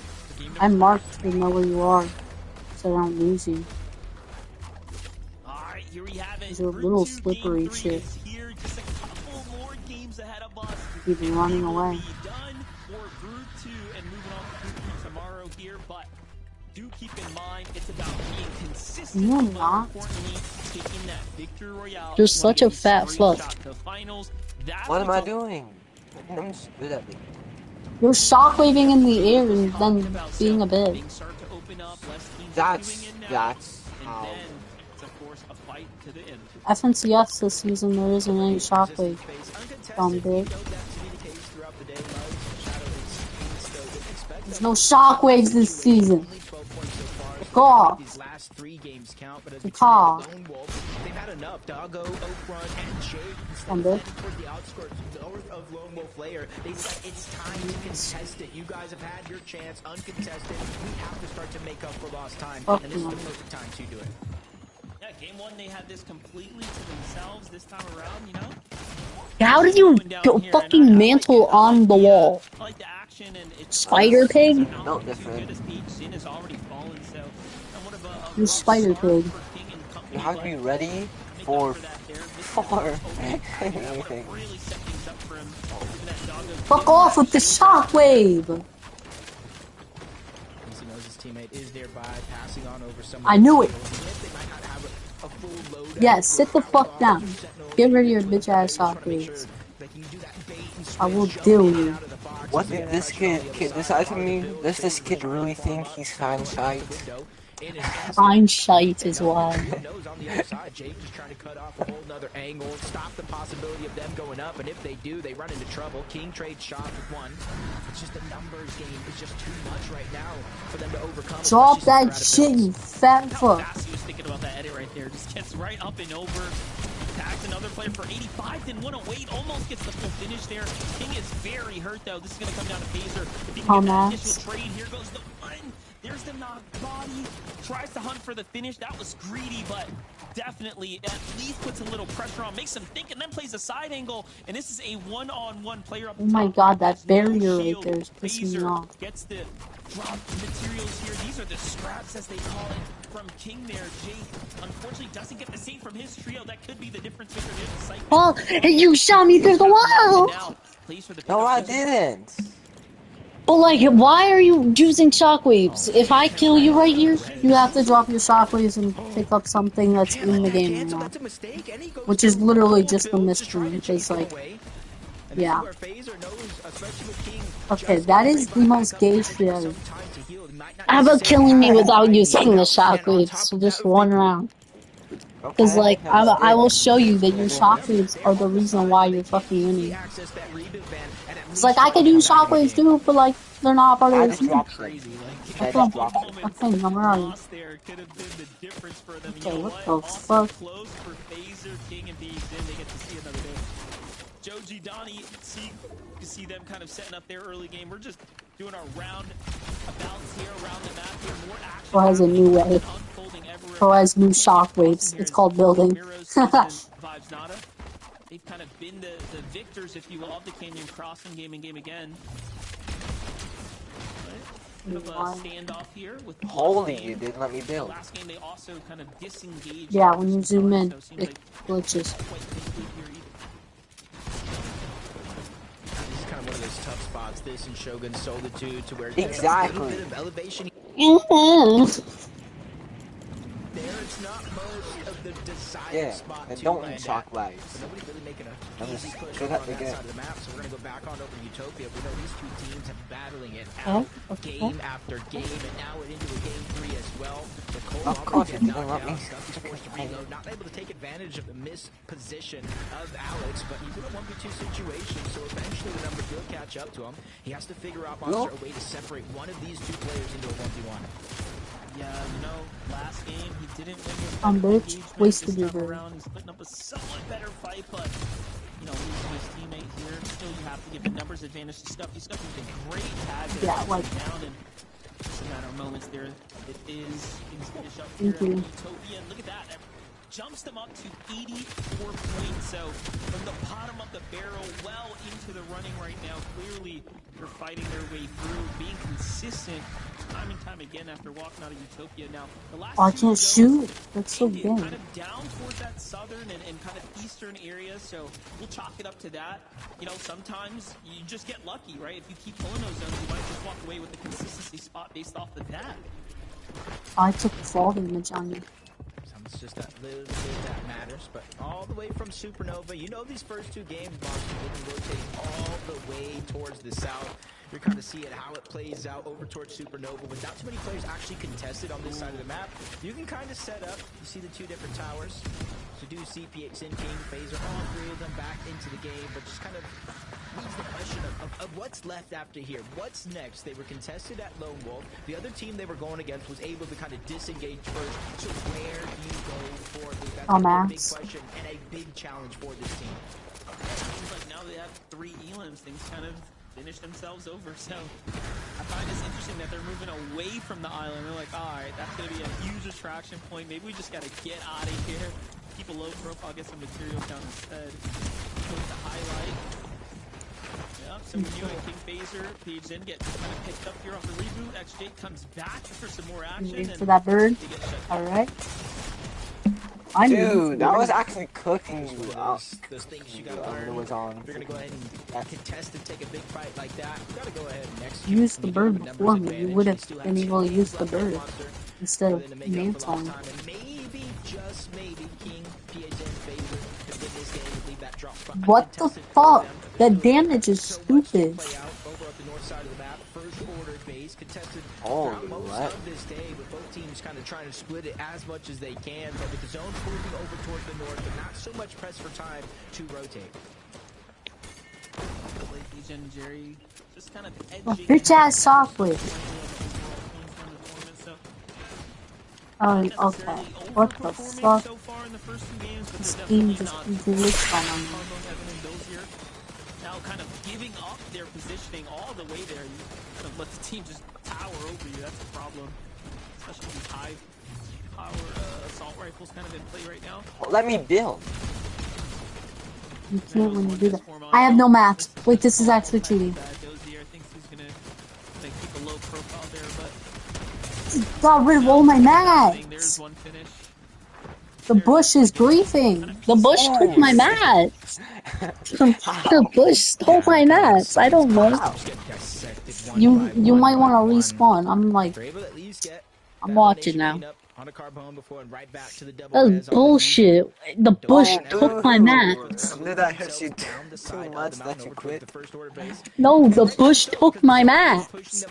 I'm marked to know where you are, so I don't lose you. Alright, here we have it. It's a little slippery shit. Here, just a couple more games ahead of us. You've been running away. Done for Group 2 and moving on to Group 3 tomorrow here, but do keep in mind it's about being consistent. You're but not. importantly, taking that victory royale. You're such a fat fuck. What am I doing? I'm just good at it. You're shockwaving in the air and then being a bitch. That's how. FNCS this season, there isn't any shockwave. Dumb bitch. There's no shockwaves this season. Go off. Last 3 games count, but as we Lone Wolf, they've had enough. Doggo, Oakfront, and Jake Dumb bitch. towards the outskirts north of Lone Wolf layer. They said it's time to contest it. You guys have had your chance uncontested. We have to start to make up for lost time, and this is the perfect time to do it. Yeah, game 1 they had this completely to themselves this time around, you know? How did you go fucking mantle on the wall? Spider pig? No different. You spider pig. You have to be ready for anything. Fuck off with the shockwave! He knows his teammate is thereby passing on over some. I knew it! Yeah, sit the fuck down. Get rid of your bitch ass shockwaves. I will deal you. What did this kid decide to me? Does this kid really think he's fine shite? Fine shite is why. On the other side, Jake just trying to cut off a whole nother angle, stop the possibility of them going up, and if they do, they run into trouble. King trades shot with 1. It's just a numbers game. It's just too much right now for them to overcome. Drop that shit, you fat fuck. He was thinking about that edit right there. Just gets right up and over. Tags another player for 85, then 108. Almost gets the full finish there. King is very hurt though. This is going to come down to Phaser. If he can get that initial trade, here goes the one. There's the knocked body. Tries to hunt for the finish. That was greedy, but definitely at least puts a little pressure on, makes him think, and then plays a side angle. And this is a one-on-one player up top. Oh my god, that barrier right there is pissing me off. Gets the drop materials here. These are the scraps, as they call it, from King there. Jake, unfortunately, doesn't get the same from his trio. That could be the difference maker. Oh, you shot me through the wall! No, I didn't. But like, why are you using shockwaves? If I kill you right here, you have to drop your shockwaves and pick up something that's in the game now. Which is literally just the mystery, because like, yeah. Okay, that is the most gay shit ever. How about killing me without using the shockwaves for just 1 round? Because like, I will show you that your shockwaves are the reason why you're fucking winning. It's like, I could use shockwaves too, but like, they're not part of the team. Okay, I'm around. Okay, what the fuck? Joji, Donnie, you see them kind of setting up their early game. We're just doing our round bounce here around the map here. More action. Pro has a new way. Pro has new shockwaves. It's called building. They've kind of been the victors, if you will, of the Canyon Crossing game and game again. Bit of a standoff here with Holy, you didn't let me build. Last game they also kind of disengaged. Yeah, when you zoom in, it glitches. One of those tough spots, this and Shogun's Solitude, to where exactly a little bit of elevation. There, it's not most of the desired spot and to don't land shockwaves. So nobody's really making a easy push on that side of the map, so we're gonna go back on over to Utopia. We know these 2 teams have been battling it out game after game, and now we're into a game 3 as well. The of course, it's not let me. Forced to reload, not able to take advantage of the missed position of Alex, but he's in a 1v2 situation, so eventually the numbers will catch up to him. He has to figure out a way to separate one of these 2 players into a 1v1. Yeah, you know, last game he didn't win his bitch, wasted your round. He's putting up a somewhat better fight, but you know, losing his teammate here. Still, you have to give the numbers advantage to Scuffy. Scuffy's been great tag down, and just a matter of moments there. It is things finish up here at Utopia, and look at that. Jumps them up to 84 points. So from the bottom of the barrel, well into the running right now. Clearly, they're fighting their way through, being consistent time and time again after walking out of Utopia. Now, the last I can't shoot. That's so good. Kind of down towards that southern and kind of eastern area, so we'll chalk it up to that. You know, sometimes you just get lucky, right? If you keep pulling those zones, you might just walk away with the consistency spot based off of that. I took fall damage on you. It's just that little bit that matters, but all the way from Supernova, you know these first two games, Monster, they can rotate all the way towards the south. You're kind of seeing how it plays out over towards Supernova. Without too many players actually contested on this side of the map, you can kind of set up. You see the two different towers. So do CPH, Sin King, Phaser, all three of them back into the game, but just kind of leaves the question of what's left after here. What's next? They were contested at Lone Wolf. The other team they were going against was able to kind of disengage first. So where do you go forward? That's a big question and a big challenge for this team. It seems like now they have 3 elims, things kind of finish themselves over. So I find this interesting that they're moving away from the island. They're like, all right, that's going to be a huge attraction point. Maybe we just got to get out of here. Keep a low profile, get some material down instead. Go to highlight. Yep, so we knew King Phaser, Page then get kind of picked up here off the reboot. XJ comes back for some more action. Wait for that bird. Alright. Dude, that was actually cooking you up. Those things you gotta learn. Was on. If you're gonna go ahead and contest and take a big fight like that, you gotta go ahead and execute. Use the bird before me. You would have been able to use the bird instead of mantle. Maybe, just maybe, King, PHN, Phaser could win this game and leave that drop. What the fuck? That damage is stupid. Oh, most of this day, with both teams kind of trying to split it as much as they can, but with the zone moving over towards the north, but not so much press for time to rotate. And Jerry just kind of bitch ass softly. Oh, okay. What the fuck? This game just glitched on me. Now kind of giving up their positioning all the way there. You kind of let the team just tower over you. That's the problem. Especially these high power assault rifles kind of in play right now. Let me build. You can't when you do that. I have no mats. Wait, this is actually cheating. Got rid of all my mats. The bush is griefing. The bush took my mats. The bush stole my mats. I don't know. You might want to respawn. I'm watching now. That's bullshit. The bush took my mats. Did that hurt you too much that you quit? No, the bush took my mats.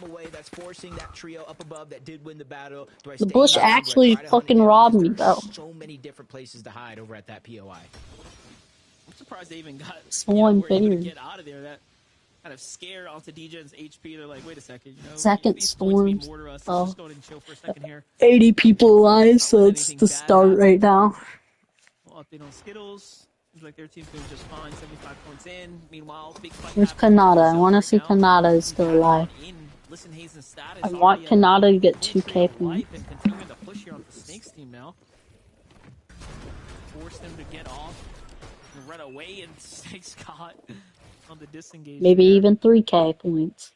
The bush actually fucking robbed me, though. So many different places to hide over at that POI. I'm surprised they even got someone to get out of there. That kind of scare onto DJ's HP. They're like, wait a second, you know, second storm. Oh, just go and chill for a second here. 80 people alive, so it's the start right now. Well, update on Skittles. Seems like their team's doing just fine. 75 points in. Meanwhile, big fight. Where's Kanata? I want to see Kanata is still alive. I want Kanata to get 2K points. Continuing to push here on the Snakes team now. Force them to get off and run away, and Snakes got on the disengage. Maybe even 3K points.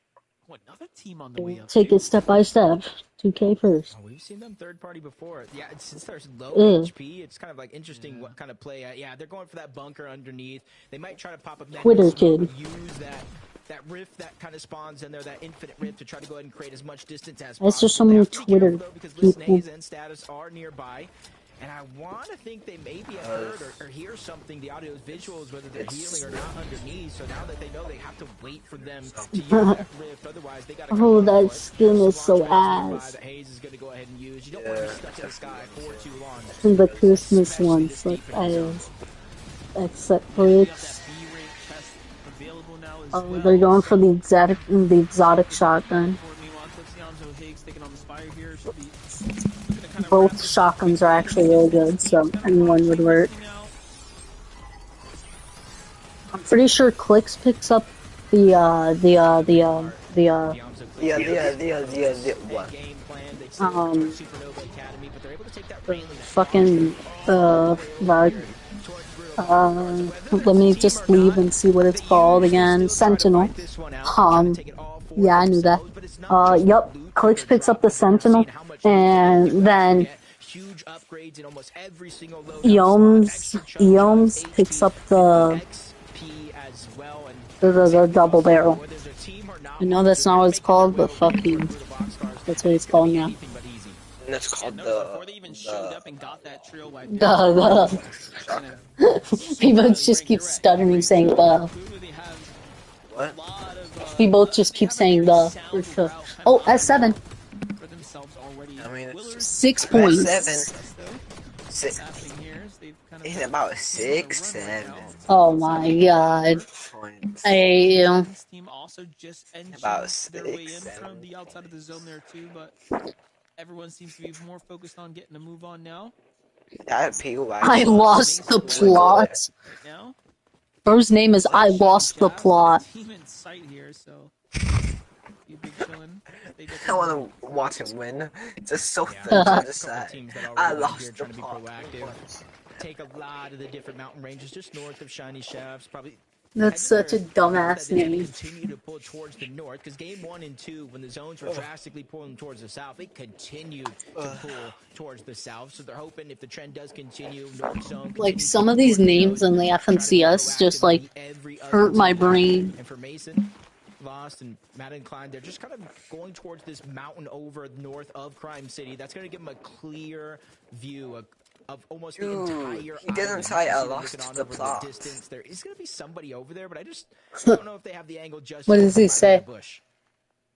What, another team on the way up? Take it step by step. 2K first. Oh, we've seen them third party before. Yeah, since there's low HP, it's kind of like interesting what kind of play. Yeah, they're going for that bunker underneath. They might try to pop up that Twitter kid. Use that rift that kind of spawns in there, that infinite rift, to try to go ahead and create as much distance as possible. It's just so many Twitter people. And status are nearby. And I want to think they maybe have heard or hear something, the audio visuals, whether they're healing or not underneath. So now that they know, they have to wait for them to use that rift. Otherwise, they got to. Oh, that skin is so ass. That Hayes is going to go ahead and use. You don't want to be stuck in the sky for too long. The Christmas ones, like ass. Except for it's. Oh, they're going for the exotic shotgun. Both shotguns are actually really good, so anyone would work. I'm pretty sure Clicks picks up the fucking let me just leave and see what it's called again. Sentinel. Yeah, I knew that. Yup, Clicks picks up the Sentinel, and then Eoms picks up the double barrel. I know that's not what it's called, but fuck you. That's what it's called now. And that's called before they even showed up and got that trio wiped We both just keep stuttering saying the. what? We both just keep saying the. For sure. Oh, S7. I mean, it's 6 points. It's about 6, 7. Oh my god. Points. This team also just About their way 6, in 7. from the outside of the zone there too, but everyone seems to be more focused on getting a move on now. I lost the plot. Now, Bro's name is I lost the plot. team in sight here, so I want to watch him win. Just so fun to decide. I lost the plot. Take a lot of the different mountain ranges just north of Shiny Shafts. Probably. That's such a dumbass name. Continue to pull towards the north because game 1 and 2, when the zones were drastically pulling towards the south, they continued to pull towards the south. So they're hoping if the trend does continue, north zone. Like some of these names in the FNCS just like hurt my brain. And for Mason, Lost and Madden Klein, they're just kind of going towards this mountain over north of Crime City. That's going to give them a clear view of almost the entire he didn't say I lost the plot. There is going to be somebody over there, but I just don't know if they have the angle just. What does he say?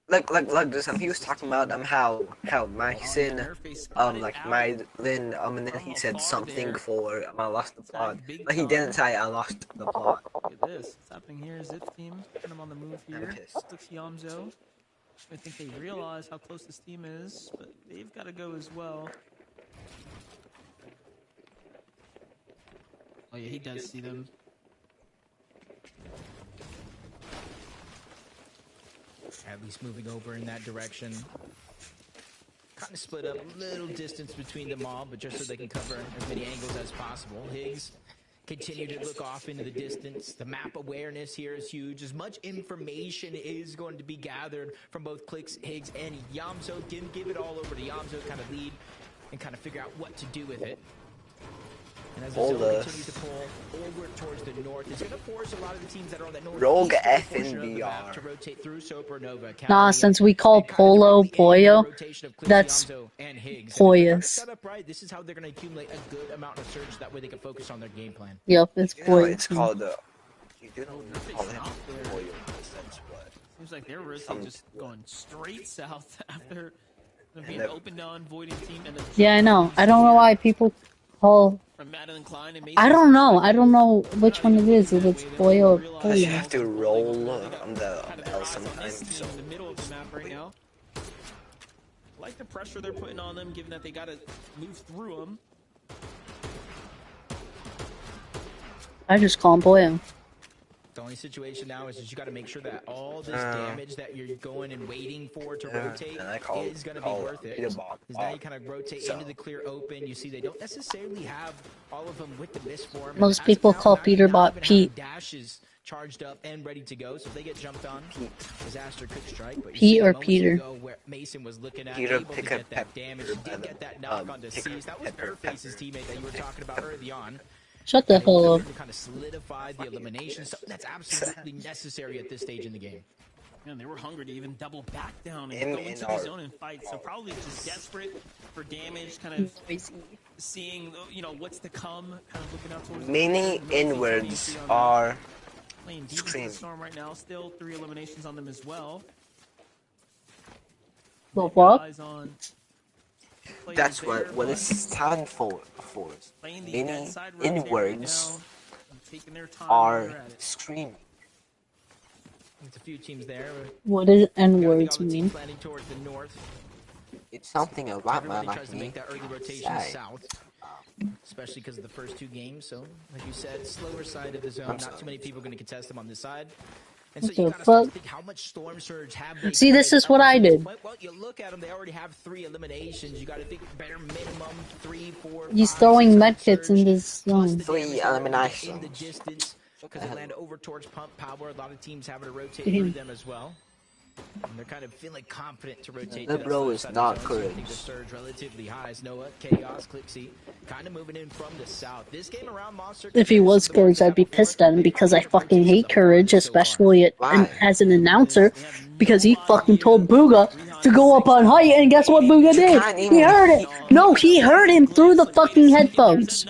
Like this. He was talking about how Mason like Mylan and then he said something for I lost the plot. But he didn't say I lost the plot. Look at this. What's happening here? Zip's team kind of on the move here. Looks Yamzo. I think they realize how close this team is, but they've got to go as well. Oh yeah, he does see them. At least moving over in that direction. Kind of split up a little distance between them all, but just so they can cover as many angles as possible. Higgs continue to look off into the distance. The map awareness here is huge. As much information is going to be gathered from both Clicks, Higgs, and Yamzo. Give it all over to Yamzo, kind of lead and kind of figure out what to do with it. And as the zone continues to pull over towards the north, it's going to force a lot of the teams that are on that north Rogue FNBR to rotate through Supernova. Nah, since we call Polo Pollo, that's Poyas. This is how they're going to accumulate a good amount of surge. That way they can focus on their game plan. Yep, it's Poyas. It's called you do know call him Pollo. Seems like they're really just going straight south after being open down, voiding team. And yeah, I know. I don't know why people call. I don't know. I don't know which one it is. If it's boy or boy. You have to roll on the L sometimes. So. In the middle of the map right now. Like the pressure they're putting on them, given that they got to move through them. I just call him boy. The only situation now is that you got to make sure that all this damage that you're going and waiting for to rotate is going to be worth it. Because now you kind of rotate into the clear open. You see they don't necessarily have all of them with the misform. Most people call Peterbot Pete. Dashes charged up and ready to go, so if they get jumped on, disaster could strike. But Pete or Peter? Where Mason was looking at, Peter, able to get that damage. He did get that knock onto C's. That was Airface's teammate that you were talking about early on. Shut the hell up. To kind of solidify the elimination, something that's absolutely necessary at this stage in the game. Man, they were hungry to even double back down and go into the zone and fight. So probably just desperate for damage, kind of seeing, what's to come, kind of looking out towards many inwards are playing deep into the storm right now. Still 3 eliminations on them as well. The what? That's what it stands for. Many inwards are screaming. There's a few teams there. What does N-words mean? It's something about my tries to make that early rotation south, especially because of the first 2 games. So, like you said, slower side of the zone. Not too many people going to contest them on this side. And so you gotta start to think how much storm surge have they. See, this is what I did. Well, you look at them; they already have 3 eliminations. You got to think bare minimum 3, 4. He's throwing medkits in this zone. 3 eliminations. In the distance, because they land over towards pump power. A lot of teams having to rotate through them as well. And they're kind of feeling confident to rotate. The bro is not Courage. The surge relatively high as Noah, Chaos, Clixie, kind of moving in from the south. This game around Monster. If he was Courage, I'd be pissed at him because I fucking hate Courage, especially as an announcer, because he fucking told Booga to go up on height, and guess what Booga did? He heard it. No, he heard him through the fucking headphones.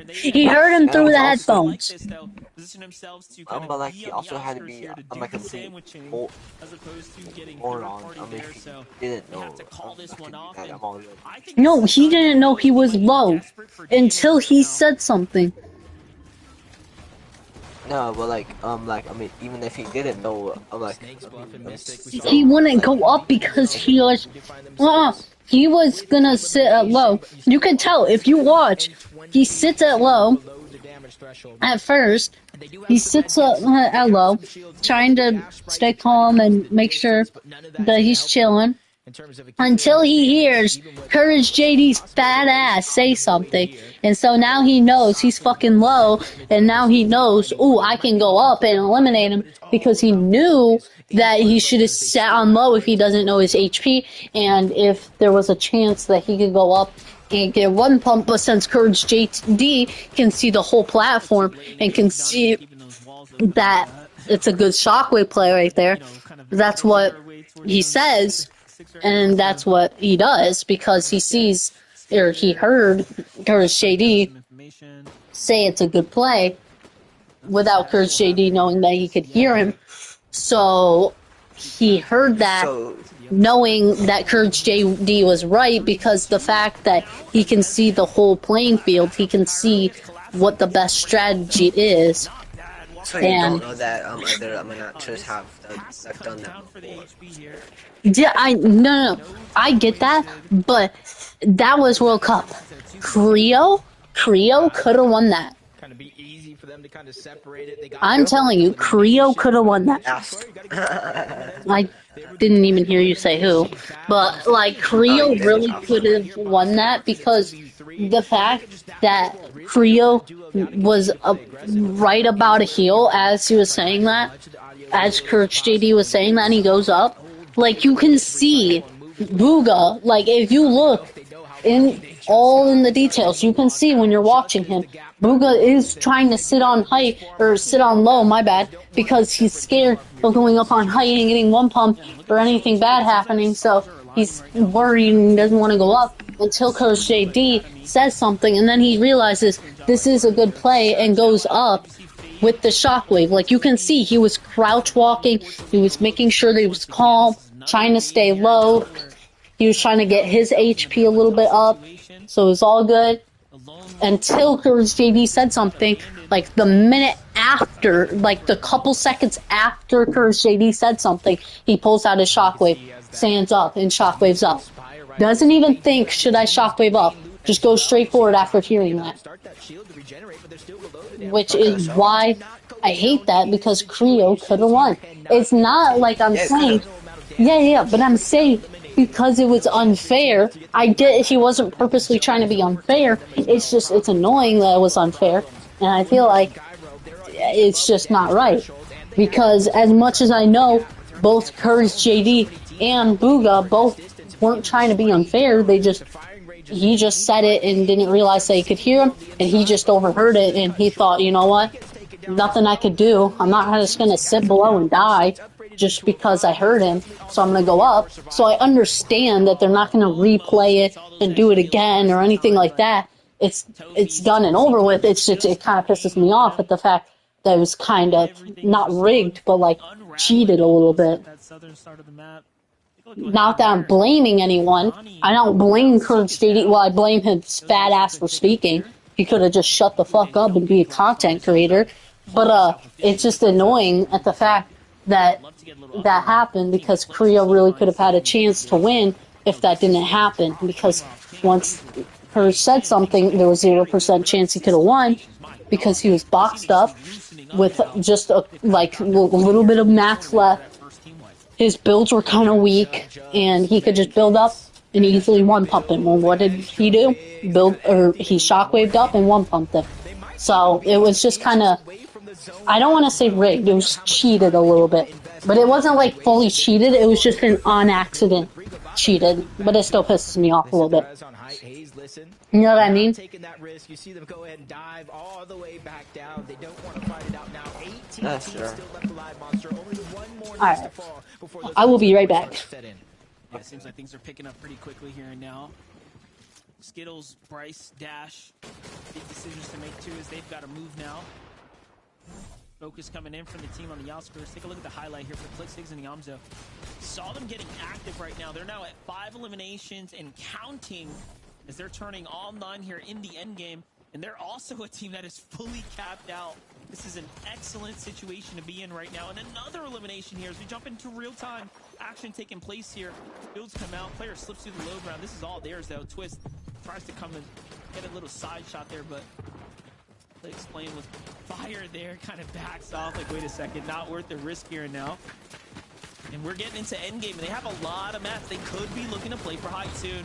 He heard him through the headphones. But like he also had to be like a moron. I mean, he didn't know. No, he didn't know he was low until he said something. No, but like, I mean, even if he didn't know, he wouldn't go up because he was gonna sit at low. You can tell if you watch, he sits at low. At first, he sits at low, trying to stay calm and make sure that he's chilling. Until he hears Courage JD's fat ass say something. And so now he knows he's fucking low, and now he knows, ooh, I can go up and eliminate him, because he knew that he should have sat on low if he doesn't know his HP, and if there was a chance that he could go up and get one pump. But since Courage JD can see the whole platform and can see that it's a good shockwave play right there, that's what he says. And that's what he does, because he sees, or he heard Courage JD say it's a good play without Courage JD knowing that he could hear him. So he heard that, knowing that Courage JD was right, because the fact that he can see the whole playing field, he can see what the best strategy is. So you don't know that other amateurs have done that before. Yeah, no, I get that, but that was World Cup. Creo could have won that. I'm telling you, Creo could have won that. I didn't even hear you say who, but like Creo really could have won that, because the fact that Creo was right about a heal as he was saying that, as Courage JD was saying that, and he goes up. Like, you can see Booga, like, if you look in the details, you can see when you're watching him, Booga is trying to sit on height, or sit on low, my bad, because he's scared of going up on height and getting one pump or anything bad happening, so he's worried and doesn't want to go up until Coach JD says something, and then he realizes this is a good play and goes up with the shockwave. Like, you can see he was crouch walking, he was making sure that he was calm, trying to stay low, he was trying to get his HP a little bit up, so it was all good, until Courage JD said something, like the minute after, like the couple seconds after Courage JD said something, he pulls out his shockwave, stands up, and shockwaves up. Doesn't even think, should I shockwave up? Just goes straight forward after hearing that. Which is why I hate that, because Creo could have won. It's not like I'm saying, but I'm saying because it was unfair. I get he wasn't purposely trying to be unfair. It's just, it's annoying that it was unfair. And I feel like it's just not right. Because as much as I know, both Courage JD and Booga both weren't trying to be unfair. He just said it and didn't realize that he could hear him, and he just overheard it, and he thought, you know what, nothing I could do. I'm not just going to sit below and die just because I heard him, so I'm going to go up. So I understand that they're not going to replay it and do it again or anything like that. It's done and over with. It's just, it kind of pisses me off at the fact that it was kind of not rigged, but like cheated a little bit. Not that I'm blaming anyone. I don't blame Courage JD. Well, I blame his fat ass for speaking. He could have just shut the fuck up and be a content creator. But it's just annoying at the fact that that happened, because Creo really could have had a chance to win if that didn't happen. Because once Courage said something, there was 0% chance he could have won, because he was boxed up with just a little bit of max left. His builds were kind of weak, and he could just build up and easily one-pump him. Well, what did he do? He shockwaved up and one-pumped him. So it was just kind of, I don't want to say rigged, it was cheated a little bit. But it wasn't like fully cheated, it was just an on accident cheated. But it still pisses me off a little bit. You know what I mean? Taking that risk, you see them go ahead and dive all the way back down. They don't want to fight it out now. 18 teams still left alive, Monster. Only one more needs to fall before those I will be right back. Yeah, it seems like things are picking up pretty quickly here and now. Skittles, Bryce, Dash, big decisions to make too as they've got to move now. Focus coming in from the team on the outskirts. Take a look at the highlight here for Clix, Higgs, and Yamzo. Saw them getting active right now. They're now at 5 eliminations and counting as they're turning all 9 here in the end game. And they're also a team that is fully capped out. This is an excellent situation to be in right now. And another elimination here as we jump into real-time action taking place here. Builds come out, player slips through the low ground. This is all theirs though. Twist tries to come and get a little side shot there, but Clix playing with fire there, kind of backs off like, wait a second, not worth the risk here now. And we're getting into endgame, and they have a lot of maps. They could be looking to play for height soon.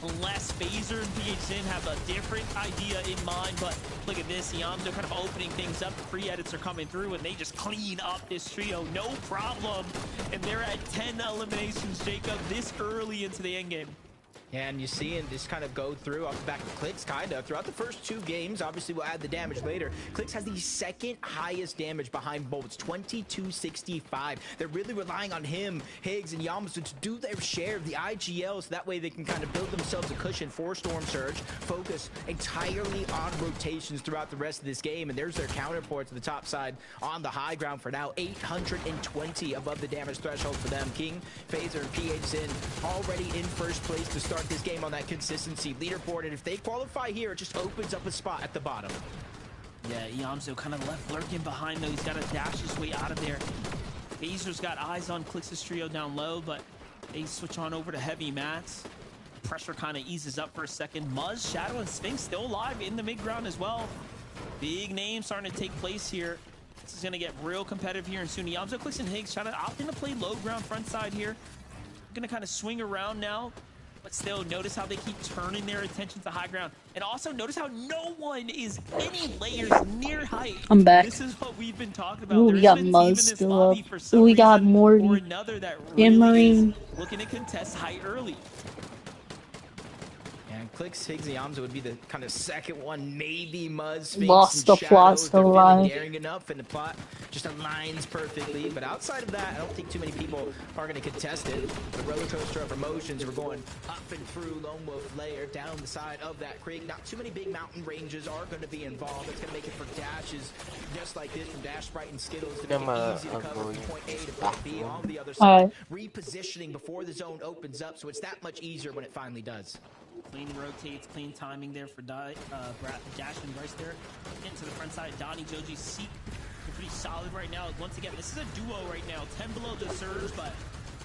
Unless Phaser and PHN have a different idea in mind, but look at this, Yamzo kind of opening things up. The pre-edits are coming through, and they just clean up this trio, no problem. And they're at 10 eliminations, Jacob, this early into the endgame. Yeah, and you see and just kind of go through off the back of Clix, kind of throughout the first 2 games. Obviously, we'll add the damage later. Clix has the second highest damage behind Bolts, 2265. They're really relying on him, Higgs, and Yamzo to do their share of the IGL, so that way they can kind of build themselves a cushion for Storm Surge. Focus entirely on rotations throughout the rest of this game, and there's their counterpart to the top side on the high ground for now. 820 above the damage threshold for them. King, Phaser, and PHN already in first place to start this game on that consistency leaderboard, and if they qualify here, it just opens up a spot at the bottom. Yeah, Yamzo kind of left lurking behind though. He's got to dash his way out of there. Phaser's got eyes on Clix's trio down low, but they switch on over to heavy mats. Pressure kind of eases up for a second. Muzz, Shadow, and Sphinx still alive in the mid ground as well. Big names starting to take place here. This is going to get real competitive here and soon. Yamzo, Clix, and Higgs trying to opt in to play low ground front side here. Going to kind of swing around now. But still, notice how they keep turning their attention to high ground. And also notice how no one is any layers near height. I'm back. This is what we've been talking about. Ooh, we got Muzz still up. Ooh, we got Morty. Or another that really is looking to contest height early. And Clix, Higgs, and Yamzo would be the kind of second one, maybe Muzz, Sphinx, Lost the plot, still alive. Daring enough, and the plot just aligns perfectly. But outside of that, I don't think too many people are going to contest it. The roller coaster of emotions, we're going up and through Lone Wolf Lair, down the side of that creek. Not too many big mountain ranges are going to be involved. It's going to make it for dashes just like this from Dash, Sprite, and Skittles to make it easy to cover from point A to point B on the other side. Repositioning before the zone opens up, so it's that much easier when it finally does. Clean rotates, clean timing there for Dash and Bryce there. Into the front side, Donnie, Joji, Seek. They're pretty solid right now. Once again, this is a duo right now. 10 below the surge, but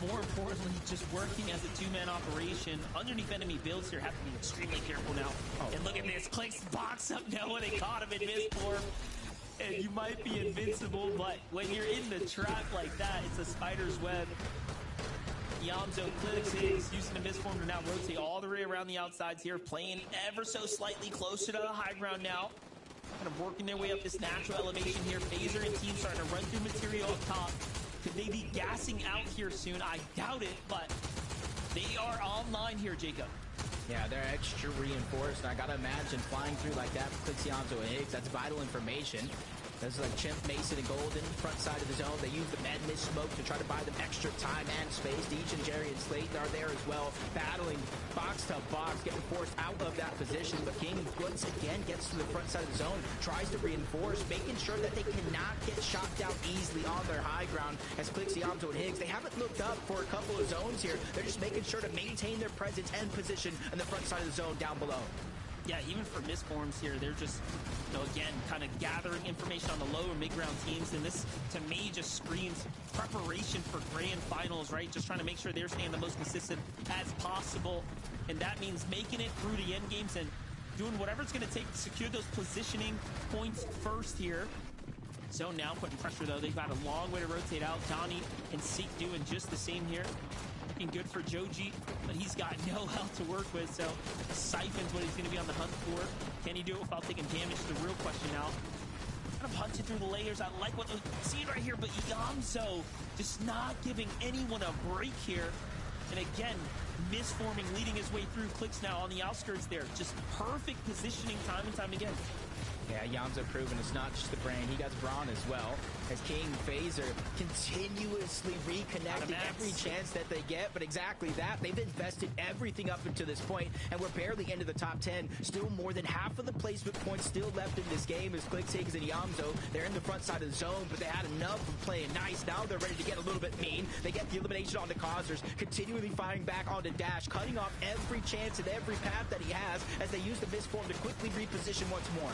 more importantly, just working as a 2-man operation. Underneath enemy builds here, have to be extremely careful now. And look at this, Clix box up now when they caught him in mid-form. And you might be invincible, but when you're in the trap like that, it's a spider's web. Yamzo, Clix, Higgs using the misform to now rotate all the way around the outsides here, playing ever so slightly closer to the high ground now. Kind of working their way up this natural elevation here. Phaser and team starting to run through material up top. Could they be gassing out here soon? I doubt it, but they are online here, Jacob. Yeah, they're extra reinforced. I gotta imagine flying through like that for Clix, Yamzo, and Higgs. That's vital information. This is like Chimp, Mason, and Golden, front side of the zone. They use the Madness smoke to try to buy them extra time and space. Deej and Jerry and Slate are there as well, battling box to box, getting forced out of that position. But King once again gets to the front side of the zone, tries to reinforce, making sure that they cannot get shot down easily on their high ground. As Clix, Yamzo, and Higgs, they haven't looked up for a couple of zones here. They're just making sure to maintain their presence and position in the front side of the zone down below. Yeah, even for misforms here, they're just, you know, again, kind of gathering information on the lower mid-ground teams, and this, to me, just screams preparation for grand finals, right? Just trying to make sure they're staying the most consistent as possible, and that means making it through the end games and doing whatever it's going to take to secure those positioning points first here. Zone now putting pressure, though. They've got a long way to rotate out. Donnie and Seek doing just the same here. Looking good for Joji, but he's got no health to work with, so Siphon's what he's going to be on the hunt for. Can he do it without taking damage? The real question now. kind of punching through the layers. I like what we're seeing right here, but Yamso just not giving anyone a break here. And again, misforming, leading his way through. Clicks now on the outskirts there. Just perfect positioning time and time again. Yeah, Yamso proven it's not just the brain. He got Braun as well. As King Phaser continuously reconnecting every chance that they get. But exactly that, they've invested everything up until this point, and we're barely into the top 10. Still more than half of the placement points still left in this game as Clicks, Higgs, and Yamso. They're in the front side of the zone, but they had enough of playing nice. Now they're ready to get a little bit mean. They get the elimination on the Causers, continually firing back onto Dash, cutting off every chance and every path that he has as they use the misform to quickly reposition once more.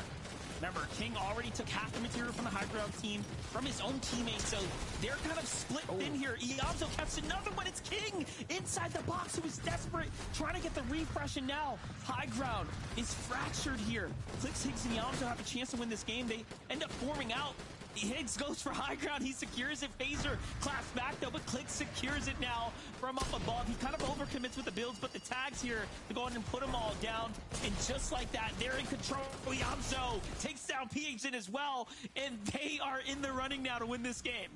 Remember, King already took half the material from the high ground team, from his own teammates, so they're kind of split in here. Yamso catches another one. It's King inside the box, who is desperate, trying to get the refresh, and now high ground is fractured here. Clicks, Higgs, and Yamso have a chance to win this game. They end up forming out. Higgs goes for high ground. He secures it. Phaser claps back though, but Click secures it now from up above. He kind of overcommits with the builds, but the tags here to go ahead and put them all down. And just like that, they're in control. Yamso takes down PHN as well, and they are in the running now to win this game.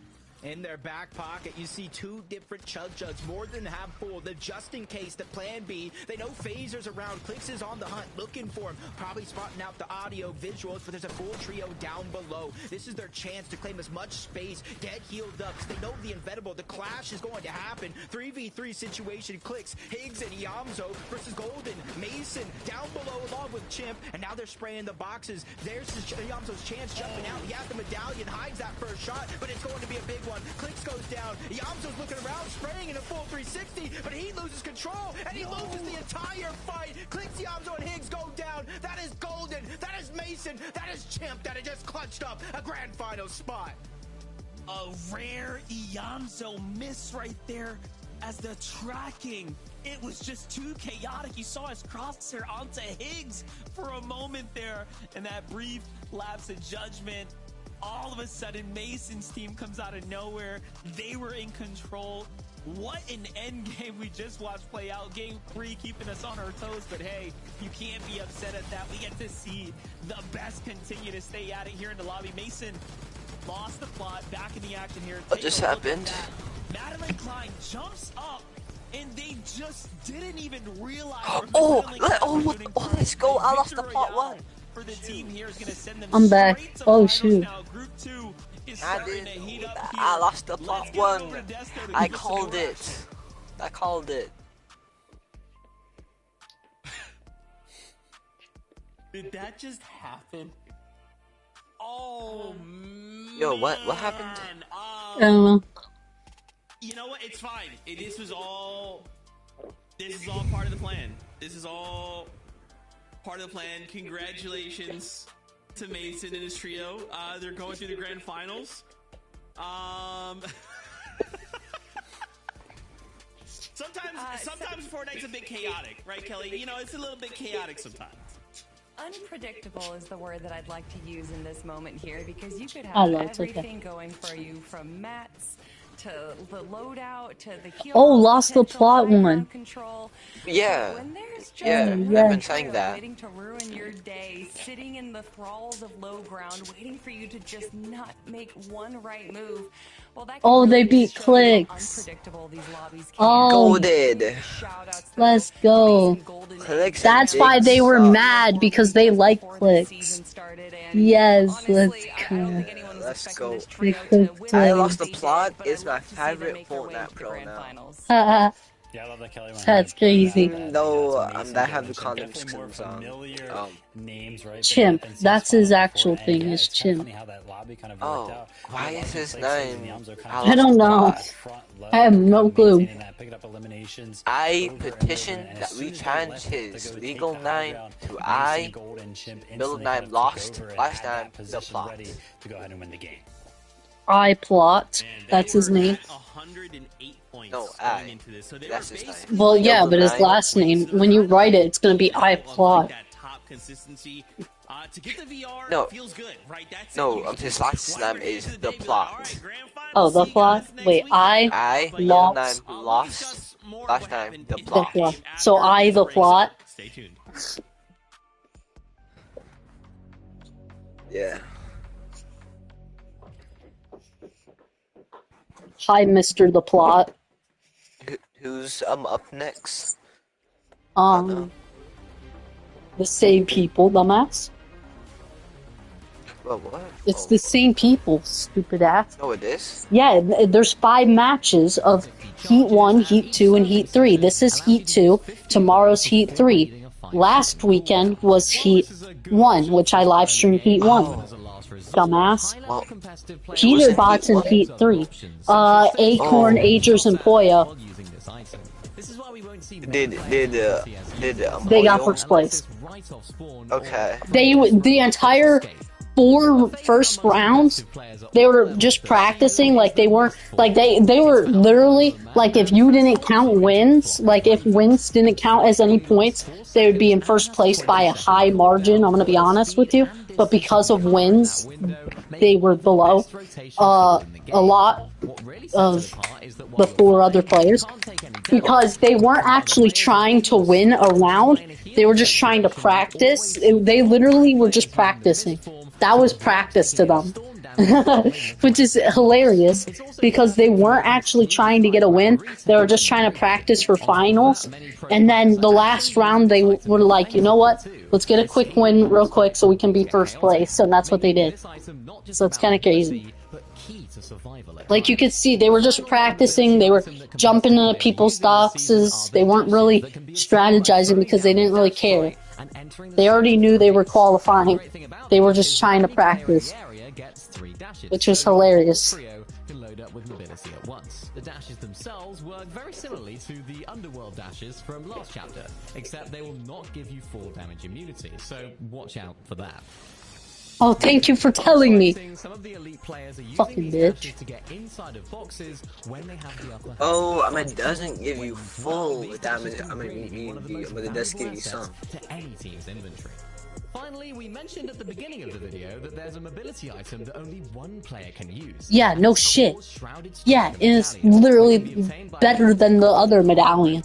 In their back pocket, you see two different chug jugs, more than half full. The just in case, the plan B. They know Phaser's around. Clicks is on the hunt, looking for him. Probably spotting out the audio visuals, but there's a full trio down below. This is their chance to claim as much space, get healed up. They know the inevitable. The clash is going to happen. 3v3 situation. Clicks, Higgs, and Yamso versus Golden, Mason down below along with Chimp, and now they're spraying the boxes. There's Yamso's chance jumping out. He has the medallion, hides that first shot, but it's going to be a big one. Clicks goes down. Yamso's looking around, spraying in a full 360, but he loses control, and he loses the entire fight. Clicks, Yamso, and Higgs go down. That is Golden. That is Mason. That is Chimp that had just clutched up a grand final spot. A rare Yamso miss right there as the tracking. It was just too chaotic. You saw his crosshair onto Higgs for a moment there, and that brief lapse of judgment. All of a sudden, Mason's team comes out of nowhere. They were in control. What an end game we just watched play out. Game 3 keeping us on our toes, but hey, you can't be upset at that. We get to see the best continue to stay at it here in the lobby. Mason lost the plot, back in the action here. What just happened? Madeline Klein jumps up, and they just didn't even realize. Let's go. I lost the plot one. For the team here is going to send them I'm back. Oh shoot. now. Group 2 is starting to heat up here. I lost the plot one. I I called it. I called it. Did that just happen? Oh man. Yo, what happened? I don't know. You know what? It's fine. This is all part of the plan. This is all part of the plan. Congratulations to Mason and his trio. They're going through the grand finals. Sometimes Fortnite's a bit chaotic, right, Kelly? You know, it's a little bit chaotic sometimes. Unpredictable is the word that I'd like to use in this moment here, because you could have everything going for you, from mats to the loadout to the heal. Oh, lost the plot one. Control. Yeah. When there's just I've been saying that. waiting to ruin your day, sitting in the thralls of low ground, waiting for you to just not make one right move. Well, that they beat Clicks. Unpredictable these lobbies can Oh, Golden. let's go. Clicks. That's why they were mad, because they like Clicks. Yes, let's go. Let's go. Clicks. I lost the plot is my favorite Fortnite pro now. Yeah, I love that Kelly. That's crazy. Though I have the condoms names, right? Chimp. That's his actual thing, is Chimp. Oh, why is his name? I don't know. I have no clue. I petition that we change his legal name to I. Middle name lost. Last name the plot. To go ahead and win the game. I plot. That's his name. 108 points No, going into this. So that's his name. Well, yeah, but his last name, when you write it, it's gonna be I plot. That top consistency to get the VR No. feels good, right? That's No, his last name is the plot. Oh, the plot? Wait, I middle lost. name lost. Last name the plot. The plot. So I the plot. Stay tuned. Yeah. Hi, Mr. The Plot. Who's up next? The same people, dumbass. Well, what? It's the same people, stupid ass. Oh, it is? Yeah, there's 5 matches of Heat 1, Heat 2, and Heat 3. This is Heat 2. Tomorrow's Heat 3. Last weekend was Heat 1, which I live streamed Heat 1. Dumbass. Well, Peterbot's in Heat 3. Acorn, Agers, and Poyo. They got first place. Okay. The entire 4 first rounds, they were just practicing. Like they weren't like they were literally like, if you didn't count wins, like if wins didn't count as any points, they would be in first place by a high margin. I'm gonna be honest with you, but because of wins, they were below a lot of the 4 other players, because they weren't actually trying to win a round. They were just trying to practice. They literally were just practicing. That was practice to them. Which is hilarious, because they weren't actually trying to get a win. They were just trying to practice for finals. And then the last round, they were like, you know what? Let's get a quick win real quick so we can be first place. And that's what they did. So it's kind of crazy. Like you could see, they were just practicing. They were jumping into people's boxes. They weren't really strategizing because they didn't really care. They already knew they were qualifying. They were just trying to practice, which was hilarious. The dashes themselves work very similarly to the underworld dashes from last chapter, except they will not give you fall damage immunity, so watch out for that. Oh, thank you for telling me. Fucking bitch. Oh, I mean, it doesn't give you full damage. I mean, but it does give you some. Finally, we mentioned at the beginning of the video that there's a mobility item that only one player can use. Yeah, no shit. Yeah, it is literally better than the other medallion.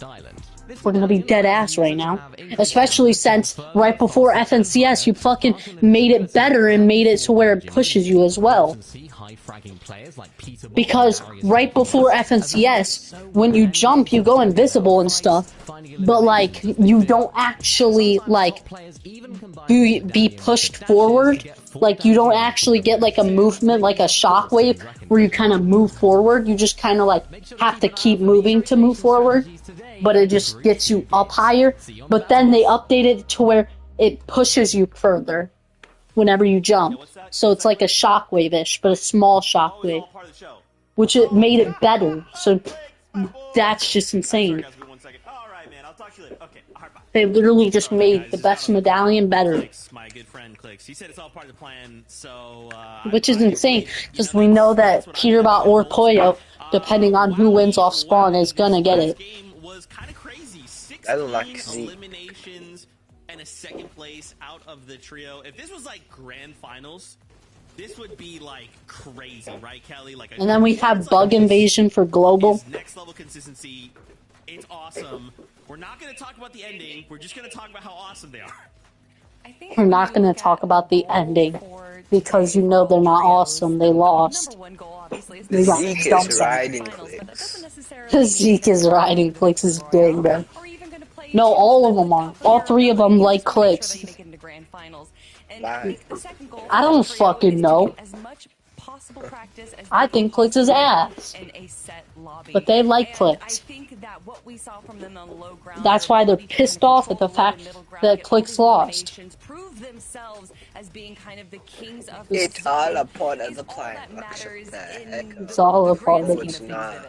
We're gonna be dead ass right now. Especially since right before FNCS, you fucking made it better and made it to where it pushes you as well. Because right before FNCS, when you jump, you go invisible and stuff. But like, you don't actually like be pushed forward. Like, you don't actually get like a movement, like a shockwave, where you kind of move forward. You just kind of like have to keep moving to move forward. But it just gets you up higher. But then they updated it to where it pushes you further whenever you jump. So it's like a shockwave-ish, but a small shockwave. Which it made it better. So that's just insane. They literally just made the best medallion better. Which is insane, because we know that Peterbot or Poyo, depending on who wins off spawn, is gonna get it. I don't like Z. Eliminations and a second place out of the trio. If this was like grand finals, this would be like crazy, right, Kelly? Like, and then we have bug invasion for global. Next level consistency. It's awesome. We're not going to talk about the ending. We're just going to talk about how awesome they are. We're not going to talk about the ending because you know they're not awesome. They lost. Zeke is riding clicks. Zeke is riding clicks is big, bro. No, all of them are. All 3 of them like clicks. Bye. I don't fucking know. I think clicks is ass. But they like clicks. That's why they're pissed off at the fact that clicks lost. It's all a part of the plan. It's all a part of the plan.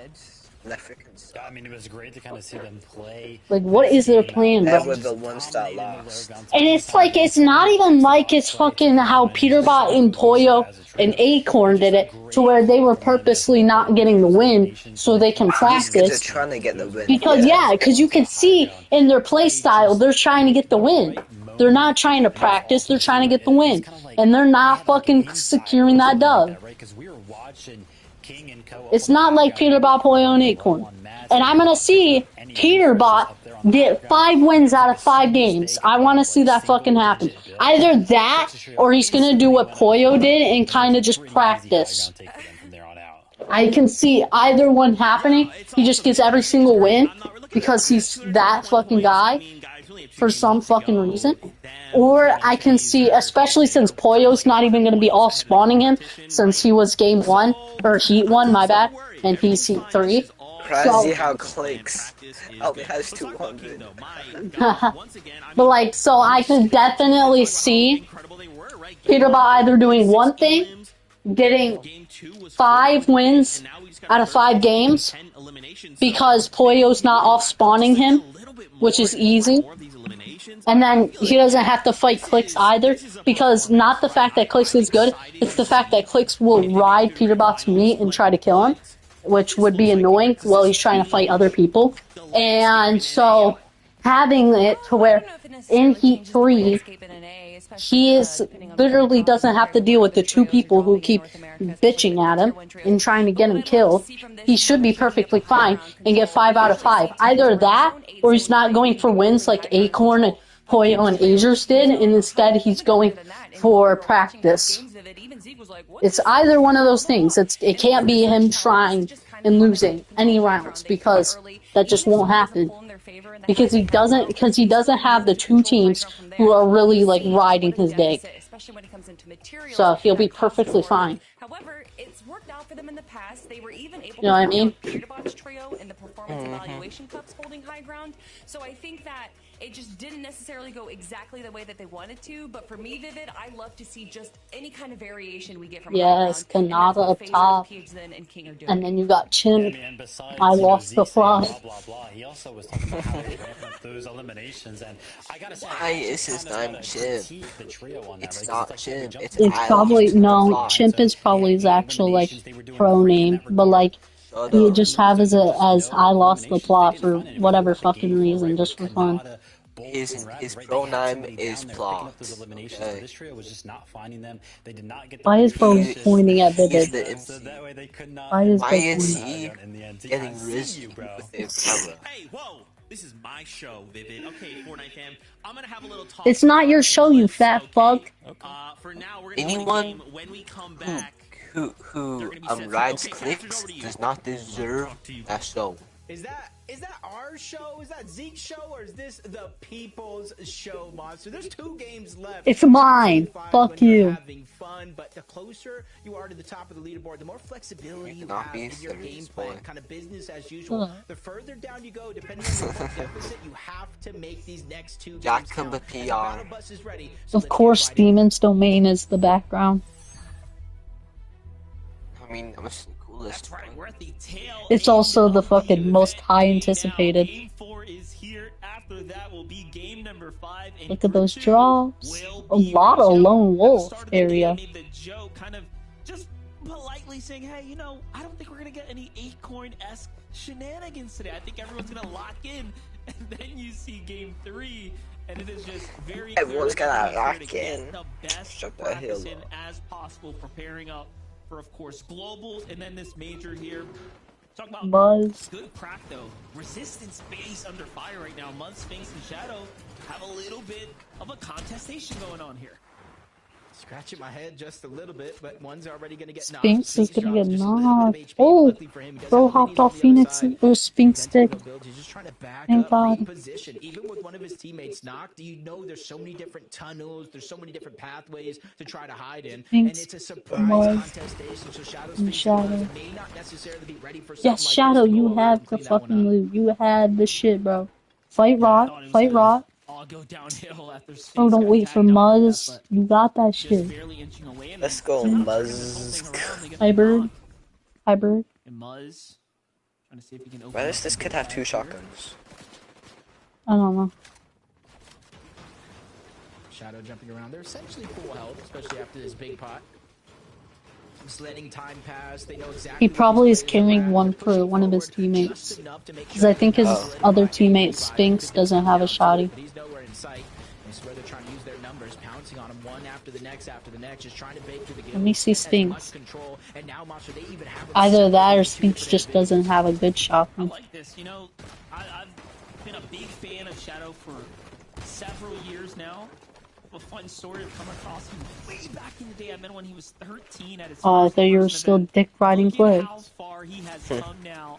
I mean, it was great to kind of see them play. Like, what is their plan, bro? That was the ones that lost. And it's like, it's not even like it's fucking how Peterbot and Poyo and Acorn did it, to where they were purposely not getting the win so they can practice. They're trying to get the win. Because, yeah, because you can see in their play style, they're trying to get the win. They're not trying to practice, they're trying to get the win. And they're not fucking securing that dub. It's not like Peterbot, Poyo, and Acorn. And I'm going to see Peterbot get 5 wins out of 5 games. I want to see that fucking happen. Either that, or he's going to do what Poyo did and kind of just practice. I can see either one happening. He just gets every single win because he's that fucking guy for some fucking reason. Or I can see, especially since Poyo's not even going to be all spawning him since he was game 1, or heat 1, my bad, and he's heat 3. Crazy how clicks only has 200. But like, so I could definitely see Peterbot either doing one thing, getting 5 wins out of 5 games, because Poyo's not off spawning him, which is easy. And then he doesn't have to fight Clicks either, because not the fact that Clicks is good, it's the fact that Clicks will ride Peterbot's meat and try to kill him, which would be annoying while he's trying to fight other people. And so having it to where in Heat 3, he literally doesn't have to deal with the 2 people who keep bitching at him and trying to get him killed. He should be perfectly fine and get 5 out of 5. Either that, or he's not going for wins like Acorn and Poyo and Azers did, and instead he's going for practice. It's either one of those things. It can't be him trying and losing any rounds, because that just won't happen. Because he doesn't have the 2 teams who are really like riding his day. So he'll be perfectly fine. However, it's worked out for them in the past. They were even able you know what I mean? Peterbot's trio in the performance evaluation cups holding high ground. So I think that it just didn't necessarily go exactly the way that they wanted to, but for me, Vivid, I love to see just any kind of variation we get from yes, Kanata up top, and then you got Chin. I lost the fly. He also was talking about how they ramp up those eliminations, and I gotta say, why is his name Chimp? It's not Chimp. It's probably no. Chimp is probably his actual like pro name, but like you just have as I lost the plot for whatever fucking reason, just for fun. His pro name is Plot. Okay. Why is Bo pointing at Vivid? Why is he getting risky with his camera? Hey, whoa! This is my show, Vivid. Okay, Fortnite fam, I'm gonna have a little talk. It's not your show, you fat fuck. For now, we're gonna anyone when we come back, who rides Clicks does not deserve that show. Is that our show? Is that Zeke's show? Or is this the people's show, Monster? There's 2 games left. It's mine. Fuck you. Having fun, but the closer you are to the top of the leaderboard, the more flexibility you have in your game plan, kind of business as usual. The further down you go, depending on your deficit, you have to make these next 2 games count. PR. Battle bus is ready, so of course, Demon's Domain is the background. I mean, I'm just that's right, we're at the tail. It's also the fucking most high anticipated. Game 4 is here. After that will be game number 5. And look at those drops. A lot of lone wolf area. Made the joke, kind of just politely saying, hey, you know, I don't think we're gonna get any Acorn-esque shenanigans today. I think everyone's gonna lock in. And then you see game 3, and it is just very everyone's gonna lock in. The best practice in as possible, preparing up for, of course, globals, and then this major here. Talk about Muzz. Good crack though. Resistance base under fire right now. Muzz, Sphinx, and Shadow have a little bit of a contestation going on here. Scratching my head just a little bit, but one's already gonna get knocked. Sphinx is gonna get knocked. Oh, bro hopped off Phoenix or Sphinx stick. Thank God. Even with one of his teammates knocked, you know there's so many different tunnels, there's so many different pathways to try to hide in, and it's a surprise contestation. So Shadow may not necessarily be ready for something yes, Shadow, you have the fucking loot. You had the shit, bro. Fight Rot, fight Rot. Go downhill after oh, don't wait for Muzz. You got that shit. Let's go, Muzz. Hi, Bird. Hi, Bird. And Muzz. Trying to see if he can open. Why does this kid have 2 shotguns? I don't know. Shadow jumping around. They're essentially full health, especially after this big pot. Just letting time pass. They know exactly he probably is carrying one for one of his teammates. Because I think his other teammate, Sphinx, doesn't have a shotty. He's nowhere in sight. This is where they're trying to use their numbers, pouncing on him one after the next, just trying to bake through the game. Let me see Sphinx. Either that or Sphinx just doesn't have a good shotgun. I like this. You know, I've been a big fan of Shadow for several years now. a fun story of coming across him way back in the day. I met when he was 13 at his Oh, I first thought you were in-person still event. dick riding Look at how clips. far he has come now.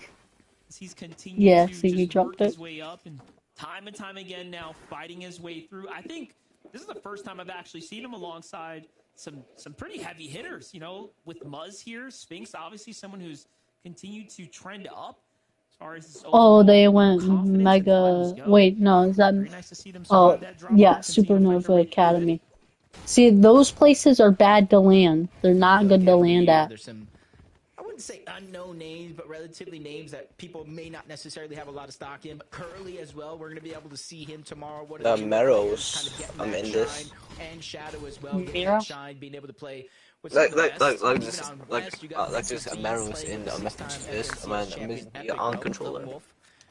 He's continued Yeah, to see, you just dropped work his it. way up and time again now fighting his way through. I think this is the first time I've actually seen him alongside some pretty heavy hitters, you know, with Muzz here. Sphinx, obviously someone who's continued to trend up as far as his Oh, they overall went confidence and mega. finals go. Wait, no, is that? Very nice to see them Oh, survive that drop yeah, and continue to fight their Supernova way through it. Academy. See, those places are bad to land. They're not good to land at. There's some, I wouldn't say unknown names, but relatively names that people may not necessarily have a lot of stock in. But Curly as well, we're going to be able to see him tomorrow. What The Meros, I'm in this. And Shadow as well, getting Miro? that shine, being able to play with Like this Meros in on controller.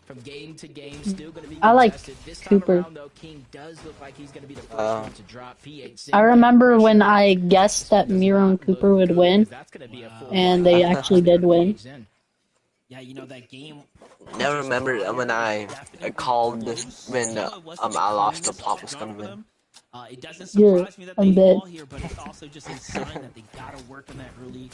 From game to game, still going to be I like contested. This time Cooper. around, though, King does look like he's going to be the first one to drop P8. I remember when I guessed that Miro and Cooper would win, and they actually did win. Yeah, you know that game. Never remember when I called when I lost the plot was gonna win. It doesn't surprise me that I'm they dead. fall here, but it's also just a sign that they gotta work on that early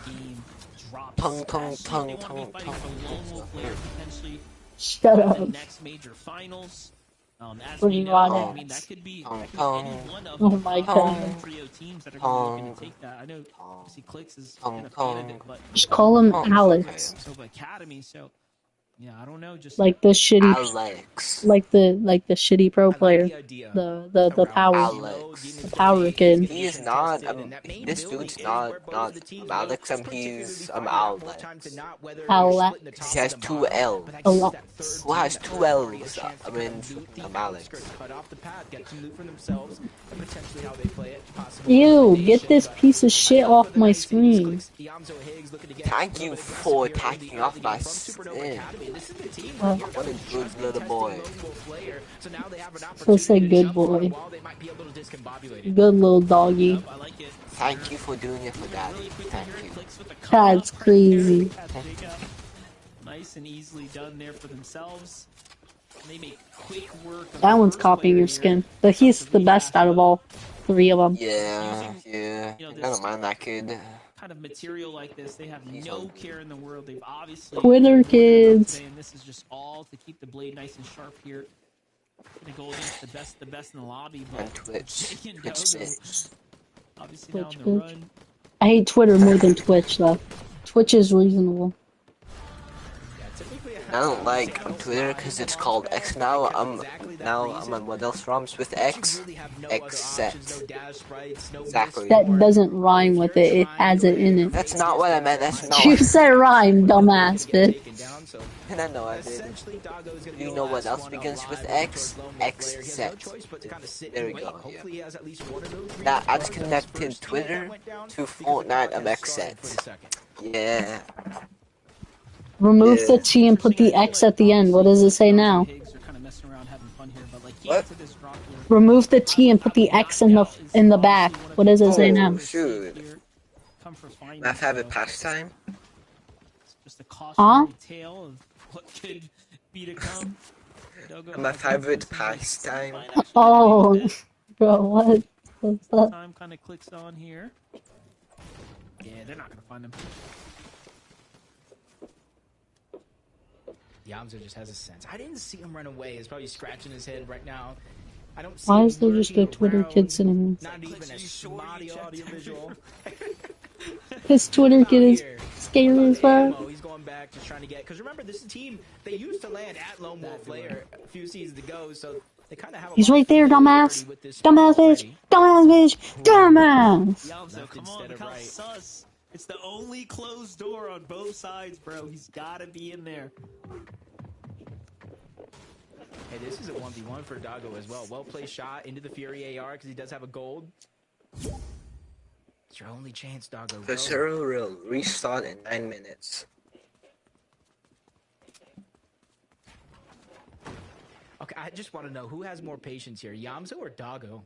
game drop. Tongue. They want to be fighting for Lone Wolf later, potentially Shut the up. next major finals. As What we do you know, want I it? mean, that could be Tongue. one of Oh my god. trio teams that are going to be looking to take that. I know, obviously, Clicks is been a fan of it, but Just call him Alex. Nova Academy, so yeah, I don't know, just Like the shitty, Alex. like the shitty pro player, the power kid. He is not. This dude's not Alex. He's Alex. Alex. He has two L's. Alex. Who has two L's? I mean, Alex. Ew, get this piece of shit off my screen. Thank you for attacking off my skin. What a good little boy. So say good boy. Good little doggy. Thank you for doing it for daddy. Thank you. That's crazy. Nice and easily done there for themselves. They make quick work of That the one's first copying player your here. skin. But he's the best out of all three of them. Yeah. I don't mind that kid. Kind of material like this, they have no care in the world. They've obviously Twitter kids. and this is just all to keep the blade nice and sharp here. Gonna go against the best in the lobby, but And Twitch. Jake and Twitch Dogo, bitch. obviously now on the Twitch. run. I hate Twitter more than Twitch though. Twitch is reasonable. I don't like Twitter because it's called X now. I'm on what else rhymes with X? Xset. Exactly. That doesn't rhyme with it. It has it in it. That's not what I meant. That's not You what said rhyme, dumbass bitch. And I know I did. You know what else begins with X? Xset. There we go. Yeah. Now I just connected Twitter to Fortnite of Xset. Yeah. Remove the T and put the X at the end. What does it say now? What? Remove the T and put the X in the back. What does it say now? Shoot. My favorite pastime? Huh? My favorite pastime? Oh, bro, what? What's up? Time kind of clicks on here. Yeah, they're not gonna find him. Yamzo just has a sense. I didn't see him run away. He's probably scratching his head right now. I don't see Why him is there just a lurking Twitter around. kid sitting here? Not even a spotty audio visual. His Twitter kid is scary as fuck. He's going back, just trying to get. Because remember, this is a team they used to land at Lone Wolf layer a few seasons ago, so they kind of have. He's right there, dumbass. Dumbass bitch. Dumbass bitch. Dumbass. Yamzo, come on, look how sus. It's the only closed door on both sides, bro. He's gotta be in there. Hey, this is a 1v1 for Dago as well. Well-placed shot into the Fury AR because he does have a gold. It's your only chance, Dago. The server will restart in 9 minutes. Okay, I just want to know who has more patience here, Yamzo or Dago?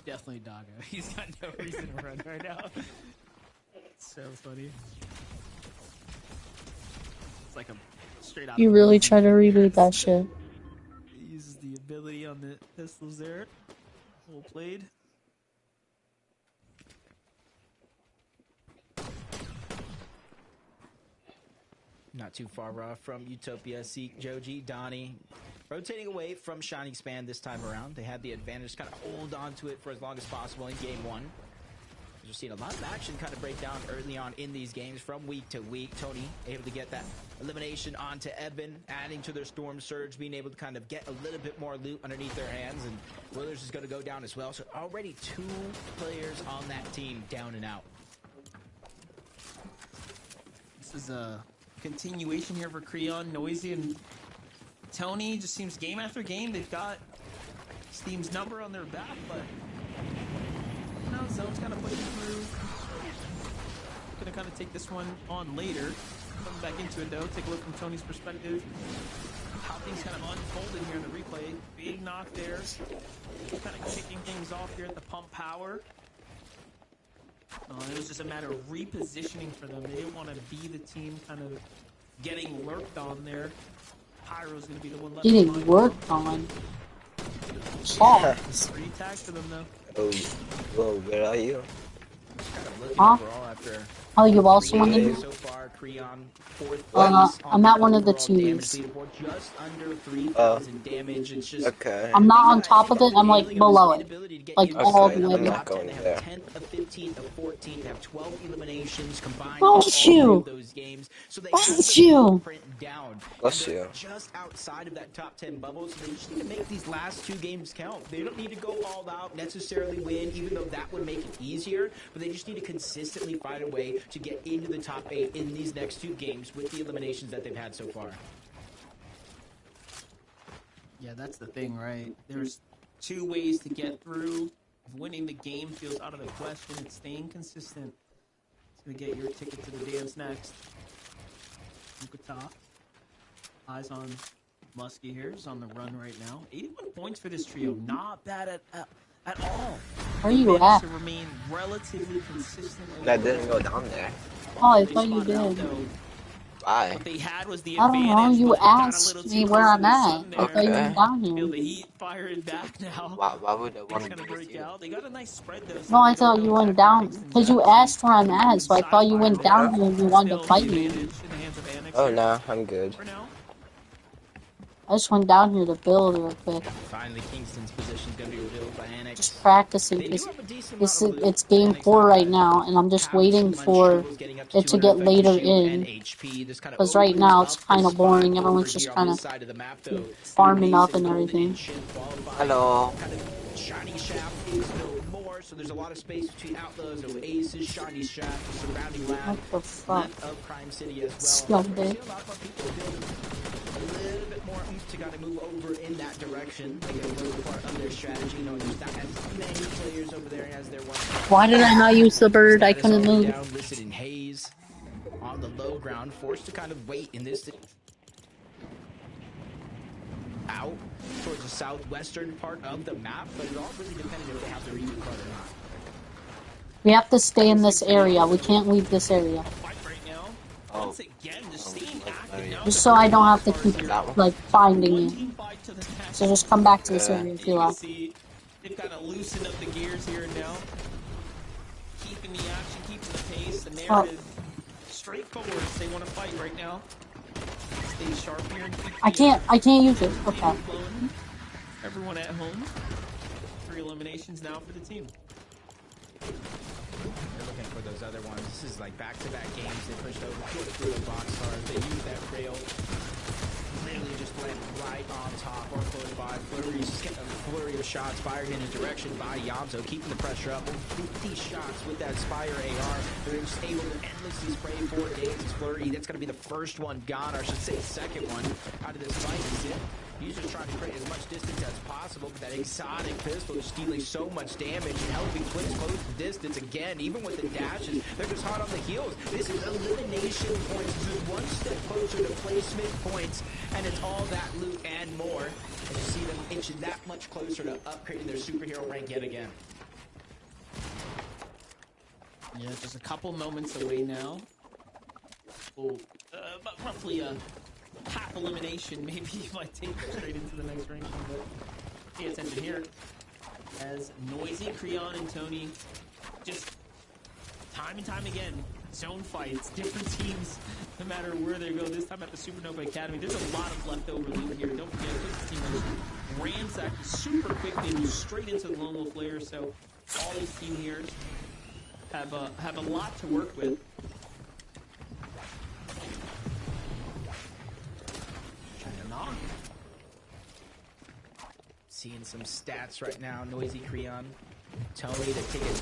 Definitely Dago. He's got no reason to run right now. So funny. It's like a straight out. You really try to reboot that shit. He uses the ability on the pistols there. Well played. Not too far from Utopia. Seek, Joji, Donnie. Rotating away from Shining Span this time around. They had the advantage, kind of hold on to it for as long as possible in game one. We're seeing a lot of action kind of break down early on in these games from week to week. Tony able to get that elimination onto Evan, adding to their Storm Surge, being able to kind of get a little bit more loot underneath their hands, and Willers is going to go down as well. So already 2 players on that team down and out. This is a continuation here for Creon, Noisy, and Tony. Just seems game after game they've got Steam's number on their back, but now Zone's kind of pushing through. Gonna kind of take this one on later. Coming back into it though, take a look from Tony's perspective. How things kind of unfolded here in the replay. Big knock there. Kind of kicking things off here at the pump power. It was just a matter of repositioning for them. They didn't want to be the team kind of getting lurked on there. Pyro's going to be the one left. Getting worked on. Yeah. 3 tags for them though. Oh, whoa, where are you? Huh? Oh, you also want to? So far, Creon, 4th place I'm at one of the teams. Just under 3,000 damage. It's just Okay. I'm not on top of it, I'm like below it. Like all the way I'm up. not going there. 10th of 15 of 14. They have 12 eliminations combined. Bless you. Those games. So they Bless you. down. Bless you. Just outside of that top 10 bubble, so they just need to make these last 2 games count. They don't need to go all out, necessarily win, even though that would make it easier, but they just need to consistently find a way to get into the top 8 in these next 2 games with the eliminations that they've had so far. Yeah, that's the thing, right? There's 2 ways to get through. If winning the game feels out of the question, it's staying consistent. It's going to get your ticket to the dance next. Mukata. Eyes on Muskie here. He's on the run right now. 81 points for this trio. Not bad at all. Where are you at? To remain relatively consistent. That didn't go down there. Oh, I thought you did. Why? What they had was the I don't know, advantage, you but got a asked little me too where close I'm to the at. sun I there. thought you were down Feel here. the heat firing back now. Why would I want It's to gonna be with break you? out. They got a nice spread though. No, I thought you went down, because you asked where I'm at, so I thought you went down here and you wanted to fight me. Oh, no, I'm good. I just went down here to build real quick. Finally, Kingston's position is going to be revealed by Annex. Just practicing, because it's game 4 right now, and I'm just waiting for it to get later in. Because right now it's kind of boring, everyone's just kind of farming up and everything. Hello. Shiny Shaft is no more, so there's a lot of space between Outlaws, Oasis, Shiny Shaft, surrounding lab, What the fuck? of Crime City as well. Scumbag. A lot more people building a little bit more oomph to kind of move over in that direction. Like a little part of their strategy. You know, there's not as many players over there as there was. Why did I not use the bird? I couldn't move. Down, listed in haze on the low ground, forced to kind of wait in this out towards the southwestern part of the map, but it all really depended if they have the reboot card or not. We have to stay in this area. We can't leave this area. Oh. Just so I don't have to keep, like, finding you. So just come back to this area if you like. They've kind of loosened up the gears here now. Keeping the action, keeping the pace, the narrative straightforward. They want to fight right now. Stay sharp here and keep I can't use it. Okay. Everyone at home. 3 eliminations now for the team. They're looking for those other ones. This is like back-to-back games. They pushed over through the box stars. They use that rail. Literally just went right on top or close by. Flurry's getting a flurry of shots fired in his direction by Yamzo, keeping the pressure up. 50 shots with that Spire AR. They're just able to endlessly spray 4 days. Flurry, that's going to be the first one gone, or I should say second one out of this fight. He's just trying to create as much distance as possible, but that exotic pistol is dealing so much damage and helping Twins close the distance again. Even with the dashes, they're just hot on the heels. This is elimination points. This is one step closer to placement points, and it's all that loot and more. And you see them inching that much closer to upgrading their superhero rank yet again. Yeah, just a couple moments away now. Oh, about roughly a half elimination. Maybe you might take it straight into the next ranking, but pay attention here. As Noisy, Creon, and Tony just time and time again, zone fights, different teams, no matter where they go. This time at the Supernova Academy, there's a lot of leftover loot here. Don't forget, this team was ransacked super quickly and straight into the Lone Wolf layer. So all these team here have a lot to work with. Trying to knock. Seeing some stats right now. Noisy Creon. Tony, they've taken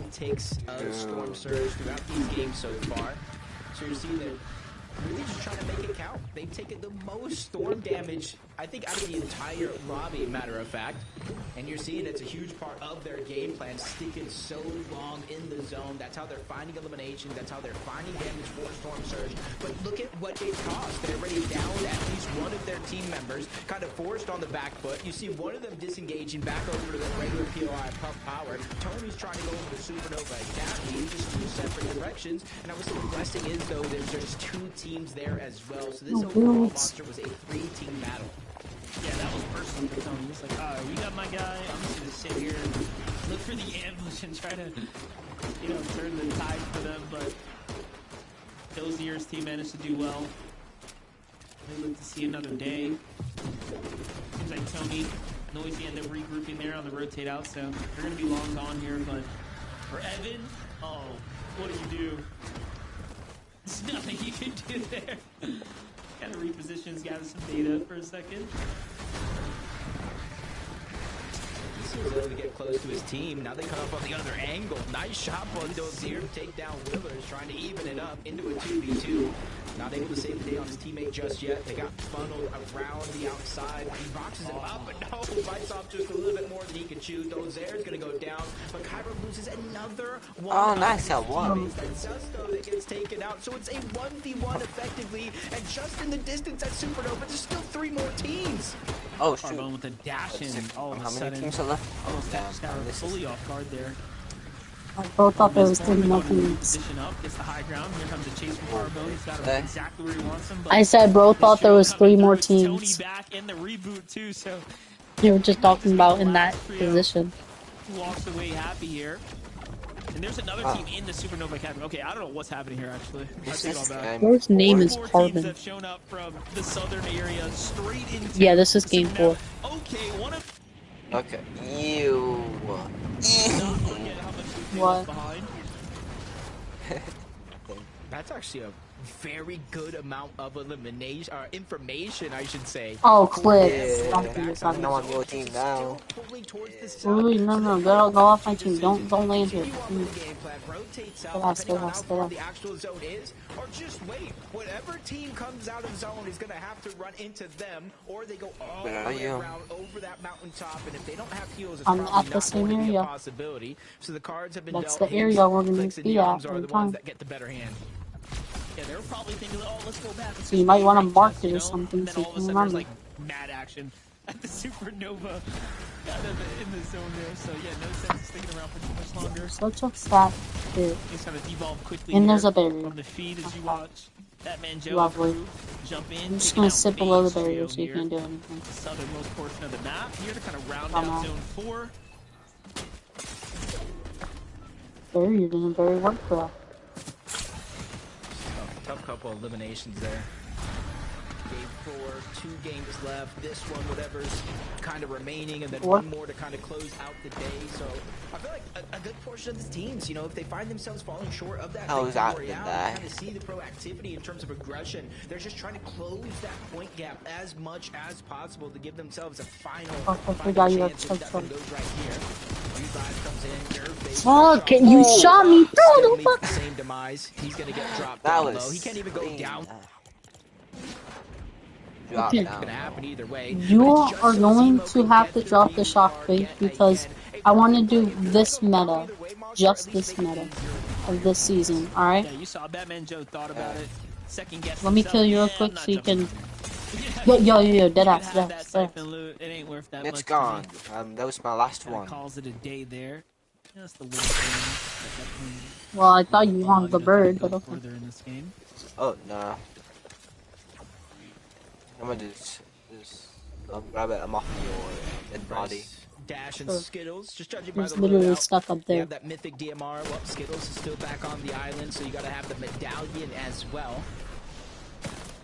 9 takes of Storm Surge throughout these games so far. So you see that really just trying to make it count. They've taken the most storm damage, I think, out of the entire lobby, matter of fact. And you're seeing it's a huge part of their game plan, sticking so long in the zone. That's how they're finding eliminations. That's how they're finding damage for Storm Surge. But look at what it cost. They're already down at least one of their team members, kind of forced on the back foot. You see one of them disengaging back over to the regular POI Pump Power. Tony's trying to go over to Supernova Academy, just 2 separate directions. And I was thinking, the blessing is, though, there's just 2 teams there as well. So this overall monster was a 3-team battle. Yeah, that was personal for Tony. He's like, alright, you got my guy. I'm just gonna sit here and look for the ambush and try to, you know, turn the tide for them. But Dozier's team managed to do well. They look to see another day. Seems like Tony, Noisy end up regrouping there on the rotate out, so they're gonna be long gone here. But for Evan, oh, what do you do? There's nothing you can do there. Kind of repositions, gather some data for a second. He was able to get close to his team. Now they come up on the other angle. Nice shot by Dozier to take down Willers, trying to even it up into a 2v2. Not able to save the day on his teammate just yet. They got funneled around the outside. He boxes him up, but no, bites off just a little bit more than he can chew. Dozier's gonna go down, but Kyra loses another one. Oh, nice at one. It's Zusto that gets taken out, so it's a 1v1 effectively, and just in the distance at Supernova, there's still 3 more teams. Oh, shoot. Carbone with a dash in. All of a How many sudden, teams are left? Oh, damn. Scout fully off guard there. I both thought there was 3 more teams. Position up, gets the high ground. Here comes a chase from Carbone. He's got him exactly where he wants him. I said bro thought there was 3 more teams. Tony back in the reboot too, so You were just talking about in that position. walks away happy here. And there's another team in the Supernova Academy. Okay, I don't know what's happening here actually. I take all that. His name is Teams Carbon. have shown up from the southern area straight into Yeah, this is game 4. Okay, one of Okay. Ew. What? That's actually a very good amount of elimination, or information, I should say. Oh, clips. Yeah. Don't be I'm excited. on your team now. Ooh, no, go off my team. Don't land here. The actual zone is, or just wait. Whatever team comes out of zone is gonna have to run into them, or they go all the way around over that mountaintop. And if they don't have heals, it's I'm probably at the not same going to be a area. possibility. So the cards have been That's dealt. the area we're gonna Clicks and be the at arms are every the ones time. that get the better hand. Yeah, they were probably thinking, oh, let's go back. So you might want to mark it you or know? something And then so you all of a can sudden there's remember. like mad action at the Supernova kind of in the zone there. So yeah, no sense sticking around for too much longer. Such a fat bit. It's kind of devolve quickly And there's here a barrier. from the feed as you watch that man Joe Lovely. crew jump in. I'm just taking gonna out sit below the Base barrier Trio so you here. can't do anything. Southernmost portion of the map here to kind of round Come out on. zone 4. Barrier doesn't very work for that. Tough couple of eliminations there. Game 4, 2 games left. This one, whatever's kind of remaining, and then 1 more to kind of close out the day. So I feel like a good portion of the teams, you know, if they find themselves falling short of that victory royale, kind of see the proactivity in terms of aggression. They're just trying to close that point gap as much as possible to give themselves a final chance. And that one goes right here. Comes in, Fuck, you shot me through the fuck. Same demise. He's gonna get dropped That down was low. He can't even go down. Drop Okay. down. Gonna happen either way. You are going to have to drop the shockwave because I want to do this meta, just this meta of this season. All right. Yeah, you saw Batman Joe thought about it. Second guess. Let me kill you real quick so you can. Yo, dead ass. It ain't worth that much. It's gone. That was my last Kinda one. calls it a day there. Just the little thing. Well, I thought you wanted the bird, but okay. Further in this game. Oh, nah. I'm gonna do this. Grab it. I'm off your dead body. Dash and Skittles, just judging by He's the literally loadout. stuck up They there. have that mythic DMR. Well, Skittles is still back on the island, so you got to have the medallion as well.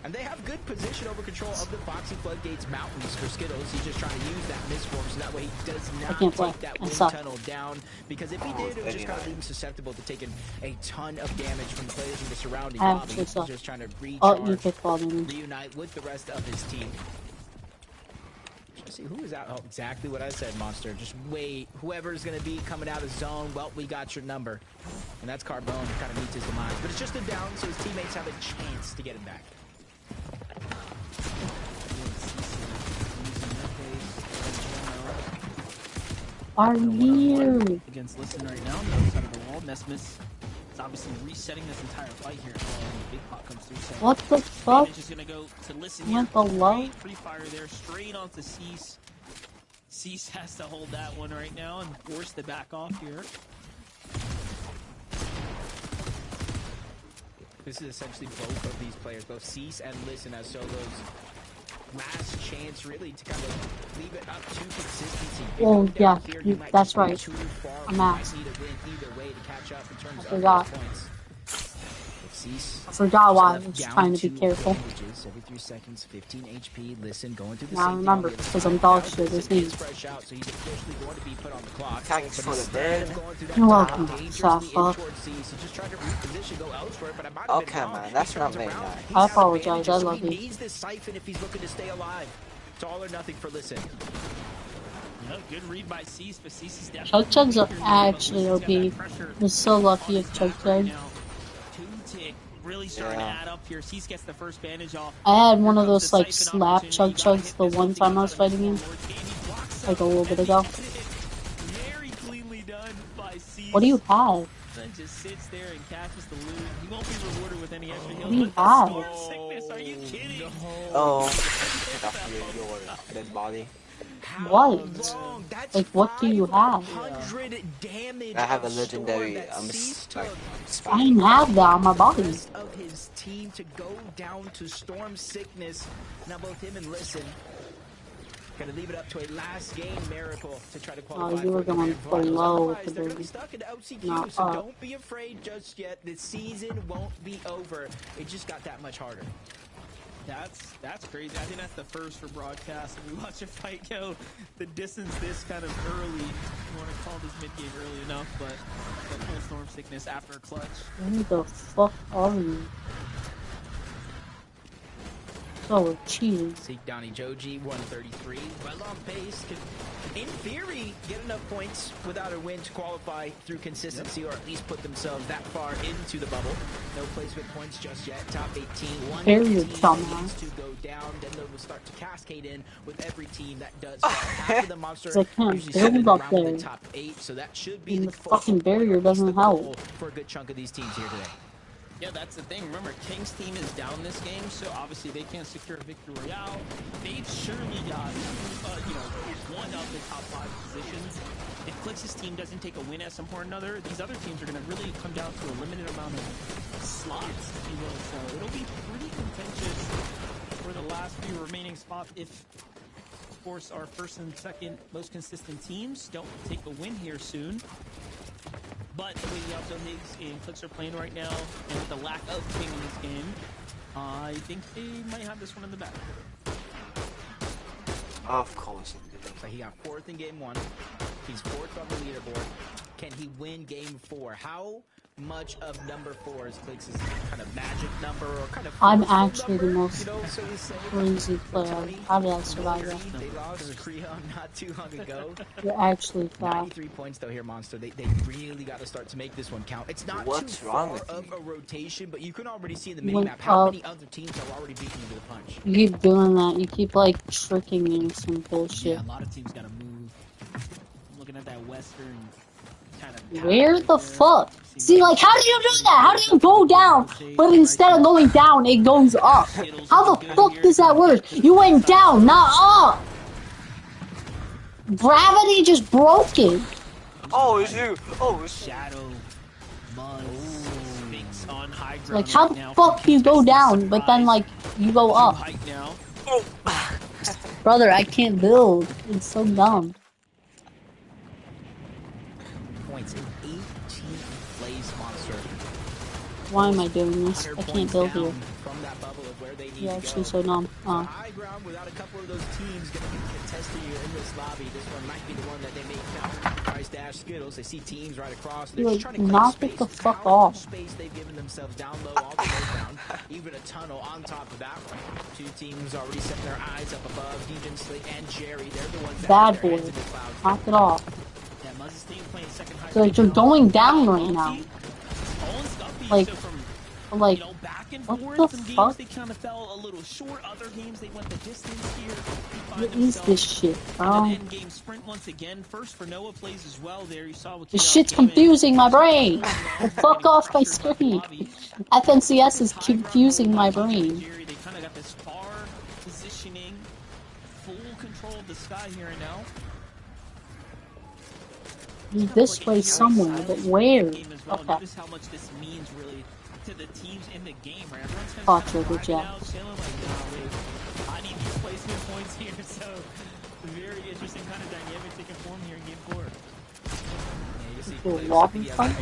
And they have good position over control of the Foxy Floodgates Mountains for Skittles. He's just trying to use that misform so that way he does not take that wind tunnel down. Because if he did, it would just kind of leave him susceptible to taking a ton of damage from the players in the surrounding lobby. He's just trying to recharge, reunite with the rest of his team. Let's see who is out. Oh, exactly what I said, Monster. Just wait. Whoever's going to be coming out of zone, well, we got your number. And that's Carbone, who kind of meets his demise. But it's just a down, so his teammates have a chance to get him back. Are you against Listen right now on the other side of the wall? Messmiss is obviously resetting this entire fight here. Big pot comes through. So what the fuck? Just gonna go to Listen here. Free fire there, straight onto Cease. Cease has to hold that one right now and force the back off here. This is essentially both of these players, both Cease and Listen, as Solo's last chance really to kind of leave it up to consistency. Oh yeah, that's right. I'm out. I forgot. I forgot why I was trying to be careful. Every 3 seconds, 15 HP. Listen, going through the now I remember, because I'm dog shit. This means. Thanks for the bird. You're welcome, Safa. Okay, man, that's not me. I apologize. I love He you. needs this siphon if he's looking to stay alive. It's all or nothing for Listen. No, good read by Cease, but Cease is Chug Chugs are actually OP. We're so lucky if Chug Chug. Really starting to add up here. Cease gets the first bandage off. I had one of those like slap Chug Chugs the one time I was fighting him, like a little bit ago. Very cleanly done by Cease. What do you have? Just sits there and catches the loot. He won't be rewarded with any extra heals. What do you have? Sickness, are you kidding? Oh, that's your dead body. What? Like, what do you have? I have a legendary I didn't have that on my body. Of his team to go down to Storm Sickness. Now both him and Listen gonna leave it up to a last game miracle to try to qualify. Oh, you were going below with the baby. No, so don't be afraid just yet. The season won't be over. It just got that much harder. That's crazy. I think that's the first for broadcast. We watch a fight go the distance this kind of early. You want to call this mid-game early enough, but the full Storm Sickness after a clutch. Who the fuck are you? Oh, we're cheating. Seek Donnie Joji, 133. Well on pace. Could, in theory, get enough points without a win to qualify through consistency, or at least put themselves that far into the bubble. No placement points just yet. Top 18. One team needs to go down, then they will start to cascade in with every team that does. Half of the monster usually sit around the top 8, so that should be the fucking barrier doesn't help for a good chunk of these teams here today. Yeah, that's the thing. Remember, King's team is down this game, so obviously they can't secure a victory royale. They've surely got, one of the top 5 positions. If Clix's team doesn't take a win at some point or another, these other teams are going to really come down to a limited amount of slots, if you will. So it'll be pretty contentious for the last few remaining spots if, of course, our first and second most consistent teams don't take a win here soon. But the way the Alto Higgs and Clix are playing right now, and with the lack of King in this game, I think they might have this one in the back. Of course. So he got 4th in game 1. He's 4th on the leaderboard. Can he win game 4? How much of number 4 is Clix's kind of magic number, or kind of I'm actually the most crazy player. How did I survive that? They lost Creon not too long ago. You're actually fast. 93 points though here, Monster. They really got to start to make this one count. It's not too far of a rotation, but you can already see in the minimap how many other teams have already beaten you to the punch. You keep doing that. You keep like tricking me with some bullshit. Yeah, a lot of teams got to move. I'm looking at that Western kind of. Where the fuck? See, like, how do you do that? How do you go down, but instead of going down, it goes up? How the fuck does that work? You went down, not up. Gravity just broke it. Oh, it's you. Oh, it's Shadow. Sphinx on high ground. Like, how the fuck do you go down, but then, like, you go up? Oh. Brother, I can't build. It's so dumb. Why am I doing this? I can't build here. From that bubble of where they need You're to actually go. so dumb. Oh. High ground without a couple of those teams going to be contesting you in this lobby. This one might be the one that they make count. Price Dash Skittles. They see teams right across. They're just trying to knock clear it the space. fuck How off. much space they've given themselves down low, all the way down. Even a tunnel on top of that one. Two teams already setting their eyes up above. Dejan, Slate, and Jerry. They're the ones that Bad have their boy. hands in the clouds. Knock it off. Yeah, Muzz's team playing second high. So like, you're going down right now. Like, You know, back and what forth. the Some fuck? games they kind of fell a little short. Other games they went the distance here. What is this shit, bro? End game sprint once again. First for Noah plays as well. There you saw what This shit's confusing my brain. Fuck off my screen. FNCS is confusing my brain. They kind of got this far positioning, full control of the sky here and now. This way somewhere, but where? Okay. Notice how much this means really to the teams in the game, right? Everyone's kind Oh, of Trigger Jack. I need these placement points here, so very interesting kind of dynamic taking form here in game 4. Walking fight?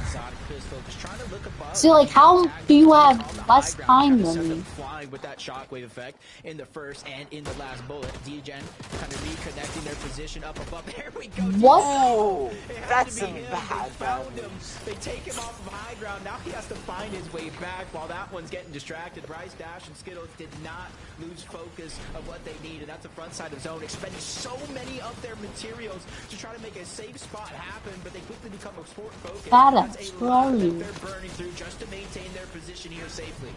See, like, how do you have less time than me? Flying with that shockwave effect in the first and in the last bullet. Degen kind of reconnecting their position up above. There we go. What? Oh, that's some bad found him. They take him off of high ground. Now he has to find his way back while that one's getting distracted. Bryce Dash and Skittles did not lose focus of what they need, and that's the front side of zone, expending so many of their materials to try to make a safe spot happen, but they quickly become a sport focus. Badass, where are you? They're burning through just to maintain their position here safely.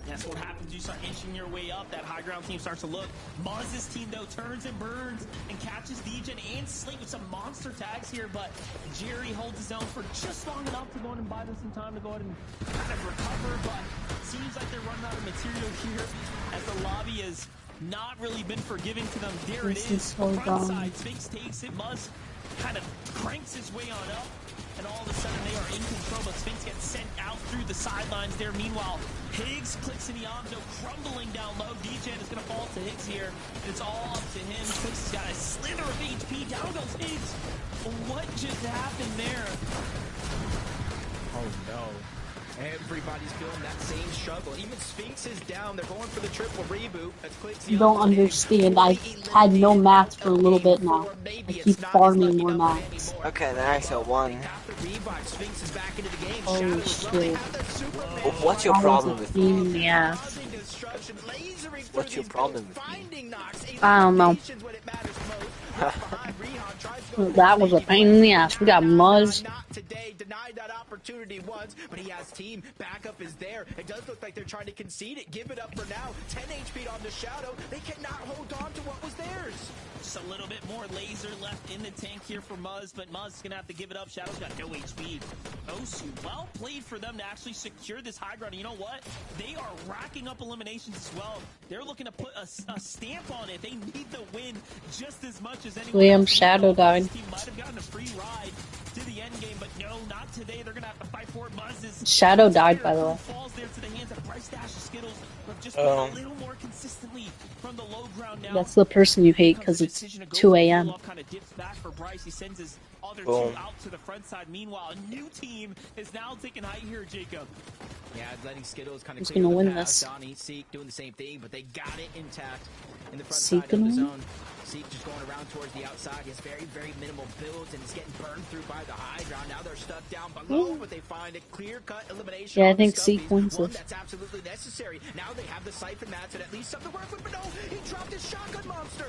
That's what happens. You start inching your way up. That high ground team starts to look. Muzz's team, though, turns and burns and catches Degen and Slate with some monster tags here. But Jerry holds his own for just long enough to go in and buy them some time to go ahead and kind of recover. But seems like they're running out of material here as the lobby has not really been forgiving to them. There it is. So Front side. Sphinx takes it. Muzz kind of cranks his way on up. And all of a sudden they are in control, but Sphinx gets sent out through the sidelines there. Meanwhile, Higgs clicks in the Onzo, crumbling down low. Degen is going to fall to Higgs here. And it's all up to him. Sphinx has got a slither of HP. Down goes Higgs. What just happened there? Oh no. Everybody's feeling that same struggle. Even Sphinx is down. They're going for the triple reboot. You don't understand. I've had no mats for a little bit now. I keep farming more mats. Okay, nice. So one. Holy shit. What's your problem with me? Yeah. What's your problem with me? I don't know. That was a pain in the ass. We got Muzz. Denied that opportunity once, but he has team. Backup is there. It does look like they're trying to concede it. Give it up for now. 10 HP on the Shadow. They cannot hold on to what was theirs. Just a little bit more laser left in the tank here for Muzz, but Muzz is going to have to give it up. Shadow's got no HP. Osu, well played for them to actually secure this high ground. And you know what? They are racking up eliminations as well. They're looking to put a stamp on it. They need the win just as much as anyone else. Shadow died. This team might have gotten a free ride to the end game, but no, not today. They're going to have to fight for it. Muzz is Shadow died, by the way. Falls there to the hands of Bryce Dash and Skittles, but just a little more consistently from the low ground now. That's the person you hate because it's 2 a.m. Kind of dips back for Bryce. He sends his other two out to the front side. Meanwhile, a new team is now taking height here, Jacob. Yeah, letting Skittles kind of Who's clear gonna the win path. this? Donnie, Seek doing the same thing, but they got it intact in the front side of the zone. Seek just going around towards the outside. He has very, very minimal builds, and he's getting burned through by the high ground. Now they're stuck down below, but they find a clear-cut elimination. Yeah, I think Seek wins One this. that's absolutely necessary. Now they have the Siphon mats and at least something to work with, but no, he dropped his shotgun monster.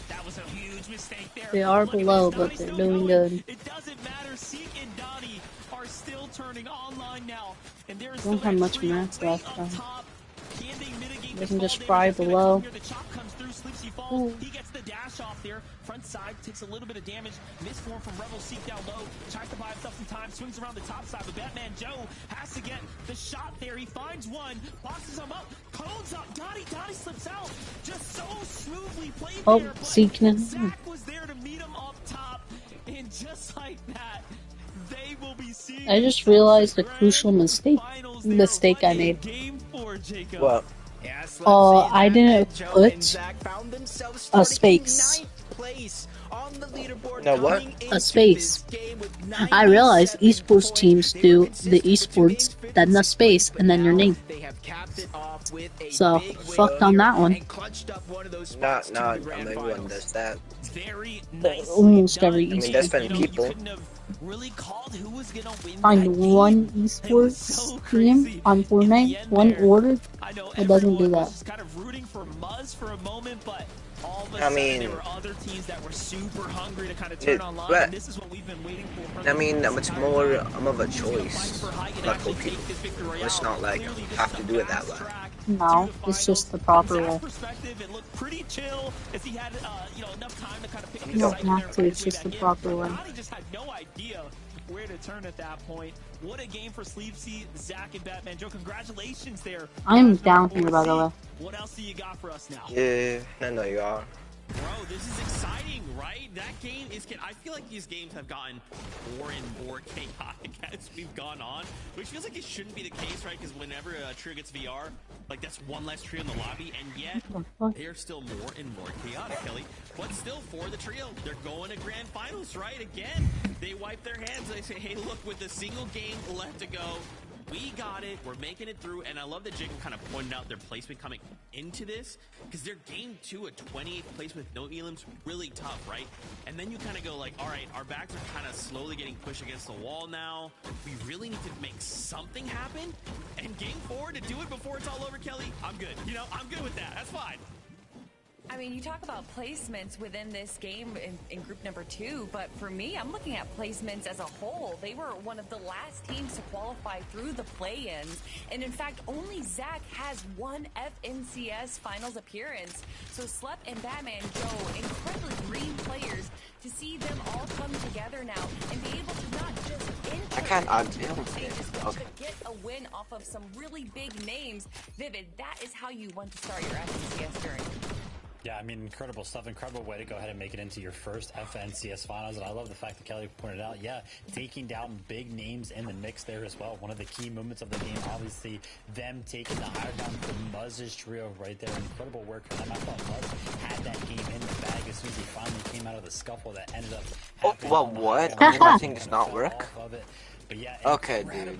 That was a huge mistake there. They are Look at below, this, but Donnie's they're still doing going. good. It doesn't matter. Seek and Donnie are still turning online now, and there is Don't still have that much trio mats way left, up though. top. Can they mitigate They the can fall just damage fry that's gonna below. come here? The chop comes through. Sleeps, he falls. He gets the dash off there. Front side takes a little bit of damage. Misform from Rebel. Seek down low. Tries to buy himself some time. Swings around the top side. But Batman Joe has to get the shot there. He finds one. Boxes him up. Cones up. Donnie slips out. Just so smoothly played there. But Seek now. Zach was there to meet him up top. And just like that, they will be seeing I just realized a crucial mistake I made. Game 4, Jacob. What? I didn't put a space. on the leaderboard. No, what? A space. I realize esports teams do the esports, then the space, and then your name. So, fucked on that one. Not everyone does that. Almost every I mean, there's been esports people. Really called who was gonna win find that one game. esports So team on Fortnite, one order, it doesn't do that. Was kind of rooting for Muzz for a moment, but all of a I sudden mean, there were other teams that were super hungry to kind of turn online, and this is what we've been waiting for. I mean, it's more of a choice, like for people. It's not like you have to do it that way. No, it's just the proper way. It looked pretty chill as he had enough time to kind of pick You don't have to, it's just the proper way. He just had no idea where to turn at that point. What a game for Sleepsy, Zach, and Batman. Joe, congratulations there. I'm down here, by the way. What else do you got for us now? Yeah, I know you are. Bro, this is exciting, right? That game is... I feel like these games have gotten more and more chaotic as we've gone on, which feels like it shouldn't be the case, right? Because whenever a trio gets VR, like that's one less trio in the lobby, and yet they are still more and more chaotic, Kelly. But still, for the trio, they're going to grand finals, right? Again, they wipe their hands. They say, hey, look, with a single game left to go, we got it. We're making it through. And I love that Jacob kind of pointed out their placement coming into this, because their game 2 at 28th place with no elims, really tough, right? And then you kind of go like, all right, our backs are kind of slowly getting pushed against the wall now. We really need to make something happen. And game 4 to do it before it's all over, Kelly, I'm good. You know, I'm good with that. That's fine. I mean, you talk about placements within this game in group number 2, but for me, I'm looking at placements as a whole. They were one of the last teams to qualify through the play-ins, and in fact, only Zach has one FNCS finals appearance. So Slep and Batman, Joe, incredibly green players, to see them all come together now and be able to not just I can't unbuild it. Okay. Get a win off of some really big names. Vivid, that is how you want to start your FNCS journey. Yeah, I mean, incredible stuff. Incredible way to go ahead and make it into your first FNCS finals. And I love the fact that Kelly pointed out, yeah, taking down big names in the mix there as well. One of the key moments of the game, obviously, them taking the higher down for Muzz's trio right there. Incredible work for them. I thought Muzz had that game in the bag as soon as he finally came out of the scuffle that ended up happening. Oh, well, what? My thing does not work. But yeah, okay, dude.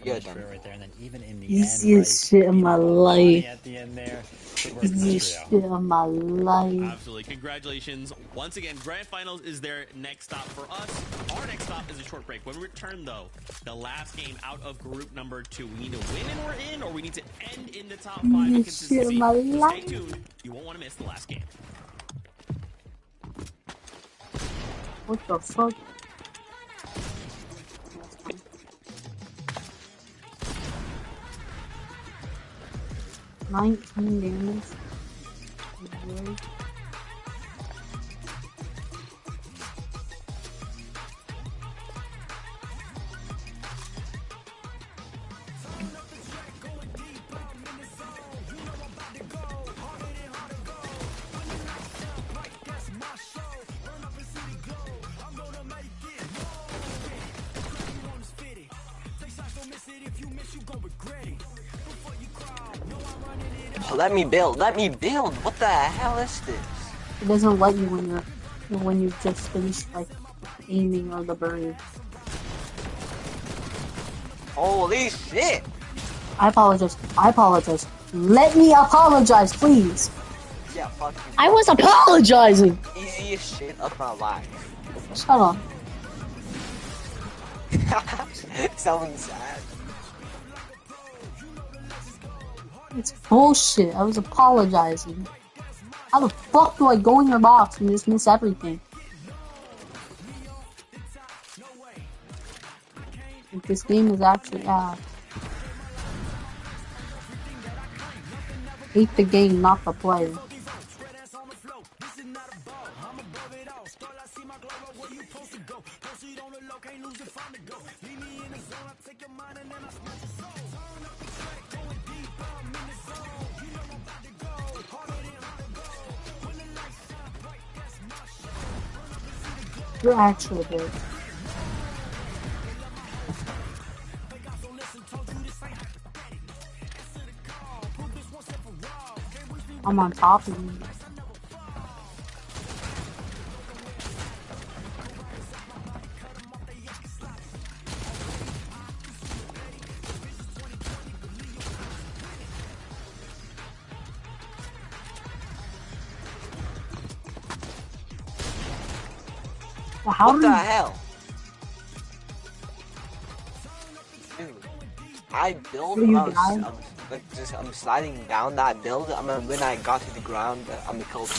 Yeah, right there, and then even in the easiest shit in my life. At the end there, easiest shit in my life. Absolutely. Congratulations. Once again, Grand Finals is their next stop for us. Our next stop is a short break. When we return, though, the last game out of group number 2. We need to win and we're in, or we need to end in the top 5 of consistency. So stay tuned. You won't want to miss the last game. What the fuck? 19 damage. Really? Let me build. Let me build. What the hell is this? It doesn't let you when you just finished like aiming on the bird. Holy shit! I apologize. I apologize. Let me apologize, please. Yeah, fuck you. I was apologizing. Easiest shit of my life. Shut up. Sounds sad. It's bullshit. I was apologizing. How the fuck do I go in your box and just miss everything? Like, this game is actually ass. Hate the game, not the player. You're actually good. I'm on top of you. What the hell? Dude, I build. I'm sliding down that build. When I got to the ground, I'm killed.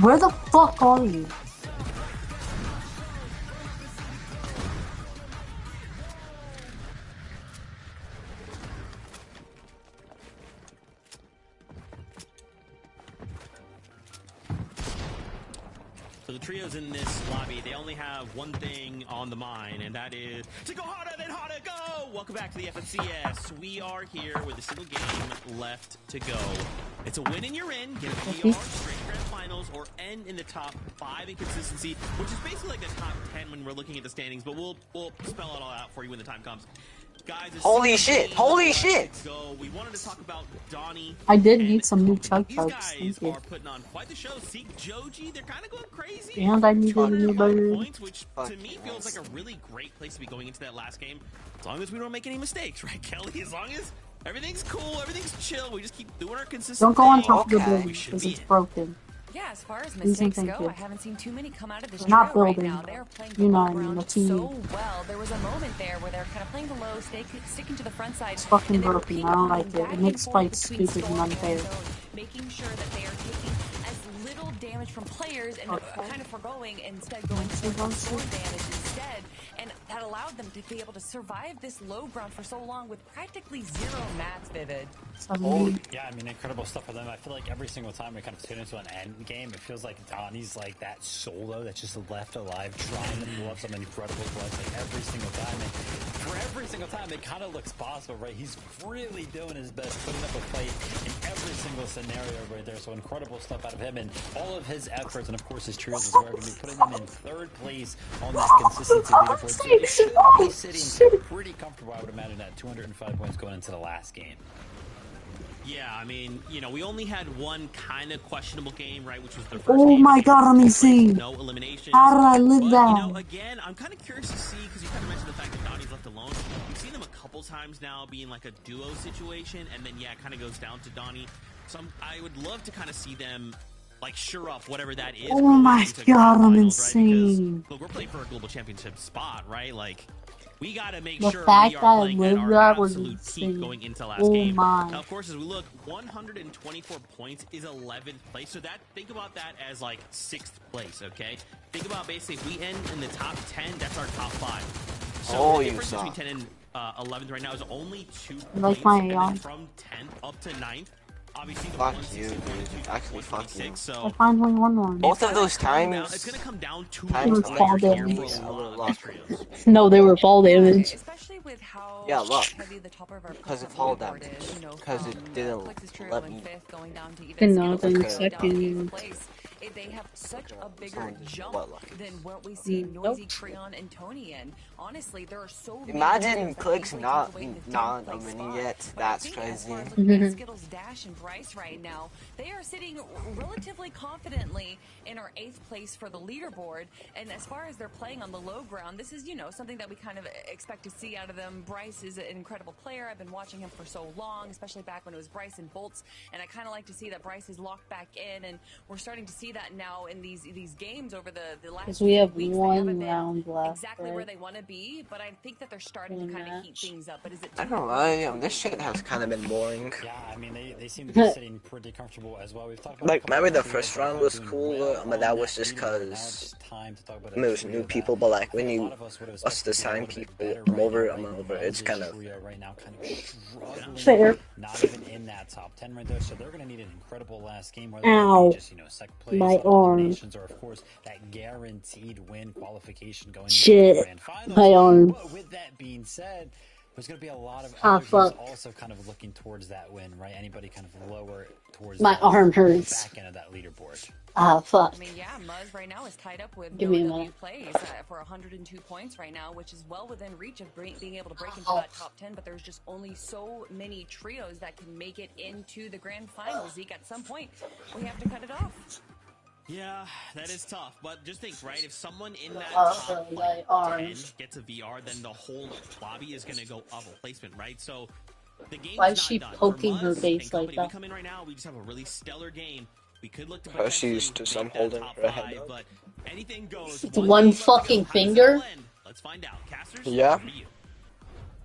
Where the fuck are you? So the trios in this lobby, they only have one thing on the mind, and that is to go harder than harder, go! Welcome back to the FNCS. We are here with a single game left to go. It's a win and you're in. Get a PR, straight grand finals, or end in the top 5 in consistency, which is basically like the top 10 when we're looking at the standings, but we'll spell it all out for you when the time comes. Guys, holy shit! Holy shit! We wanted to talk about Donnie. I did need some new chug chugs. These guys are putting on quite the show. Seek Joji, they're kind of going crazy. And I needed a new bird. Points, which to me feels like a really great place to be going into that last game. As long as we don't make any mistakes, right, Kelly? As long as everything's cool, everything's chill, we just keep doing our consistent Don't go on thing. top of the building because it's broken. Yeah, as far as mistakes go, I haven't seen too many come out of this not trio right building. now. They're playing You the know, low I mean, ground the team. so well. There was a moment there where they're kind of playing the low, sticking to the front side. It's fucking and they were broken. I don't like it. It back makes and forth fights between stupid and Storm unfair. Zone, making sure that they are taking as little damage from players and kind of foregoing instead going for storm damage instead. And that allowed them to be able to survive this low ground for so long with practically 0 mats, Vivid. Yeah, I mean, incredible stuff for them. I feel like every single time we kind of tune into an end game, it feels like Donnie's like that solo that's just left alive, trying to pull up some incredible clutch like every single time. And for every single time, it kind of looks possible, right? He's really doing his best, putting up a fight in every single scenario right there. So incredible stuff out of him and all of his efforts, and of course his trios as well. We're going to be putting them in 3rd place on that consistency leaderboard. So they should be sitting pretty comfortable, I would imagine, at 205 points going into the last game. Yeah, I mean, you know, we only had one kind of questionable game, right, which was the first Oh game. my god, I'm insane. No elimination. How did I live that? You know, again, I'm kind of curious to see, because you kind of mentioned the fact that Donnie's left alone. We've seen them a couple times now being like a duo situation, and then, yeah, it kind of goes down to Donnie. So I would love to kind of see them, like, sure up whatever that is. Oh my god, I'm Right? insane. Because, look, we're playing for a global championship spot, right? Like, we gotta make The sure fact we that are I playing at lived our that was absolute peak insane. going into the last Oh game. my. Now, of course, as we look, 124 points is 11th place. So think about that as like 6th place, okay? Think about basically if we end in the top 10, that's our top 5. So the difference between 10 and 11th right now is only 2 points. And then from 10th up to 9th. Obviously, the fuck you, dude. Actually, fuck you. So I finally won one. Both of those times, it's gonna come down to fall damage. lost. No, they were fall damage. Especially with how heavy the top of our because of fall damage. Because it didn't let me. And not in second. They have such a bigger jump than what we see Noisy, Creon, and Tony in. Honestly, there are so many. Imagine Click's not a mini yet. That's crazy. Skittles, Dash, and Bryce right now. They are sitting relatively confidently in our 8th place for the leaderboard. And as far as they're playing on the low ground, this is, you know, something that we kind of expect to see out of them. Bryce is an incredible player. I've been watching him for so long, especially back when it was Bryce and Bolts. And I kind of like to see that Bryce is locked back in, and we're starting to see that now in these games over the last. Because we have weeks. one round left. Exactly where they want to be, but I think that they're starting to kind of heat things up. But is it? I don't know. This shit has kind of been boring. Yeah, I mean they seem to be sitting pretty comfortable as well. We've talked about like maybe the first round was cool, but that was just because it was new people. But like when you us the same people, I'm over. It's kind of fair. Not even in that top 10 right there, so they're gonna need an incredible last game. Ow! Just, you know, second place, my arm. Or of course that guaranteed win qualification going Shit! into the grand finals. My arm. But with that being said, there's going to be a lot of others also kind of looking towards that win, right? Anybody kind of lower towards my arm hurts. Back end of that leaderboard. Fuck. I mean, yeah, Muzz right now is tied up with Give me a W minute. plays for 102 points right now, which is well within reach of being able to break into that top 10. But there's just only so many trios that can make it into the grand finals. Zeke, at some point, we have to cut it off. Yeah, that is tough. But just think, right? If someone in that top like, 10 gets a VR, then the whole lobby is going to go up a placement, right? So the game's Why is she not done. poking For her Muzz face and company, like that? we come in right now, we just have a really stellar game. We could look to Because potentially she's to some make that holding top her head 5, up. but anything goes. It's one game left to go. fucking How does it finger? all end? Let's find out. Casters, Yeah. over to you.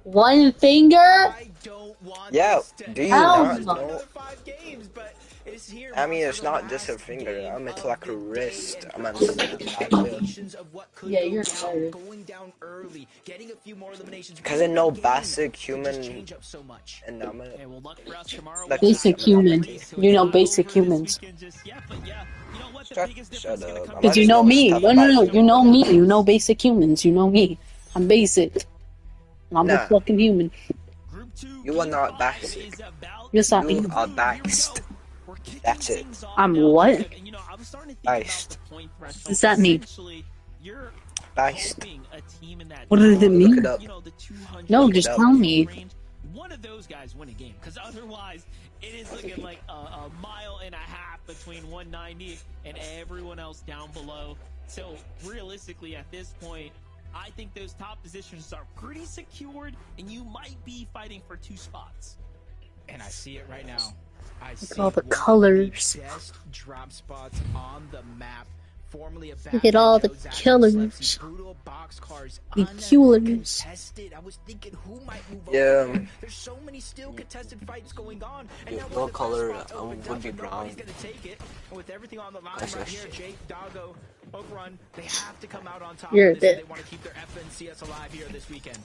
One finger? I don't want Yeah, this to do you Hell not no. know? another 5 games, but it's here. I mean, Monster, it's the not just her last finger. game I mean, it's of like her the wrist. day, I mean, and indications of what could Yeah, go you're down, sorry. going down early, getting a few more eliminations. because they know Game basic could human just change up so much. and I'm Okay, well, luck for us tomorrow. Like Basic human. You know basic humans. Just yet, but yeah, you know what? The Shut, biggest shut difference is gonna up. come I'm Because not you know supposed me. to talk No, about no, it. you know me. You know basic humans. You know me. I'm basic. I'm Nah. a fucking human. Group 2, You are game not 5 basic. is about Yes, I You am. are Here we based. go. We're kicking That's it. things off I'm now, what? Jacob, and, you know, I was starting to think Based. about the point threshold. Does that mean? Essentially, you're Based. hoping a team in that What does it Look mean? it up. you know, the 200 No, Look it just up. tell me. range, one of those guys win a game, because otherwise it is looking like a mile and a half between 190 and everyone else down below. So realistically, at this point, I think those top positions are pretty secured, and you might be fighting for 2 spots. And I see it right now. I see all the one colors. of the best drop spots on the map. Formerly a Look at all the killers. brutal box cars, The killers. uncontested. I was thinking who might move Yeah. over here. There's so many still contested fights going on. And Yeah, now what one of the color, best spots opened would up, be and brown? nobody's gonna take it. And with everything on the line That's right a here, shit. Jake, Doggo, Oakrun, they have to come out on top You're of a this if they bitch. want to keep their FNCS alive here this weekend.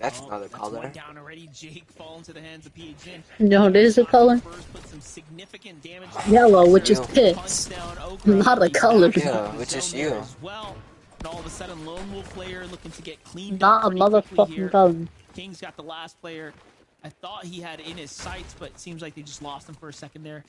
That's Oh, not a that's color. one down already. Jake falling to the hands of PHN. No, it is a color. First, put some significant damage. Yellow, which is You. piss. Punch down Okra. Not a He's color. back Yeah, into the which is zone there you. as well. And all of a sudden, Lone Wolf player looking to get cleaned Not up a pretty quickly here. motherfucking color. King's got the last player. I thought he had in his sights, but it seems like they just lost him for a second there.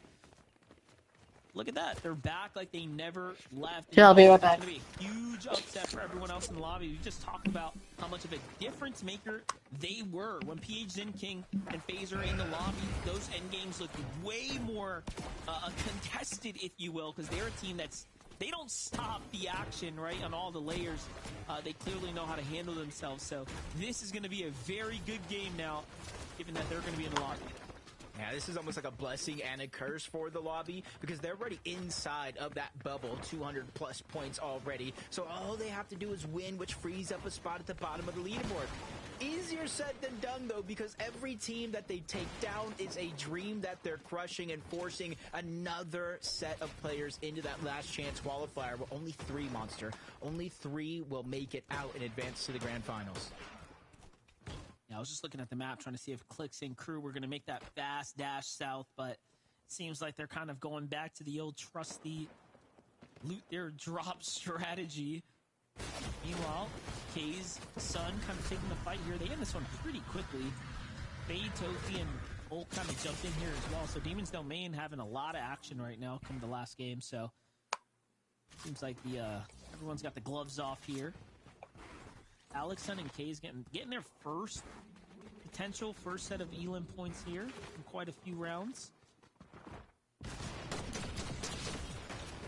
Look at that. They're back like they never left. Yeah, I'll be right It's back. gonna be a huge upset for everyone else in the lobby. We just talked about how much of a difference maker they were when PH King and FaZe in the lobby. Those end games looked way more contested, if you will, because they're a team they don't stop the action, right, on all the layers. They clearly know how to handle themselves. So this is going to be a very good game now, given that they're going to be in the lobby. Yeah, this is almost like a blessing and a curse for the lobby because they're already inside of that bubble, 200 plus points already. So all they have to do is win, which frees up a spot at the bottom of the leaderboard. Easier said than done, though, because every team that they take down is a dream that they're crushing and forcing another set of players into that last chance qualifier. Well, only 3, Monster. Only 3 will make it out and advance to the grand finals. Yeah, I was just looking at the map trying to see if Clicks and crew were going to make that fast dash south, but it seems like they're kind of going back to the old trusty loot their drop strategy. Meanwhile, K's son kind of taking the fight here. They end this one pretty quickly. Fade, Tofi, and Ult kind of jumped in here as well. So Demon's Domain having a lot of action right now come the last game. So seems like everyone's got the gloves off here. Alexson and K's getting their potential first set of Elim points here in quite a few rounds.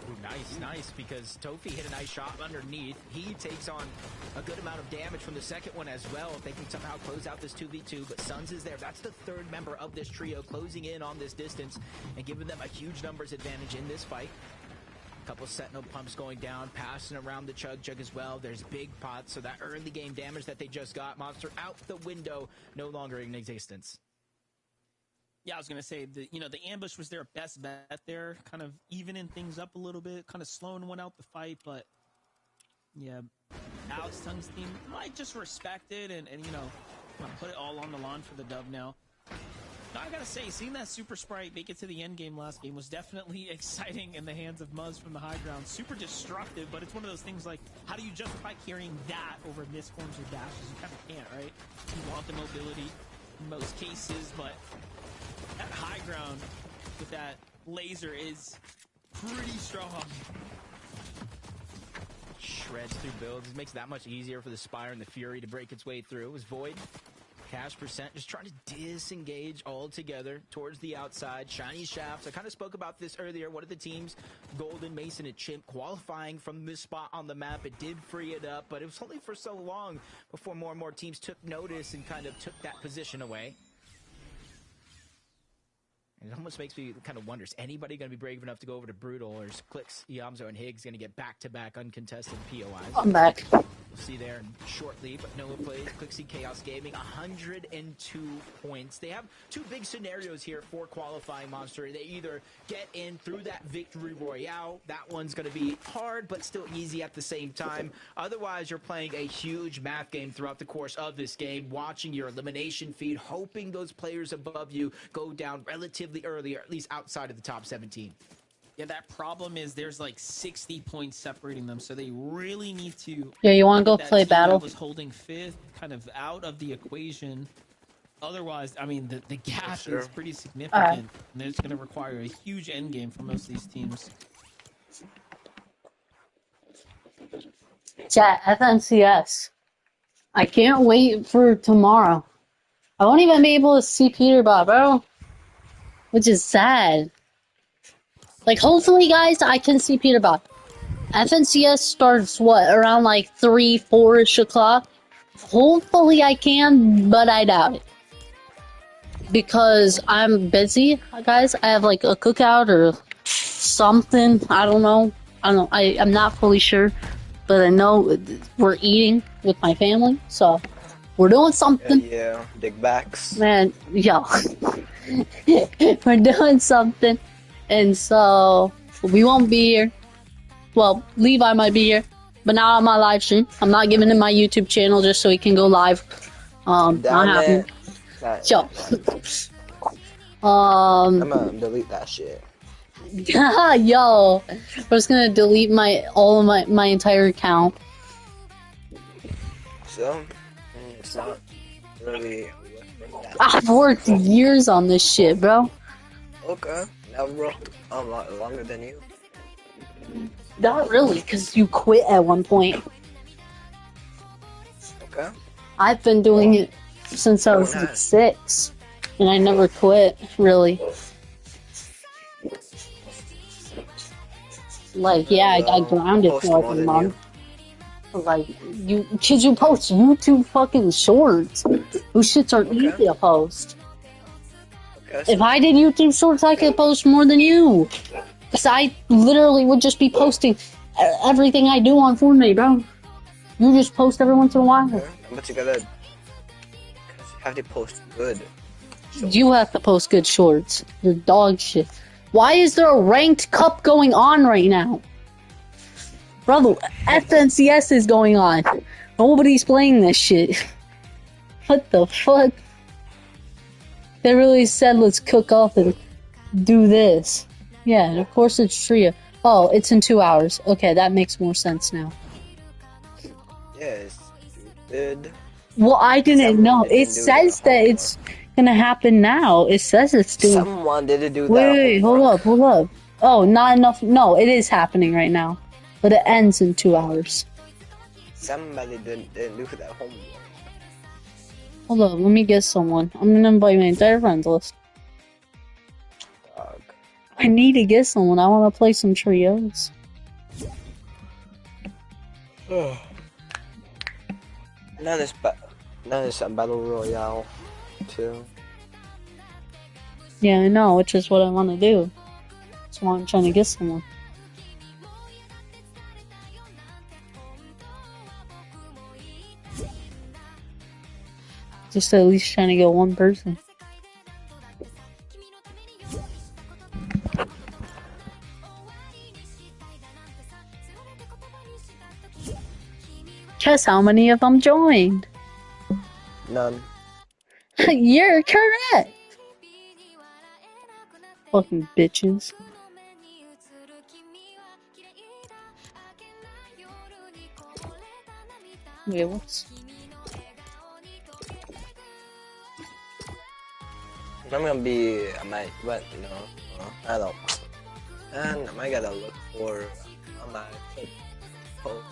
Ooh, nice, because Tofi hit a nice shot underneath. He takes on a good amount of damage from the second one as well, if they can somehow close out this 2v2, but Suns is there. That's the 3rd member of this trio closing in on this distance and giving them a huge numbers advantage in this fight. Couple Sentinel pumps going down, passing around the Chug as well. There's big pots, so that early game damage that they just got, Monster out the window, no longer in existence. Yeah, I was going to say, the ambush was their best bet there, kind of evening things up a little bit, kind of slowing one out the fight, but yeah, Alex Tung's team might just respect it and put it all on the line for the dub now. Now, I gotta say, seeing that Super Sprite make it to the end game last game was definitely exciting in the hands of Muzz from the high ground. Super destructive, but it's one of those things like, how do you justify carrying that over misforms or dashes? You kind of can't, right? You want the mobility in most cases, but that high ground with that laser is pretty strong. Shreds through builds. It makes it that much easier for the Spire and the Fury to break its way through. It was Void Cash percent just trying to disengage altogether towards the outside. Shiny Shafts. I kind of spoke about this earlier. One of the teams, Golden, Mason, and Chimp, qualifying from this spot on the map. It did free it up, but it was only for so long before more and more teams took notice and kind of took that position away. And it almost makes me kind of wonder, is anybody going to be brave enough to go over to Brutal, or is Clicks, Iamzo, and Higgs going to get back-to-back uncontested POIs? I'm back. We'll see there shortly, but Noah plays Clixie Chaos Gaming, 102 points. They have two big scenarios here for qualifying Monster. They either get in through that victory royale. That one's going to be hard, but still easy at the same time. Otherwise, you're playing a huge math game throughout the course of this game, watching your elimination feed, hoping those players above you go down relatively early, or at least outside of the top 17. Yeah, that problem is there's like 60 points separating them, so they really need to. Yeah, you want to go play battle? Was holding fifth, kind of out of the equation. Otherwise, I mean, the gap is pretty significant, and it's going to require a huge end game for most of these teams. Chat, FNCS. I can't wait for tomorrow. I won't even be able to see Peterbot, bro. Which is sad. Like, hopefully, guys, I can see Peterbot. FNCS starts, what, around like 3, 4-ish o'clock? Hopefully I can, but I doubt it. Because I'm busy, guys. I have like a cookout or something. I don't know. I'm not fully sure. But I know we're eating with my family, so we're doing something. Yeah, big backs. Man, yo. We're doing something. And so, we won't be here. Well, Levi might be here, but not on my live stream. I'm not giving him my YouTube channel just so he can go live. Not happening. Yo. I'm gonna delete that shit. Yo. I'm just gonna delete all of my entire account. So, it's not really... I've worked years on this shit, bro. Okay. I've worked a lot longer than you. Not really, because you quit at one point. Okay. I've been doing it since I was like 6, and I never quit, really. Like, yeah, I got grounded for like a month. Like, you post YouTube fucking shorts. Those shits are easy to post. If I did YouTube shorts, I could post more than you. Because I literally would just be posting everything I do on Fortnite, bro. You just post every once in a while. Okay. But you gotta have to post good. You have to post good shorts. You're dog shit. Why is there a ranked cup going on right now? Bro, FNCS is going on. Nobody's playing this shit. What the fuck? They really said let's cook up and do this. Yeah, and of course it's trio. Oh, it's in 2 hours. Okay, that makes more sense now. Yes, stupid. Well, I didn't know. It says that it's gonna happen now. It says it's doing. Someone didn't do that. Wait, hold up. Oh, not enough. No, it is happening right now, but it ends in 2 hours. Somebody didn't do that homework. Hold up, let me guess someone. I'm gonna invite my entire friends list. Dog. I need to get someone. I want to play some trios. Now this battle royale too. Yeah, I know, which is what I want to do. That's why I'm trying to get someone. Just at least trying to get one person. Guess how many of them joined? None. You're correct! Fucking bitches. Wait, what's... I'm gonna be, I might, but no, I don't. And I might gotta look for on my post.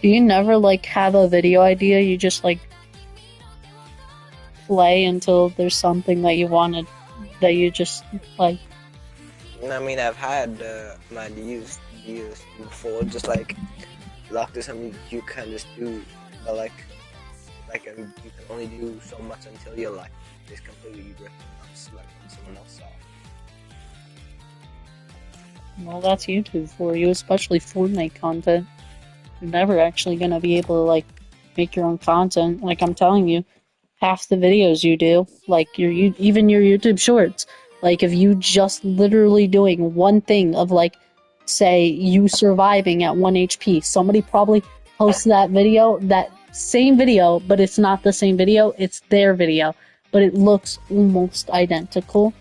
Do you never, like, have a video idea? You just, like, play until there's something that you wanted, that you just, like... I mean, I've had my ideas before, just like there's something you can just do, but like you can only do so much until you're like it's completely ripped like when someone else saw. Well, that's YouTube for you, especially Fortnite content. You're never actually gonna be able to, like, make your own content. Like I'm telling you, half the videos you do, like even your YouTube shorts, like if you just literally doing one thing of, like, say you surviving at 1 HP, somebody probably posts that video, that same video, but it's not the same video, it's their video, but it looks almost identical.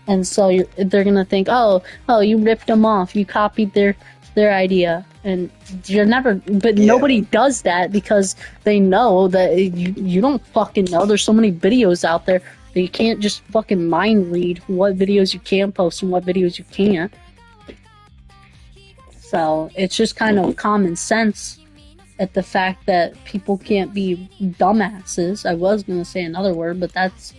And so they're gonna think, oh, you ripped them off, you copied their idea, and you're never. But nobody does that because they know that you don't fucking know. There's so many videos out there that you can't just fucking mind read what videos you can post and what videos you can't. So it's just kind of common sense at the fact that people can't be dumbasses. I was gonna say another word, but that's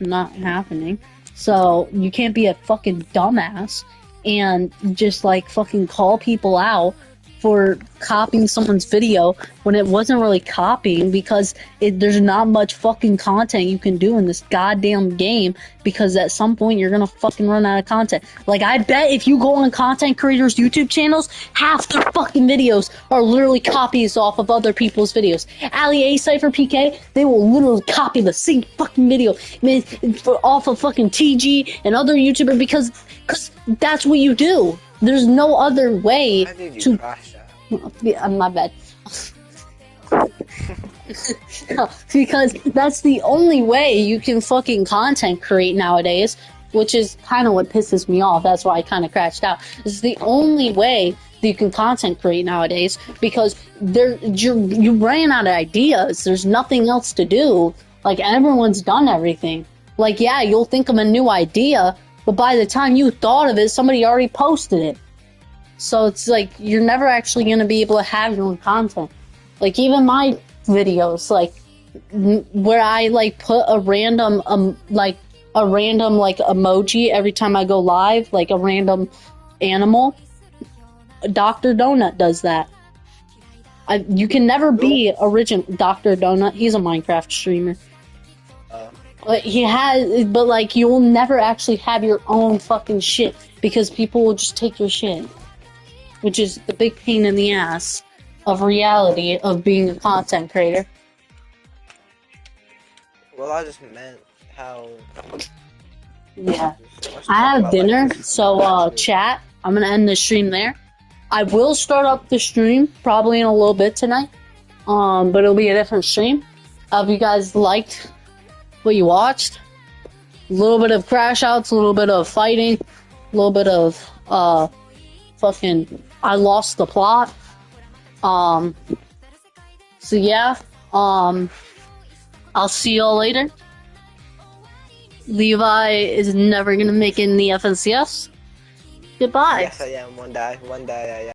not happening. So you can't be a fucking dumbass and just, like, fucking call people out for copying someone's video when it wasn't really copying, because there's not much fucking content you can do in this goddamn game, because at some point you're gonna fucking run out of content. Like, I bet if you go on content creators' YouTube channels, half their fucking videos are literally copies off of other people's videos. Ali A Cypher PK, they will literally copy the same fucking video off of fucking TG and other YouTubers, because that's what you do. There's no other way to... my bad. Because that's the only way you can fucking content create nowadays, which is kind of what pisses me off. That's why I kind of crashed out. This is the only way that you can content create nowadays, because you ran out of ideas. There's nothing else to do. Like, everyone's done everything. Like, yeah, you'll think of a new idea, but by the time you thought of it, somebody already posted it. So it's like, you're never actually going to be able to have your own content. Like, even my videos, like, where I, like, put a random, emoji every time I go live, like a random animal, Dr. Donut does that. You can never be original. Dr. Donut, he's a Minecraft streamer. But like, you'll never actually have your own fucking shit, because people will just take your shit. Which is the big pain in the ass of reality of being a content creator. Well, I just meant how... Yeah. I have dinner, so, chat, I'm gonna end the stream there. I will start up the stream, probably in a little bit tonight. But it'll be a different stream. If you guys liked what you watched, a little bit of crash outs, a little bit of fighting, a little bit of, fucking... I lost the plot. So yeah. I'll see y'all later. Levi is never gonna make it in the FNCS. Goodbye. Yes, I am. One day, I am.